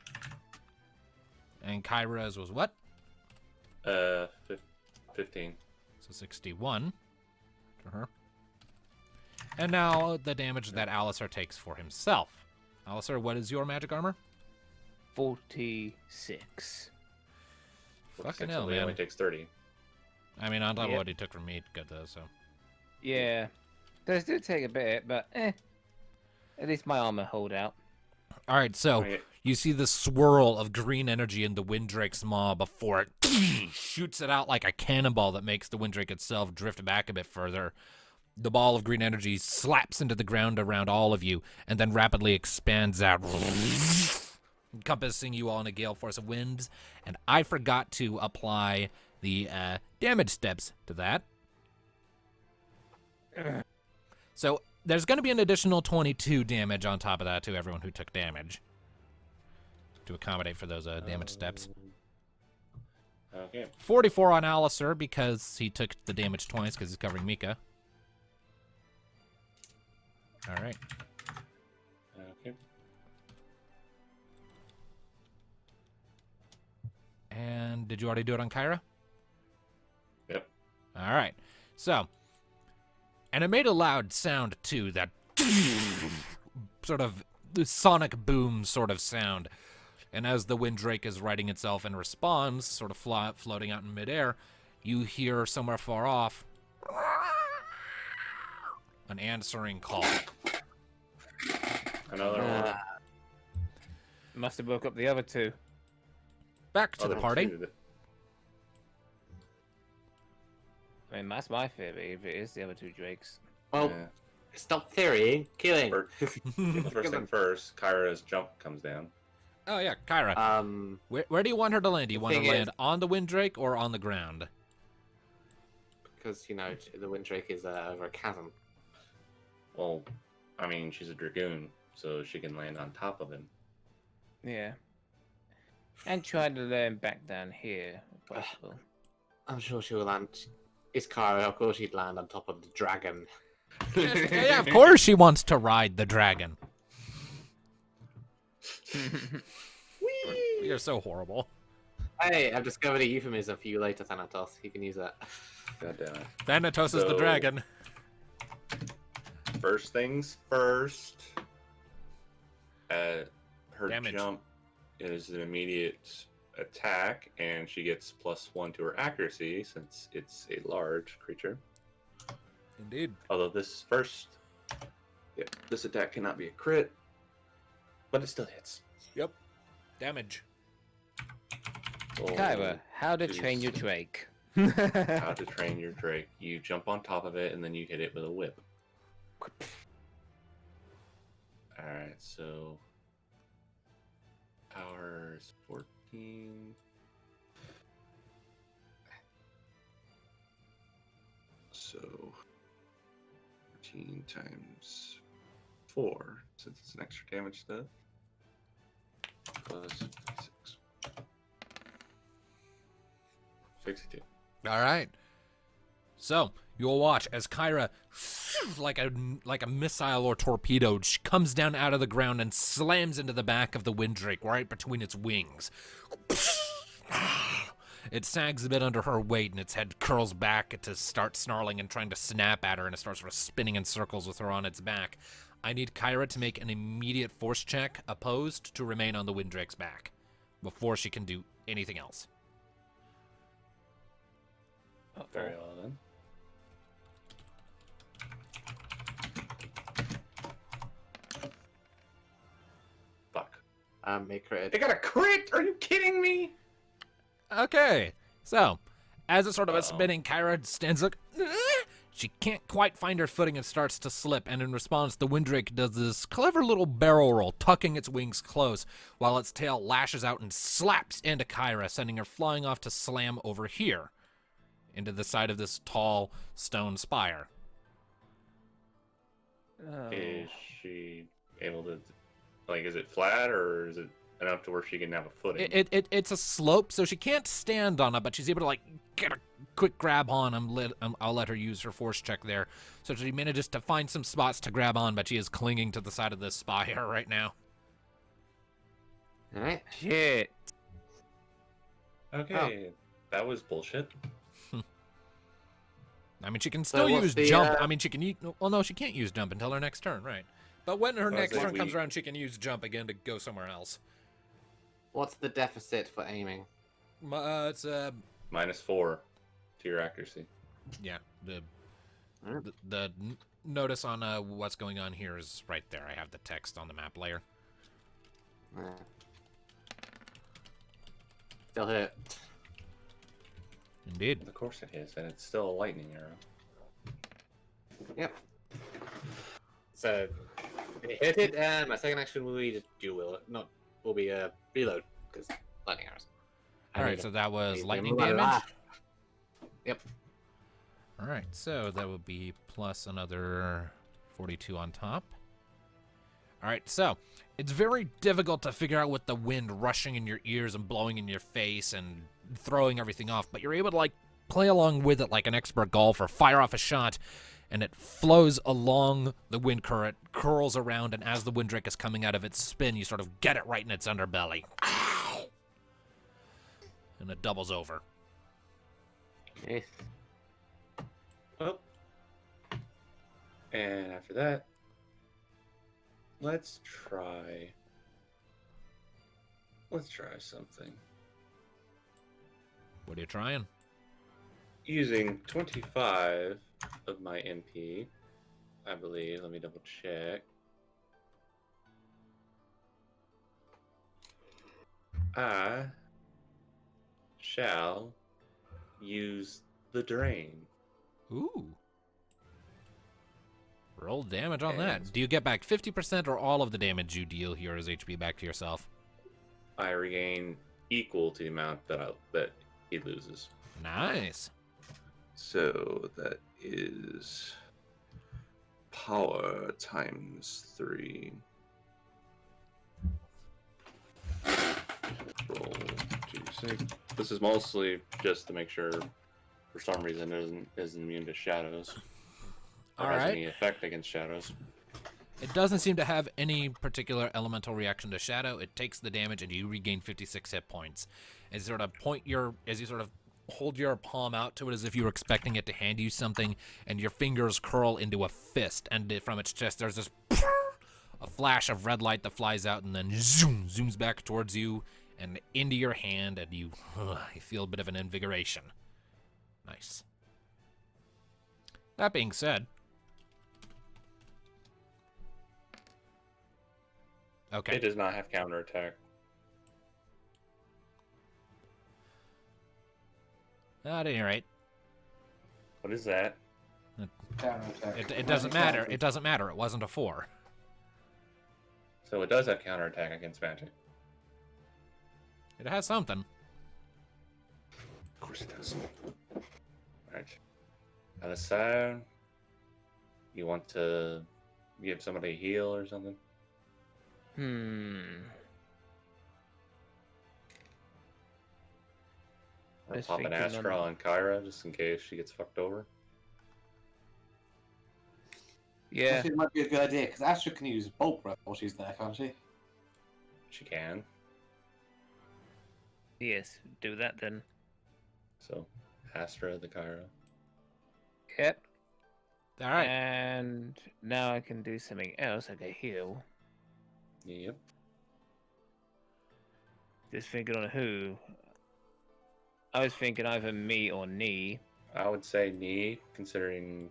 And Kyra's was what? 15. So 61 to her. And now the damage that Alisar takes for himself. Alisar, what is your magic armor? 46. Fucking hell, Only man. takes 30. I mean, on top of Yep. what he took from me, good though, so. Yeah. Those do take a bit, but At least my armor hold out. Alright, so I mean, You see the swirl of green energy in the Windrake's maw before it shoots it out like a cannonball that makes the Windrake itself drift back a bit further. The ball of green energy slaps into the ground around all of you and then rapidly expands out, encompassing you all in a gale force of winds. And I forgot to apply the damage steps to that. So there's going to be an additional 22 damage on top of that to everyone who took damage to accommodate for those damage steps. Okay. 44 on Alistair because he took the damage twice because he's covering Mika. All right. Okay. And did you already do it on Kyra? Yep. All right. So, and it made a loud sound too, that sort of sonic boom sort of sound. And as the Windrake is righting itself and responds, sort of floating out in midair, you hear somewhere far off an answering call. Another one. Must have woke up the other two. Back to the Other party. two. I mean, that's my theory, if it is the other two Drakes. Well, Yeah. stop theorying. Killing. First thing first, Kyra's jump comes down. Oh yeah, Kyra. Where do you want her to land? Do you want her to thing land on the Windrake or on the ground? Because, the Windrake is over a chasm. Well, I mean, she's a Dragoon, so she can land on top of him. Yeah. And try to lure him back down here, if possible. I'm sure she'll land. It's Kyra, of course she'd land on top of the dragon. Yeah, of course she wants to ride the dragon. You're so horrible. Hey, I've discovered a euphemism for you later, Thanatos. You can use that. God damn it. Thanatos is the So- dragon. First things first. Her Damage. jump is an immediate attack, and she gets +1 to her accuracy since it's a large creature. Indeed. Although this attack cannot be a crit, but it still hits. Yep. Damage. Kyra, how to Jeez. train your Drake. How to train your Drake. You jump on top of it, and then you hit it with a whip. Alright, so power is 14. So 14 times 4, since it's an extra damage step, plus 6. 62. All right. So you'll watch as Kyra, like a missile or torpedo, comes down out of the ground and slams into the back of the Windrake right between its wings. It sags a bit under her weight, and its head curls back to start snarling and trying to snap at her, and it starts sort of spinning in circles with her on its back. I need Kyra to make an immediate force check opposed to remain on the Windrake's back before she can do anything else. Very well then. Fuck. Make crit. They got a crit! Are you kidding me? Okay, so as it's sort of a Uh-oh. spinning, Kyra stands up. She can't quite find her footing and starts to slip, and in response, the Windrake does this clever little barrel roll, tucking its wings close, while its tail lashes out and slaps into Kyra, sending her flying off to slam over here, into the side of this tall stone spire. Oh. Is she able to, like, is it flat or is it enough to where she can have a footing? It's a slope, so she can't stand on it, but she's able to, like, get a quick grab on. I'll let her use her force check there. So she manages to find some spots to grab on, but she is clinging to the side of this spire right now. Alright. Shit. Okay, that was bullshit. I mean, she can So still what's use the, jump. I mean, she can use... Well, no, she can't use jump until her next turn, right? But when her I next think turn comes we- around, she can use jump again to go somewhere else. What's the deficit for aiming? It's, -4 to your accuracy. yeah, Alright. the notice on what's going on here is right there. I have the text on the map layer. Yeah. Still hit. Indeed. Of course it is, and it's still a lightning arrow. Yep. So, it hit it, and my second action will be reload, because lightning arrows. Alright, so that was need lightning to- damage. Yep. Alright, so that would be plus another 42 on top. Alright, so it's very difficult to figure out with the wind rushing in your ears and blowing in your face and throwing everything off, but you're able to like play along with it like an expert golfer, fire off a shot, and it flows along the wind current, curls around, and as the wind drake is coming out of its spin, you sort of get it right in its underbelly. And it doubles over. Yes. Oh. And after that, let's try something. What are you trying? Using 25 of my NP, I believe. Let me double check. I shall use the drain. Ooh. Roll damage on that. And- Do you get back 50% or all of the damage you deal here as HP back to yourself? I regain equal to the amount that he loses. Nice. So that is power times 3. Roll 2d6. This is mostly just to make sure, for some reason, it isn't immune to shadows. Or All has right. any effect against shadows. It doesn't seem to have any particular elemental reaction to shadow. It takes the damage and you regain 56 hit points. As you sort of hold your palm out to it as if you were expecting it to hand you something, and your fingers curl into a fist, and from its chest there's this a flash of red light that flies out and then zooms back towards you and into your hand, and you feel a bit of an invigoration. Nice. That being said, okay. It does not have counterattack. At any rate, What is that? it doesn't matter. It doesn't matter. It wasn't a 4. So it does have counterattack against magic. It has something. Of course it does. Alright. On the side, you want to give somebody a heal or something? Or Just pop an thinking Astra on Kyra just in case she gets fucked over? Yeah. Actually, it might be a good idea, because Astra can use Bolt Breath while she's there, can't she? She can. Yes. Do that then. So, Astra the Kyra. Yep. All right. And now I can do something else. I can heal. Yep. Just thinking on who. I was thinking either me or knee. I would say knee, considering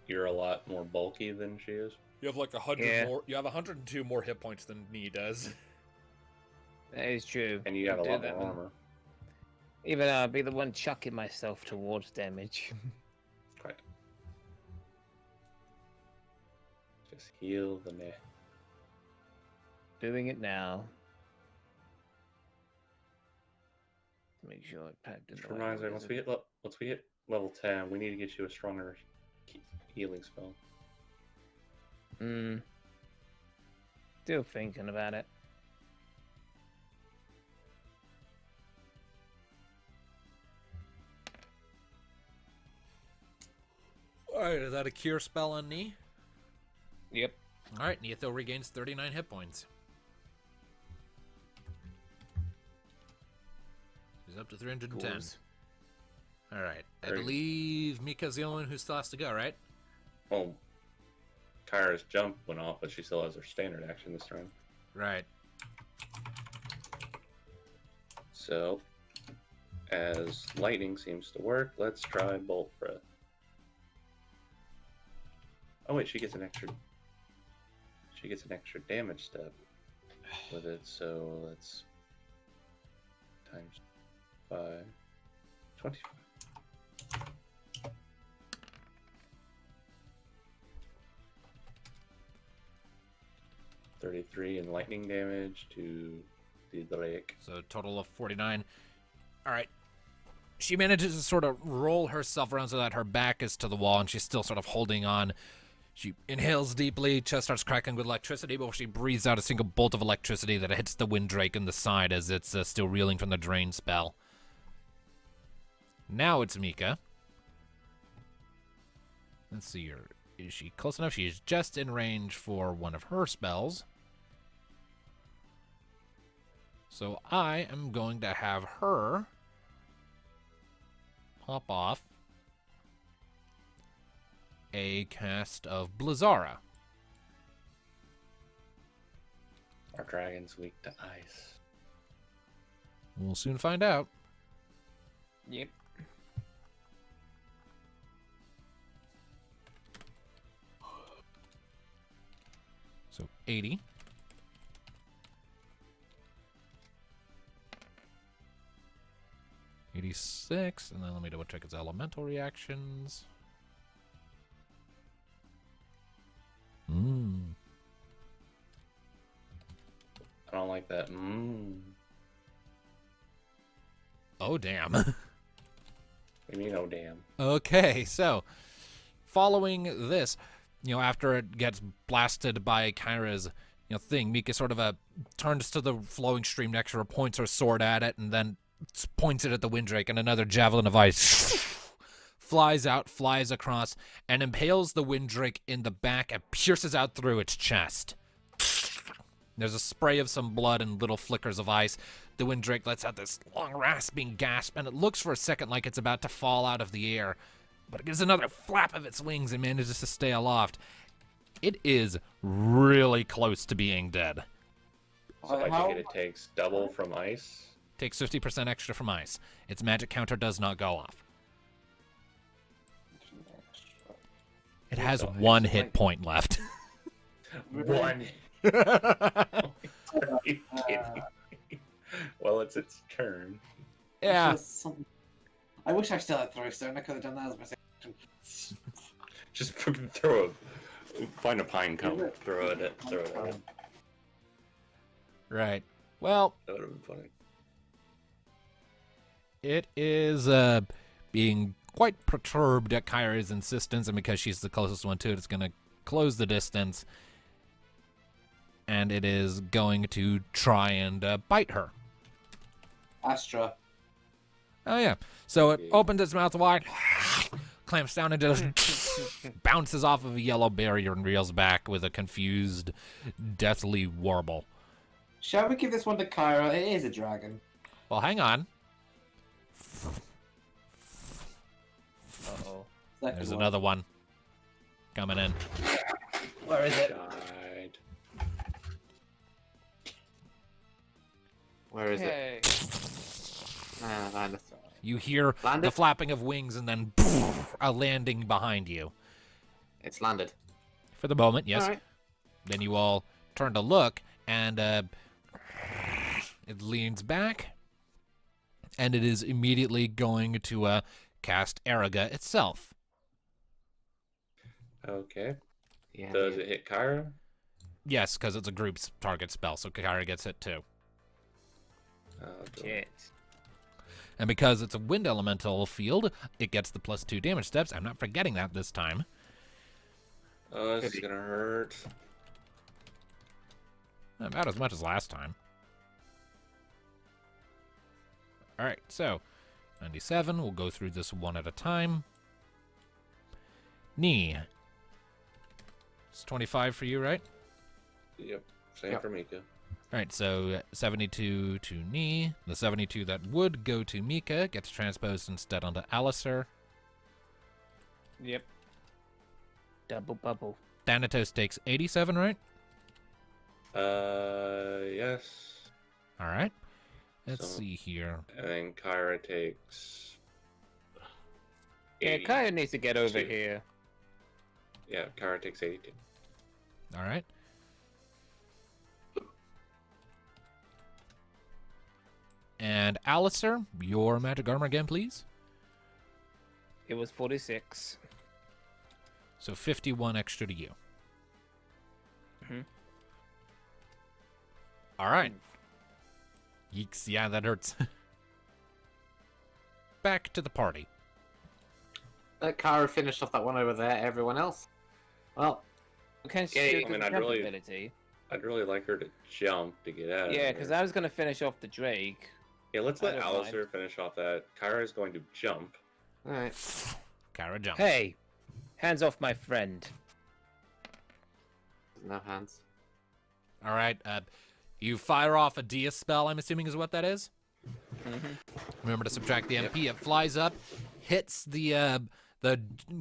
you're a lot more bulky than she is. You have like 100 Yeah. more. You have 102 more hit points than me does. That is true. And you have a Do lot that more then. armor. Even though I'd be the one chucking myself towards damage. Right. Just heal the neck. Doing it now. Make sure I packed in Which the right reminds me, numbers. once we hit level 10, we need to get you a stronger healing spell. Still thinking about it. All right. Is that a cure spell on knee? Yep. All right. Neotho regains 39 hit points. He's up to 310. Goals. All right. I Great. believe Mika's the only one who still has to go, right? Well, Kyra's jump went off, but she still has her standard action this turn. Right. So, as lightning seems to work, let's try Bolt Breath. Oh wait, she gets an extra damage step with it, so let's times 25. 25. $33 in lightning damage to the Drake. So a total of 49. All right. She manages to sort of roll herself around so that her back is to the wall, and she's still sort of holding on. She inhales deeply, chest starts cracking with electricity, before she breathes out a single bolt of electricity that hits the Windrake in the side as it's still reeling from the drain spell. Now it's Mika. Let's see here. Is she close enough? She is just in range for one of her spells. So I am going to have her pop off a cast of Blizzara. Our dragon's weak to ice. We'll soon find out. Yep. So 80. $86, and then let me double check its elemental reactions. I don't like that. Oh, damn. You mean, oh damn. Okay, so following this, after it gets blasted by Kyra's, thing, Mika sort of turns to the flowing stream next to her, points her sword at it, and then points it at the Windrake, and another javelin of ice flies out, flies across, and impales the Windrake in the back and pierces out through its chest. There's a spray of some blood and little flickers of ice. The Windrake lets out this long, rasping gasp, and it looks for a second like it's about to fall out of the air, but it gives another flap of its wings and manages to stay aloft. It is really close to being dead. So I take it takes double from ice. Takes 50% extra from ice. Its magic counter does not go off. It has So one it's hit like- point left. One. Are you kidding me? Well, it's its turn. Yeah. I wish I still had throw stone. I could have done that as my second. Just fucking find a pine cone, throw it at him. Right. Well, That would have been funny. it is being quite perturbed at Kyra's insistence, and because she's the closest one to it, it's going to close the distance, and it is going to try and bite her. Astra. Oh, yeah. So it opens its mouth wide, clamps down into bounces off of a yellow barrier and reels back with a confused, deathly warble. Shall we give this one to Kyra? It is a dragon. Well, hang on. Uh-oh. Second There's one. another one coming in. Where is it? Died. Where is it? Okay. Landed. You hear the Landed? flapping of wings and then a landing behind you. It's landed. For the moment, yes. Alright. Then you all turn to look, and it leans back, and it is immediately going to cast Araga itself. Okay. Yeah. Does it hit Kyra? Yes, because it's a group's target spell, so Kyra gets hit too. Oh, Shit. And because it's a wind elemental field, it gets the +2 damage steps. I'm not forgetting that this time. Oh, this is gonna hurt. About as much as last time. All right, so 97. We'll go through this one at a time. Knee. It's 25 for you, right? Yep. Same Yep. for Mika. All right, so 72 to Knee. The 72 that would go to Mika gets transposed instead onto Alistair. Yep. Double bubble. Thanatos takes 87, right? Yes. All right. Let's So- see here. And then Kyra takes. Yeah, 80. Kaya needs to get over Two. here. Yeah, Kyra takes 82. All right. And Alistair, your magic armor again, please. It was 46. So 51 extra to you. Mhm. All right. Yeeks, yeah, that hurts. Back to the party. Let Kara finish off that one over there. Everyone else. Well, Can she Yeah, do I the mean, jump I'd really- ability? I'd really like her to jump to get out of Yeah, there. because I was going to finish off the Drake. Yeah, let's I let don't Alistair mind. finish off that. Kyra is going to jump. all right. Kara jumps. Hey, hands off my friend. Doesn't have hands. All right. You fire off a Dia spell, I'm assuming is what that is. Remember to subtract the MP. It flies up, hits the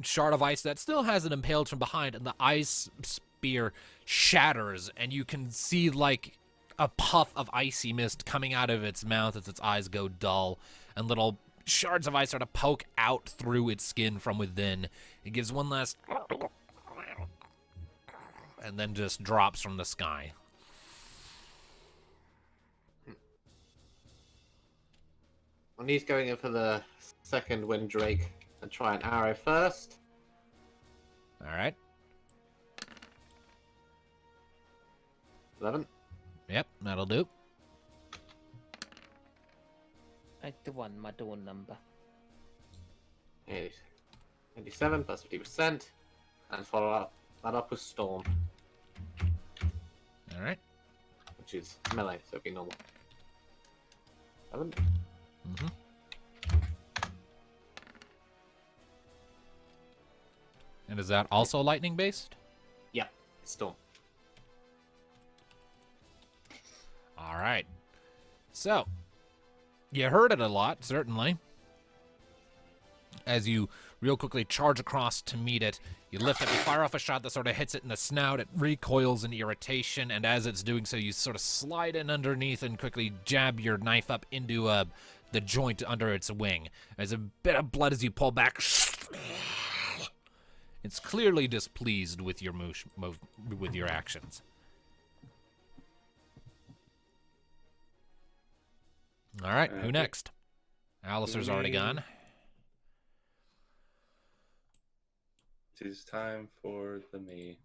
shard of ice that still has it impaled from behind, and the ice spear shatters, and you can see like a puff of icy mist coming out of its mouth as its eyes go dull, and little shards of ice start to poke out through its skin from within. It gives one last and then just drops from the sky. And he's going in for the second wind drake and try an arrow first. All right. 11. Yep, that'll do. 81, my door number. 87 plus 50%. And follow that up with Storm, All right. which is melee, so it'd be normal. 7. Mm-hmm. And is that also lightning based? Yeah, it's Storm. All right. So, you heard it a lot, certainly. As you real quickly charge across to meet it, you lift up, you fire off a shot that sort of hits it in the snout. It recoils in irritation, and as it's doing so, you sort of slide in underneath and quickly jab your knife up into the joint under its wing. There's a bit of blood as you pull back. It's clearly displeased with your with your actions. All right, who Okay. next? Alistair's already gone. It is time for the me.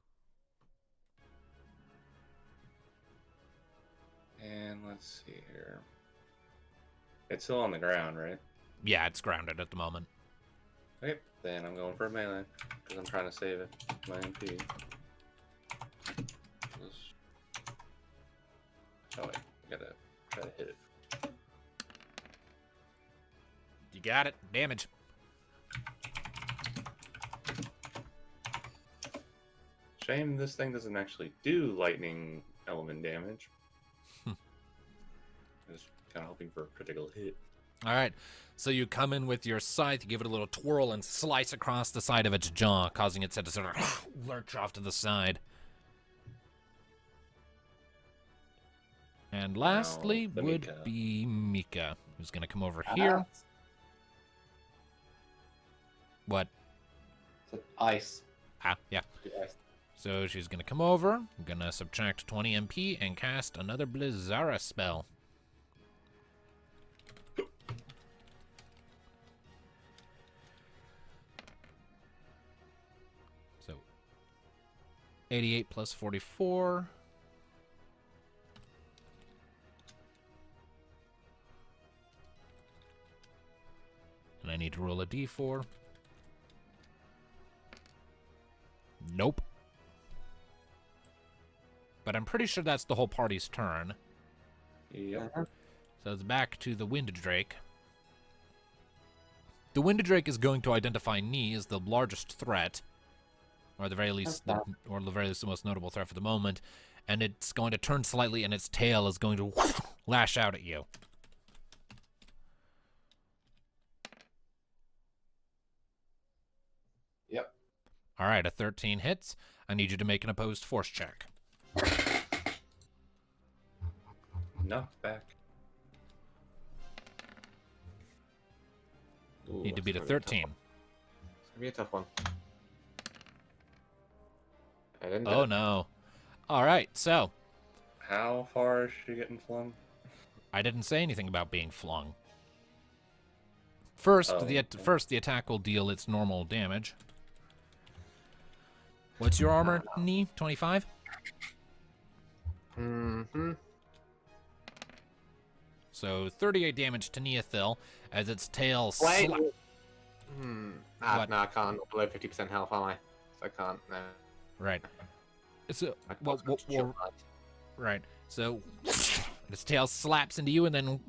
And let's see here. It's still on the ground, right? Yeah, it's grounded at the moment. Okay, then I'm going for a melee because I'm trying to save it. My MP. Oh wait, I gotta try to hit it. You got it. Damage. Shame this thing doesn't actually do lightning element damage. I was kind of hoping for a critical hit. All right. So you come in with your scythe, you give it a little twirl, and slice across the side of its jaw, causing its head to sort of lurch off to the side. And lastly the would Mika. be Mika, who's going to come over here. What? It's ice. Ah, yeah. Ice. So she's going to come over. I'm going to subtract 20 MP and cast another Blizzara spell. So 88 plus 44. And I need to roll a d4. Nope. But I'm pretty sure that's the whole party's turn. Yep. So it's back to the Wind Drake. The Wind Drake is going to identify Nee as the largest threat, or the very least, the most notable threat for the moment, and it's going to turn slightly, and its tail is going to lash out at you. Yep. All right, a 13 hits. I need you to make an opposed force check. Knock back. Ooh, Need to that's beat a gonna be tough 13. one. It's gonna be a tough one. I didn't do Oh it. no. All right, so How far is she getting flung? I didn't say anything about being flung. First, Oh, okay. first the attack will deal its normal damage. What's your armor, knee? 25? Mm-hmm. So 38 damage to Neothil as its tail Wait. slap. No, I can't. Not below 50% health, am I? So I can't. No. Right. So, I well, was going to well, try. right. So its tail slaps into you and then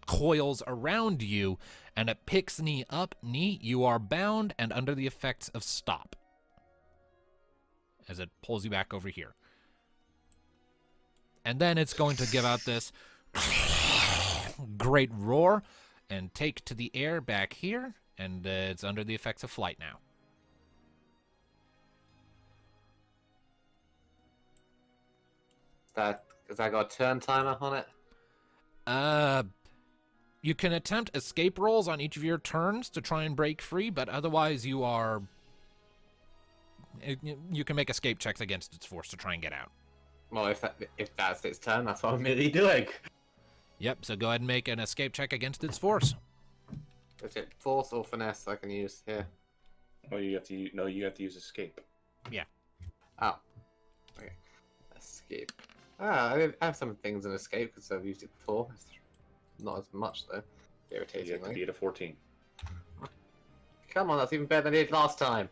coils around you, and it picks Knee up. Knee, you are bound and under the effects of stop as it pulls you back over here. And then it's going to give out this great roar and take to the air back here, and it's under the effects of flight now. Has that got a turn timer on it? You can attempt escape rolls on each of your turns to try and break free, but otherwise you are... You can make escape checks against its force to try and get out. Well, if that's its turn, that's what I'm really doing. Yep, so go ahead and make an escape check against its force. Is it force or finesse I can use here? Oh, you have to use escape. Oh. Okay. Escape. I have some things in escape because I've used it before. It's not as much though. You have to Irritatingly. beat a 14. Come on, that's even better than it did last time.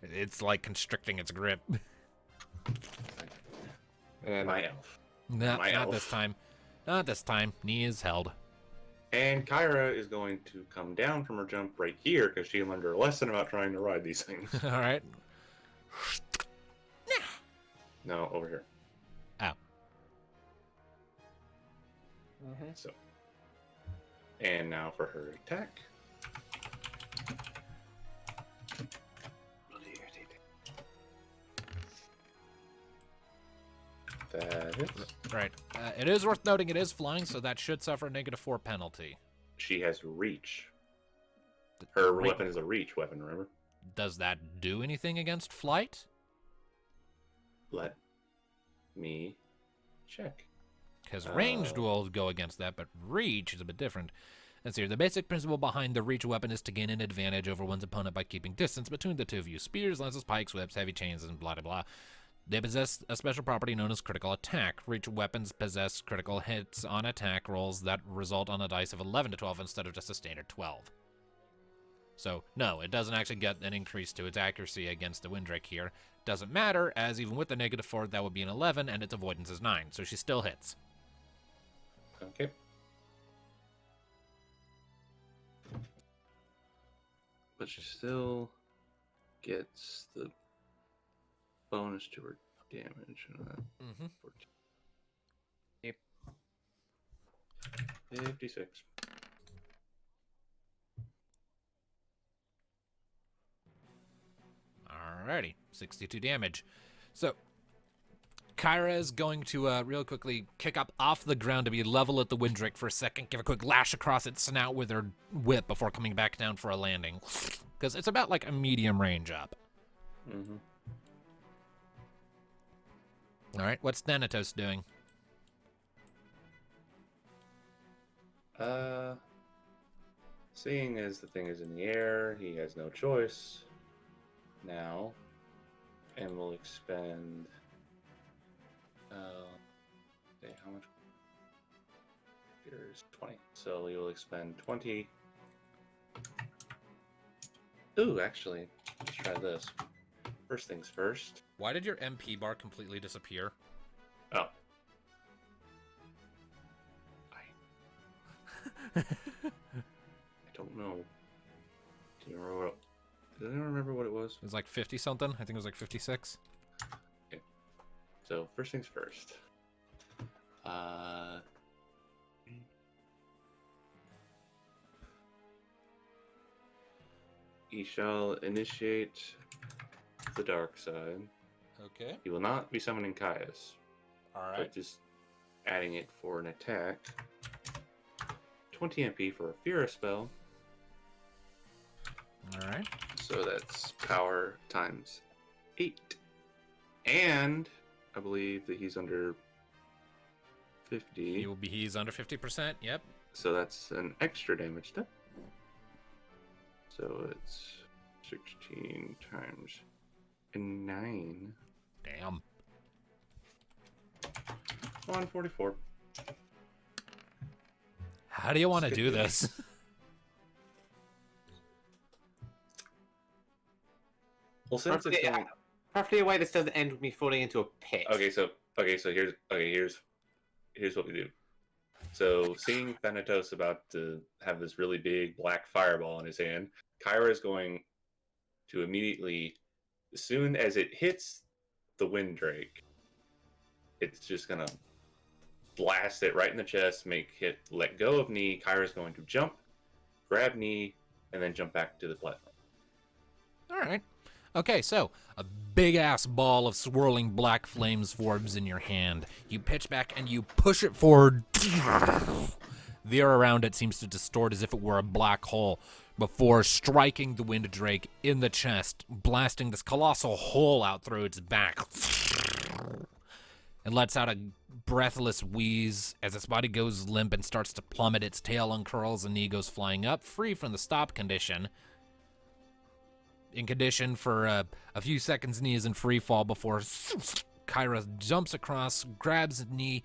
It's like constricting its grip. And My elf. Not elf. this time. Not this time. Knee is held. And Kyra is going to come down from her jump right here because she learned her lesson about trying to ride these things. All right. No, over here. Ow. So. And now for her attack. Bloody irritating. That hits. Right. It is worth noting it is flying, so that should suffer a -4 penalty. She has reach. Her Re- weapon is a reach weapon, remember? Does that do anything against flight? Let me check. Because ranged will go against that, but reach is a bit different. Let's see here. The basic principle behind the reach weapon is to gain an advantage over one's opponent by keeping distance between the two of you. Spears, lances, pikes, whips, heavy chains, and blah, blah, blah. They possess a special property known as critical attack. Reach weapons possess critical hits on attack rolls that result on a dice of 11 to 12 instead of just a standard 12. So, no, it doesn't actually get an increase to its accuracy against the Windrake here. Doesn't matter, as even with the -4, that would be an 11, and its avoidance is 9, so she still hits. Okay. But she still gets the bonus to her damage. Mm-hmm. 14. Yep. 56. Alrighty, 62 damage. So, Kyra is going to real quickly kick up off the ground to be level at the Windrake for a second, give a quick lash across its snout with her whip before coming back down for a landing. Because it's about like a medium range up. Mm-hmm. Alright, what's Thanatos doing? Seeing as the thing is in the air, he has no choice now, and will expend. How much? Here's 20. So he will expend 20. Ooh, actually, let's try this. First things first. Why did your MP bar completely disappear? Oh. I don't know. Do you remember what? Does anyone remember what it was? It was like 50 something. I think it was like 56. Okay. So first things first. He shall initiate the dark side. Okay. He will not be summoning Caius, Alright. but just adding it for an attack. 20 MP for a Fear spell. Alright. So that's power times 8. And I believe that he's under 50. He's under 50%. Yep. So that's an extra damage step. So it's 16 times 9. Damn. 144. How do you want to do this? Well, since it's going... Preferably a way this doesn't end with me falling into a pit. Okay, so here's what we do. So, seeing Thanatos about to have this really big black fireball in his hand, Kyra is going to immediately, as soon as it hits the Winddrake, it's just gonna blast it right in the chest, let go of Knee. Kyra's going to jump, grab Knee, and then jump back to the platform. All right. Okay, so a big ass ball of swirling black flames forms in your hand. You pitch back and you push it forward. The air around it seems to distort as if it were a black hole before striking the Wind Drake in the chest, blasting this colossal hole out through its back. It lets out a breathless wheeze as its body goes limp and starts to plummet. Its tail uncurls and Knee goes flying up, free from the stop condition. In condition for a few seconds, Knee is in free fall before Kyra jumps across, grabs Knee,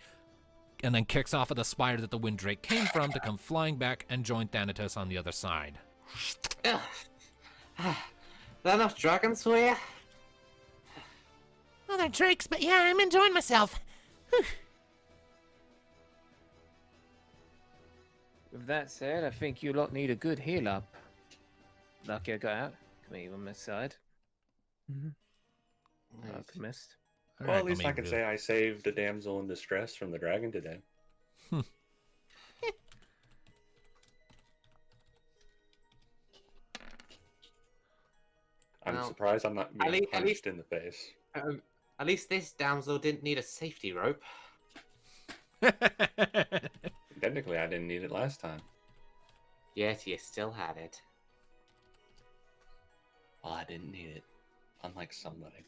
and then kicks off of the spire that the Wind Drake came from to come flying back and join Thanatos on the other side. That enough dragons for you? Well, they're drakes, but yeah, I'm enjoying myself. Whew. With that said, I think you lot need a good heal up. Lucky I got out. Come here on this side. Alchemist. All Well, right, at least let I me can do say I saved a damsel in distress from the dragon today. I'm Well, surprised I'm not at being least- punched in the face. At least this damsel didn't need a safety rope. Technically, I didn't need it last time. Yet you still had it. Well, I didn't need it. Unlike somebody.